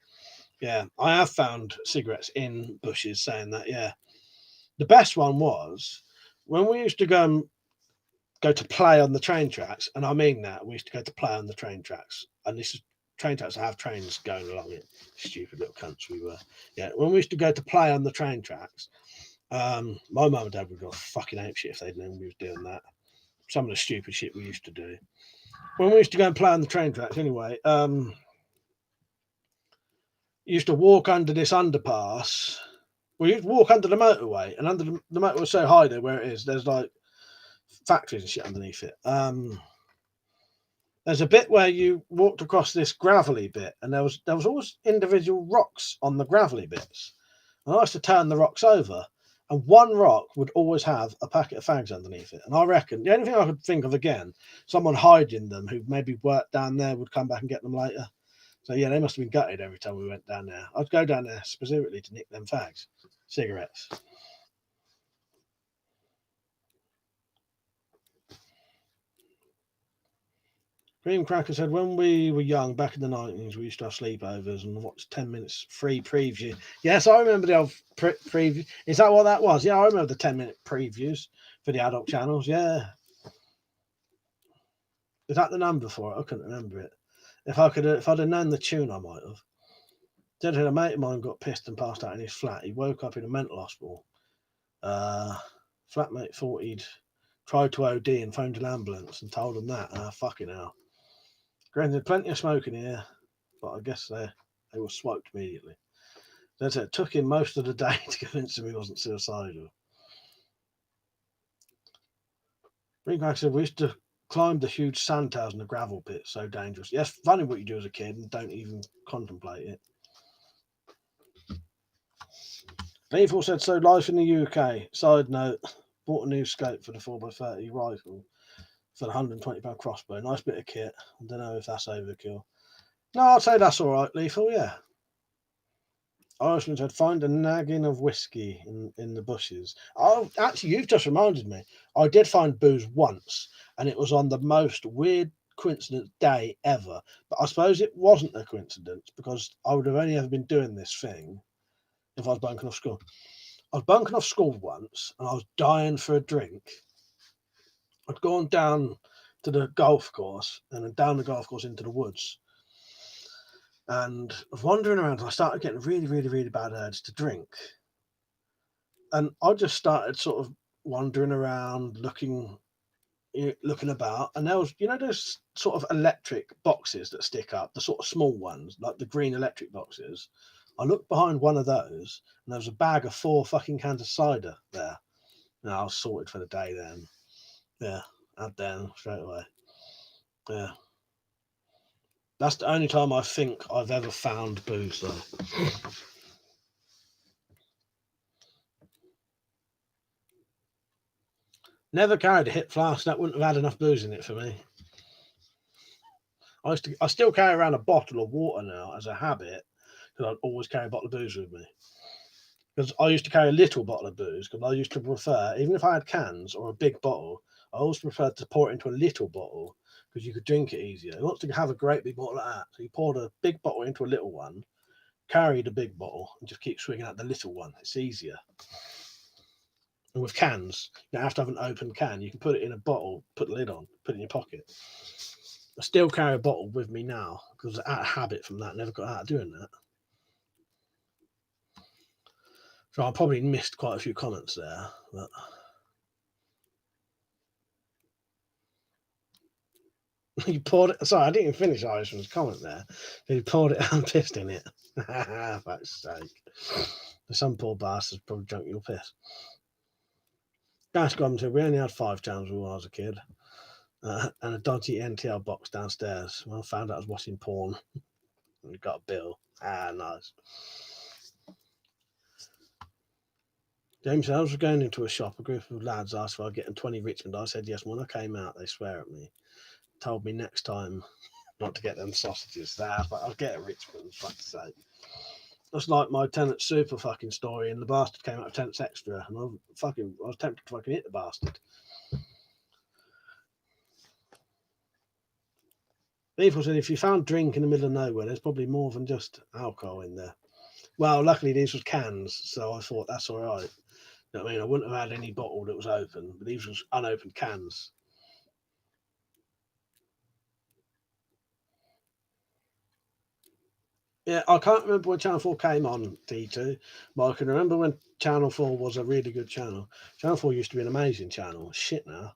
Yeah, I have found cigarettes in bushes saying that, yeah. The best one was when we used to go to play on the train tracks, and I mean that we used to go to play on the train tracks, and this is train tracks that have trains going along it. Stupid little cunts we were. Yeah, when we used to go to play on the train tracks, my mum and dad would go fucking ape shit if they'd known we was doing that. Some of the stupid shit we used to do. When we used to go and play on the train tracks, anyway, used to walk under this underpass. We used to walk under the motorway, and under the motorway was so high there where it is. There's like factories and shit underneath it. There's a bit where you walked across this gravelly bit, and there was always individual rocks on the gravelly bits. And I used to turn the rocks over, and one rock would always have a packet of fags underneath it. And I reckon the only thing I could think of again, someone hiding them who maybe worked down there would come back and get them later. So yeah, they must have been gutted every time we went down there. I'd go down there specifically to nick them fags, cigarettes. Green Cracker said, when we were young, back in the 90s, we used to have sleepovers and watch 10 minutes free preview. Yes, I remember the old preview. Is that what that was? Yeah, I remember the 10-minute previews for the adult channels. Yeah. Is that the number for it? I couldn't remember it. If I'd have known the tune, I might have. Then a mate of mine got pissed and passed out in his flat. He woke up in a mental hospital. Flatmate thought he'd tried to OD and phoned an ambulance and told them that. Fucking hell. Granted, plenty of smoke in here, but I guess they were swiped immediately. That's it. Took him most of the day to convince him he wasn't suicidal. Ringcrack said, we used to climb the huge sandtowers in the gravel pit. So dangerous. Yes, funny what you do as a kid and don't even contemplate it. Lethal said, so life in the UK. Side note, bought a new scope for the 4x30 rifle for the £120 crossbow. Nice bit of kit. I don't know if that's overkill. No, I'd say that's all right, Lethal, yeah. Irishman said, find a nagging of whiskey in the bushes. Oh, actually, you've just reminded me. I did find booze once, and it was on the most weird coincidence day ever. But I suppose it wasn't a coincidence because I would have only ever been doing this thing if I was bunking off school. I was bunking off school once, and I was dying for a drink. I'd gone down to the golf course, and then down the golf course into the woods. And I was wandering around, and I started getting really, really, really bad urge to drink. And I just started sort of wandering around, looking about, and there was, those sort of electric boxes that stick up, the sort of small ones, like the green electric boxes. I looked behind one of those, and there was a bag of 4 fucking cans of cider there. And I was sorted for the day then. Yeah, had them straight away. Yeah. That's the only time I think I've ever found booze, though. Never carried a hip flask. That wouldn't have had enough booze in it for me. I still carry around a bottle of water now as a habit because I'd always carry a bottle of booze with me. Because I used to carry a little bottle of booze because I used to prefer, even if I had cans or a big bottle, I always preferred to pour it into a little bottle because you could drink it easier. Who wants to have a great big bottle like that? So you poured a big bottle into a little one, carry the big bottle, and just keep swinging out the little one. It's easier. And with cans, you don't have to have an open can. You can put it in a bottle, put the lid on, put it in your pocket. I still carry a bottle with me now because I was out of habit from that. Never got out of doing that. So I probably missed quite a few comments there. But you poured it. Sorry, I didn't even finish Irishman's comment there. He poured it and pissed in it. Fuck's sake. Some poor bastard's probably drunk your piss. Dash commented, we only had 5 channels when I was a kid. And a dodgy NTL box downstairs. Well, I found out I was watching porn. And got a bill. Nice. James said, I was going into a shop. A group of lads asked if I'd get them 20 Richmond. I said yes. When I came out, they swear at me. Told me next time not to get them sausages. But I'll get a Richmond, for fuck's sake. That's like my Tenant Super fucking story, and the bastard came out of Tenants Extra, and I was tempted to fucking hit the bastard. People said if you found drink in the middle of nowhere, there's probably more than just alcohol in there. Well, luckily these was cans, so I thought that's all right. You know what I mean? I wouldn't have had any bottle that was open, but these was unopened cans. Yeah, I can't remember when Channel 4 came on T2, but I can remember when Channel 4 was a really good channel. Channel 4 used to be an amazing channel. Shit now.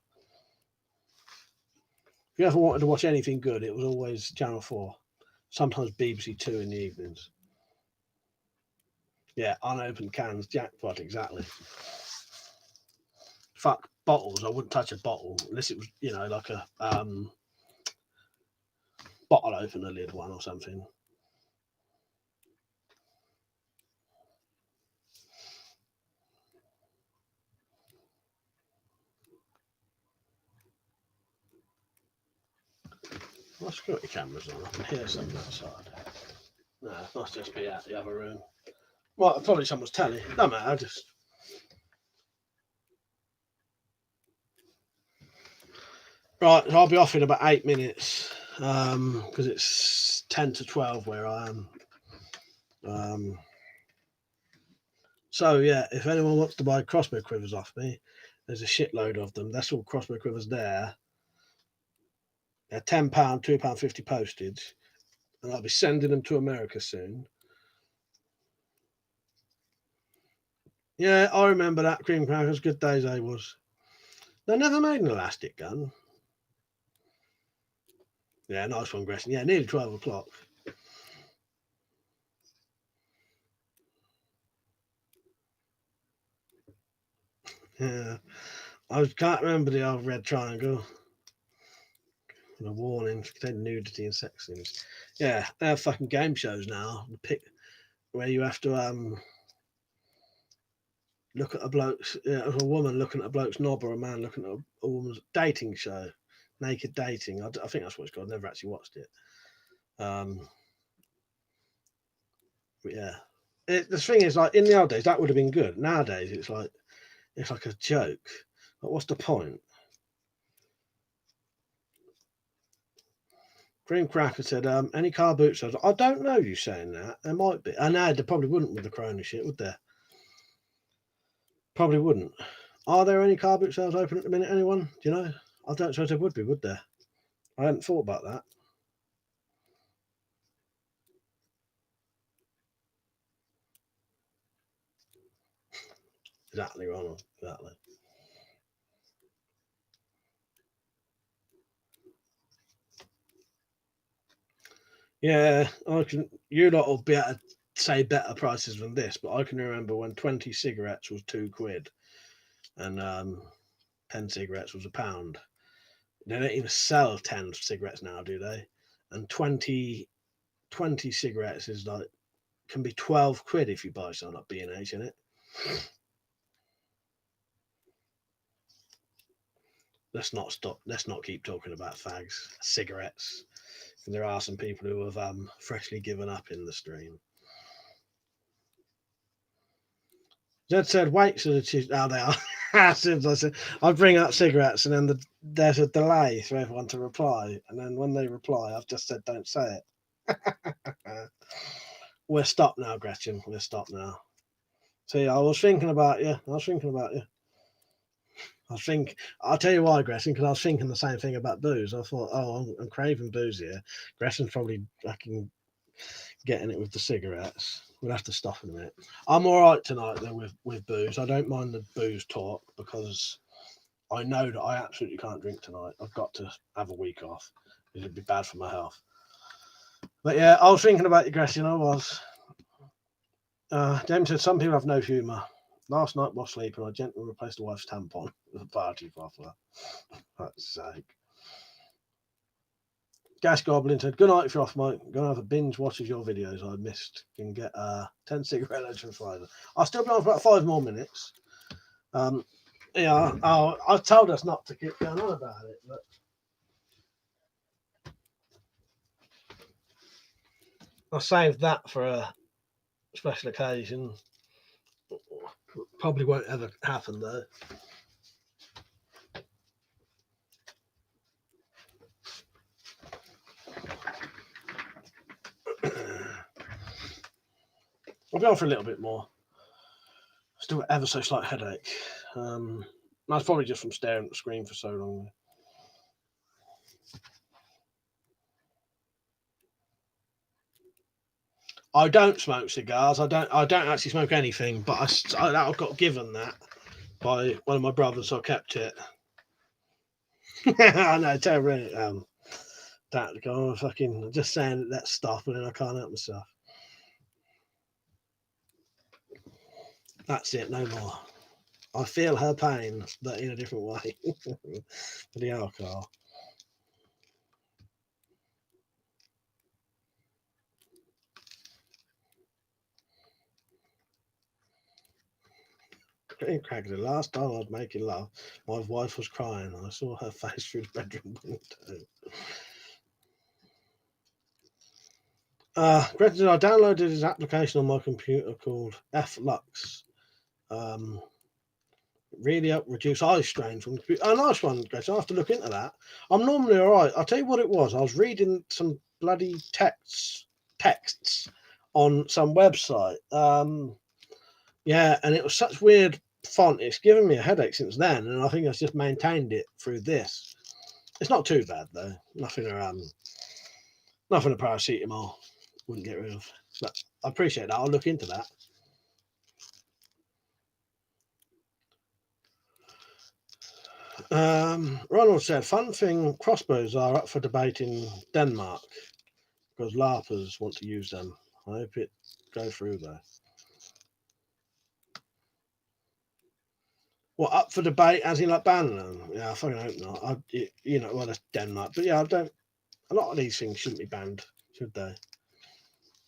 If you ever wanted to watch anything good, it was always Channel 4. Sometimes BBC 2 in the evenings. Yeah, unopened cans, jackpot, exactly. Fuck bottles. I wouldn't touch a bottle unless it was, like a bottle opener lid one or something. My security cameras on. I can hear something outside. No, it must just be out the other room. Well, probably someone's telly. No matter, I just. Right, I'll be off in about 8 minutes because it's 10 to 12 where I am. So, yeah, if anyone wants to buy crossbow quivers off me, there's a shitload of them. That's all crossbow quivers there. They're £10, £2.50 postage, and I'll be sending them to America soon. Yeah, I remember that cream crackers. Good days they was. They never made an elastic gun. Yeah, nice one, Gresham. Yeah, nearly 12 o'clock. Yeah, I can't remember the old red triangle. And a warning for contain nudity and sex scenes. Yeah, they have fucking game shows now. Where you have to look at a bloke's, a woman looking at a bloke's knob or a man looking at a woman's dating show, naked dating. I think that's what it's called. I've never actually watched it. But yeah, the thing is, like in the old days, that would have been good. Nowadays, it's like a joke. Like, what's the point? Cream Cracker said, any car boot sales? I don't know you saying that. There might be. I know they probably wouldn't with the corona shit, would there? Probably wouldn't. Are there any car boot sales open at the minute, anyone? Do you know? I don't suppose there would be, would there? I hadn't thought about that. Exactly, Ronald. Exactly. Yeah, you lot will be able to say better prices than this, but I can remember when 20 cigarettes was £2 and 10 cigarettes was £1. They don't even sell 10 cigarettes now, do they? And 20 cigarettes is like, can be £12 if you buy something like B&H in it. Let's not keep talking about fags, cigarettes. There are some people who have freshly given up in the stream. Zed said, wait till the oh, they are. As soon as I said, I bring up cigarettes, and then there's a delay for everyone to reply. And then when they reply, I've just said, don't say it. We're stopped now, Gretchen. We're stopped now. See, I was thinking about you. I'll tell you why, Gretchen, because I was thinking the same thing about booze. I thought, I'm craving booze here. Gretchen's probably fucking getting it with the cigarettes. We'll have to stop in a minute. I'm all right tonight though with booze. I don't mind the booze talk because I know that I absolutely can't drink tonight. I've got to have a week off. It'd be bad for my health. But yeah, I was thinking about you, Gretchen. I was. James said some people have no humour. Last night while sleeping, I gently replaced the wife's tampon with a party popper. That's sake. Gas Goblin said, good night if you're off, Mike. I'm going to have a binge watch of your videos I missed. You can get 10 cigarette lunch from Friday. I'll still be on for about 5 more minutes. Yeah, I told us not to keep going on about it, but I saved that for a special occasion. Probably won't ever happen though. I'll go on for a little bit more. Still ever so slight headache. That's probably just from staring at the screen for so long. I don't smoke cigars. I don't actually smoke anything, but I got given that by one of my brothers, so I kept it. I know, terrible. That guy, fucking just saying that stuff, and then I can't help myself. That's it, no more. I feel her pain, but in a different way. For the alcohol. Craig, the last time I was making love, my wife was crying. I saw her face through the bedroom window. Granted, I downloaded his application on my computer called FLux. Really helped reduce eye strain from the computer. Oh, nice one, Gretchen. I have to look into that. I'm normally all right. I'll tell you what it was. I was reading some bloody texts on some website. Yeah, and it was such weird font. It's given me a headache since then, and I think I've just maintained it through this. It's not too bad though. Nothing a paracetamol wouldn't get rid of. But I appreciate that. I'll look into that. Ronald said, "Fun thing, crossbows are up for debate in Denmark because LARPers want to use them. I hope it goes through though." Well, up for debate as in like banning them? Yeah, I fucking hope not. Well, that's Denmark, but yeah, I don't. A lot of these things shouldn't be banned, should they?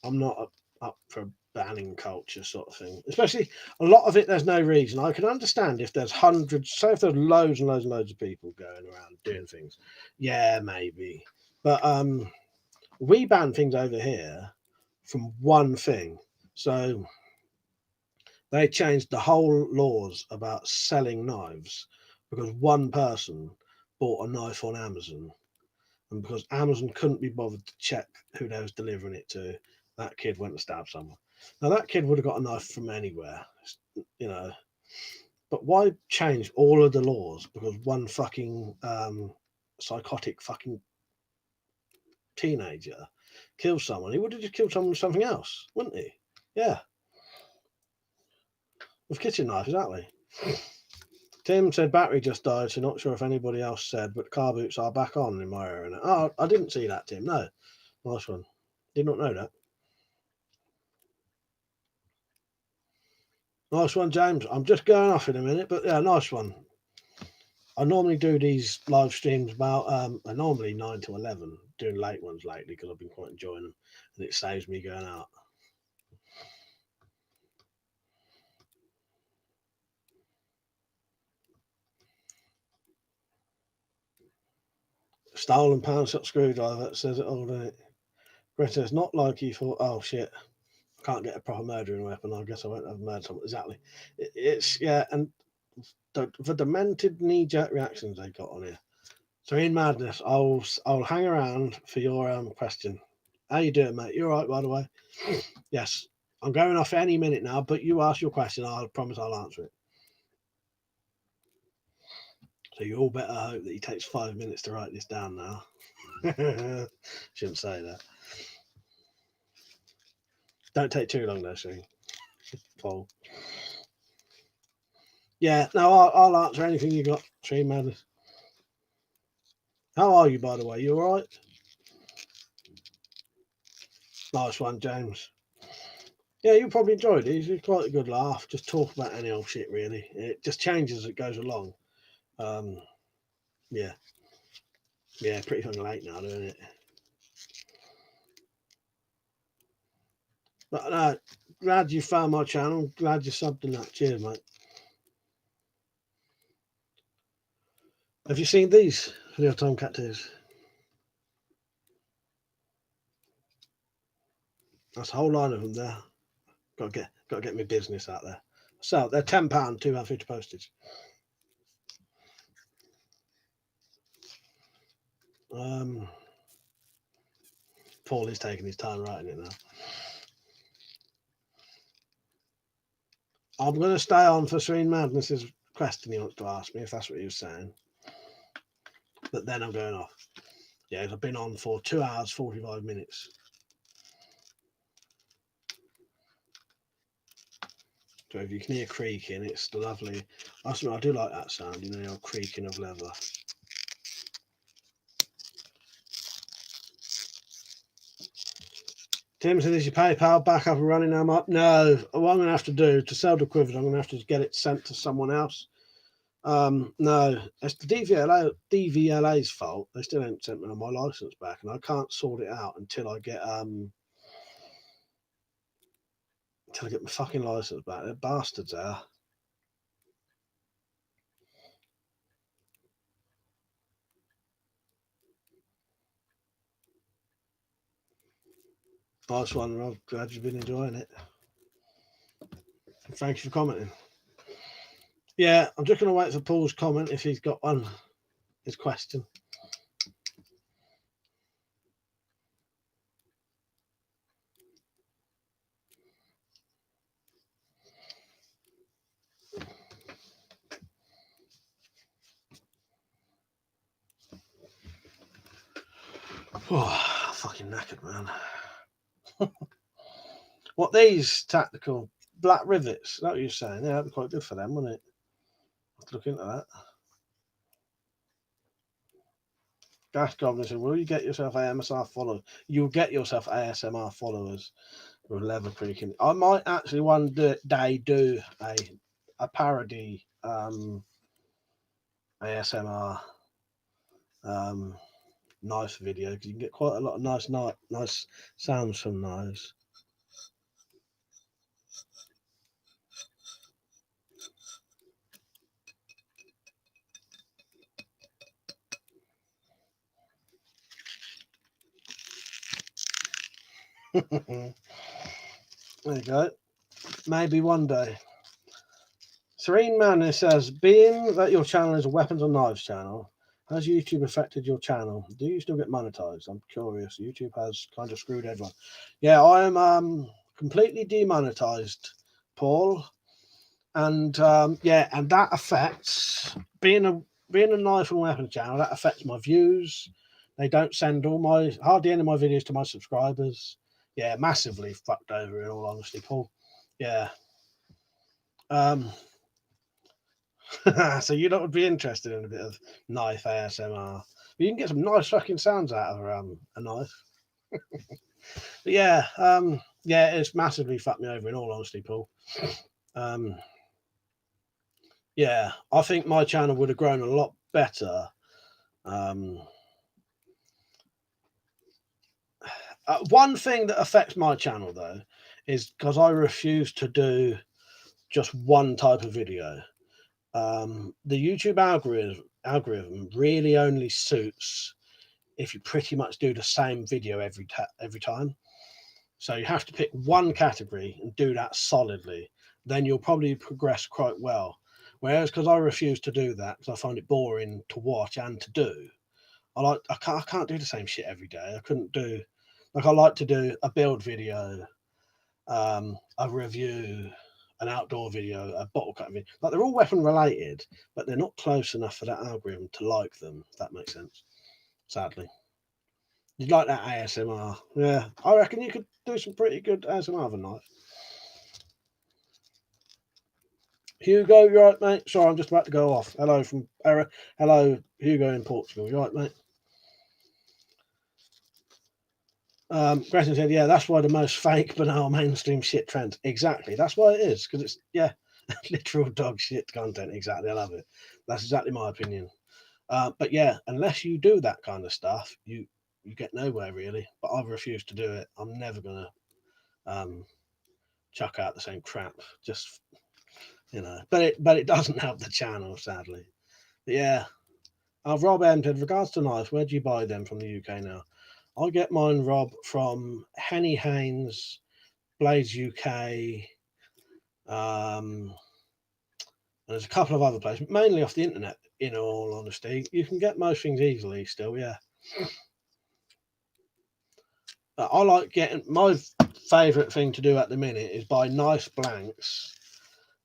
I'm not up for banning culture sort of thing. Especially a lot of it, there's no reason. I can understand if there's hundreds, say if there's loads and loads and loads of people going around doing things. Yeah, maybe. But we ban things over here from one thing. So they changed the whole laws about selling knives because one person bought a knife on Amazon. And because Amazon couldn't be bothered to check who they was delivering it to, that kid went and stabbed someone. Now that kid would have got a knife from anywhere, you know. But why change all of the laws because one fucking psychotic fucking teenager kills someone? He would have just killed someone with something else, wouldn't he? Yeah, with kitchen knife, exactly. Tim said battery just died, so not sure if anybody else said, but car boots are back on in my area. Oh, I didn't see that, Tim. No, nice one. Did not know that. Nice one, James. I'm just going off in a minute, but yeah, nice one. I normally do these live streams about normally 9 to 11, doing late ones lately because I've been quite enjoying them and it saves me going out. Stolen pound shot screwdriver says it all, doesn't it? Greta, it's not like you thought, oh shit, I can't get a proper murdering weapon. I guess I won't have murdered someone. Exactly. It's, yeah, and the demented knee jerk reactions they got on here. So in madness, I'll hang around for your question. How you doing, mate? You all right, by the way? Yes. I'm going off any minute now, but you ask your question. I promise I'll answer it. So you all better hope that he takes 5 minutes to write this down now. Shouldn't say that. Don't take too long though, Shane. Paul. Yeah, no, I'll answer anything you got, Stream Madness. How are you, by the way? You all right? Nice one, James. Yeah, you probably enjoyed it. It's quite a good laugh. Just talk about any old shit, really. It just changes as it goes along. Yeah. Yeah, pretty fucking late now, doing it? But glad you found my channel. Glad you subbed in that. Cheers, mate. Have you seen these Leo Tomcat 2s? That's a whole line of them there. Got to get my business out there. So they're £10, £2.50 postage. Paul is taking his time writing it now. I'm going to stay on for Serene Madness's question he wants to ask me, if that's what he was saying. But then I'm going off. Yeah, I've been on for 2 hours, 45 minutes. So if you can hear creaking, it's lovely. I do like that sound, you know, the old creaking of leather. Tim said, is your PayPal back up and running now, Mark? No. What I'm going to have to do to sell the quivers, I'm going to have to get it sent to someone else. No, it's the DVLA's fault. They still haven't sent me my license back, and I can't sort it out until I get my fucking license back. They're bastards there. Nice one. I'm glad you've been enjoying it. Thank you for commenting. Yeah, I'm just going to wait for Paul's comment if he's got one. His question. Oh, fucking knackered, man. What, these tactical black rivets? Is that what you're saying? Yeah, that'd be quite good for them, wouldn't it? Let's look into that. Gas Goblin said, will you get yourself AMSR followers? You'll get yourself ASMR followers with leather creaking. I might actually one day do a parody ASMR knife video, because you can get quite a lot of nice sounds from those. There you go. Maybe one day. Serene Manor says, being that your channel is a weapons and knives channel, has YouTube affected your channel? Do you still get monetized? I'm curious. YouTube has kind of screwed everyone. Yeah, I am completely demonetized, Paul. And yeah, and that affects being a knife and weapons channel. That affects my views. They don't send hardly any of my videos to my subscribers. Yeah, massively fucked over, in all honesty, Paul. Yeah. So you lot would be interested in a bit of knife ASMR. You can get some nice fucking sounds out of a knife. But yeah, yeah, it's massively fucked me over, in all honesty, Paul. Yeah, I think my channel would have grown a lot better. One thing that affects my channel, though, is because I refuse to do just one type of video. The YouTube algorithm really only suits if you pretty much do the same video every time. So you have to pick one category and do that solidly. Then you'll probably progress quite well. Whereas, because I refuse to do that, because I find it boring to watch and to do, I can't do the same shit every day. I couldn't do, like, I like to do a build video, a review, an outdoor video, a bottle cut video. Like, they're all weapon related, but they're not close enough for that algorithm to like them, if that makes sense. Sadly. You'd like that ASMR. Yeah, I reckon you could do some pretty good ASMR of a knife. Hugo, you right, mate? Sorry, I'm just about to go off. Hello from hello, Hugo in Portugal. You right, mate? Gretchen said, yeah, that's why the most fake banal mainstream shit trends. Exactly. That's why it is, because it's, yeah, literal dog shit content. Exactly. I love it. That's exactly my opinion. But yeah, unless you do that kind of stuff, you get nowhere really. But I've refused to do it. I'm never gonna chuck out the same crap. Just, you know, but it doesn't help the channel, sadly. But yeah, Rob M said, regards to knives, where do you buy them from the UK now? I get mine, Rob, from Henny Haynes, Blades UK. There's a couple of other places, mainly off the internet, in all honesty. You can get most things easily still, yeah. I like getting, my favourite thing to do at the minute is buy nice blanks.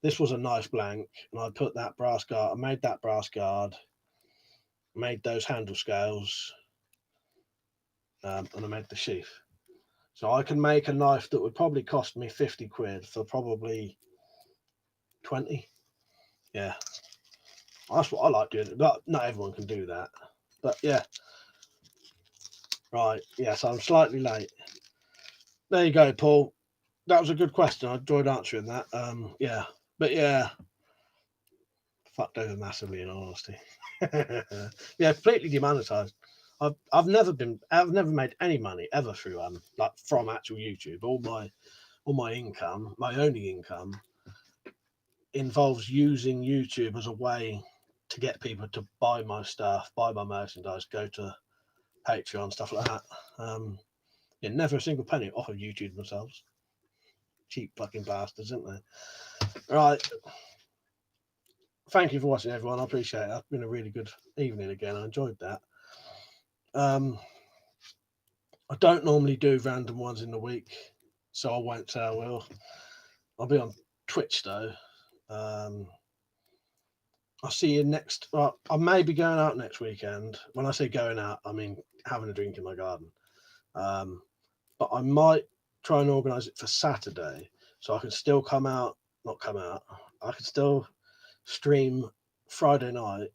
This was a nice blank, and I put that brass guard, I made that brass guard, made those handle scales, and I made the sheath. So I can make a knife that would probably cost me 50 quid for probably 20. Yeah. That's what I like doing. Not everyone can do that. But yeah. Right. Yeah, so I'm slightly late. There you go, Paul. That was a good question. I enjoyed answering that. Yeah. But yeah. Fucked over massively in all honesty. Yeah, completely demonetized. I've never made any money ever through like from actual YouTube. All my income, my only income, involves using YouTube as a way to get people to buy my stuff, buy my merchandise, go to Patreon, stuff like that. Yeah, never a single penny off of YouTube themselves. Cheap fucking bastards, isn't they? Right. Thank you for watching, everyone. I appreciate it. It's been a really good evening again. I enjoyed that. I don't normally do random ones in the week, so I won't say I will. I'll be on Twitch though. I'll see you next. Well, I may be going out next weekend. When I say going out, I mean having a drink in my garden. But I might try and organise it for Saturday, so I can still come out. Not come out. I can still stream Friday night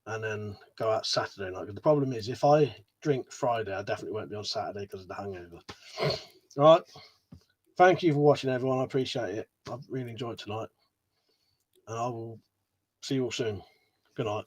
and then go out Saturday night. But the problem is, if I drink Friday, I definitely won't be on Saturday because of the hangover. All right. Thank you for watching, everyone. I appreciate it. I've really enjoyed tonight, and I will see you all soon. Good night.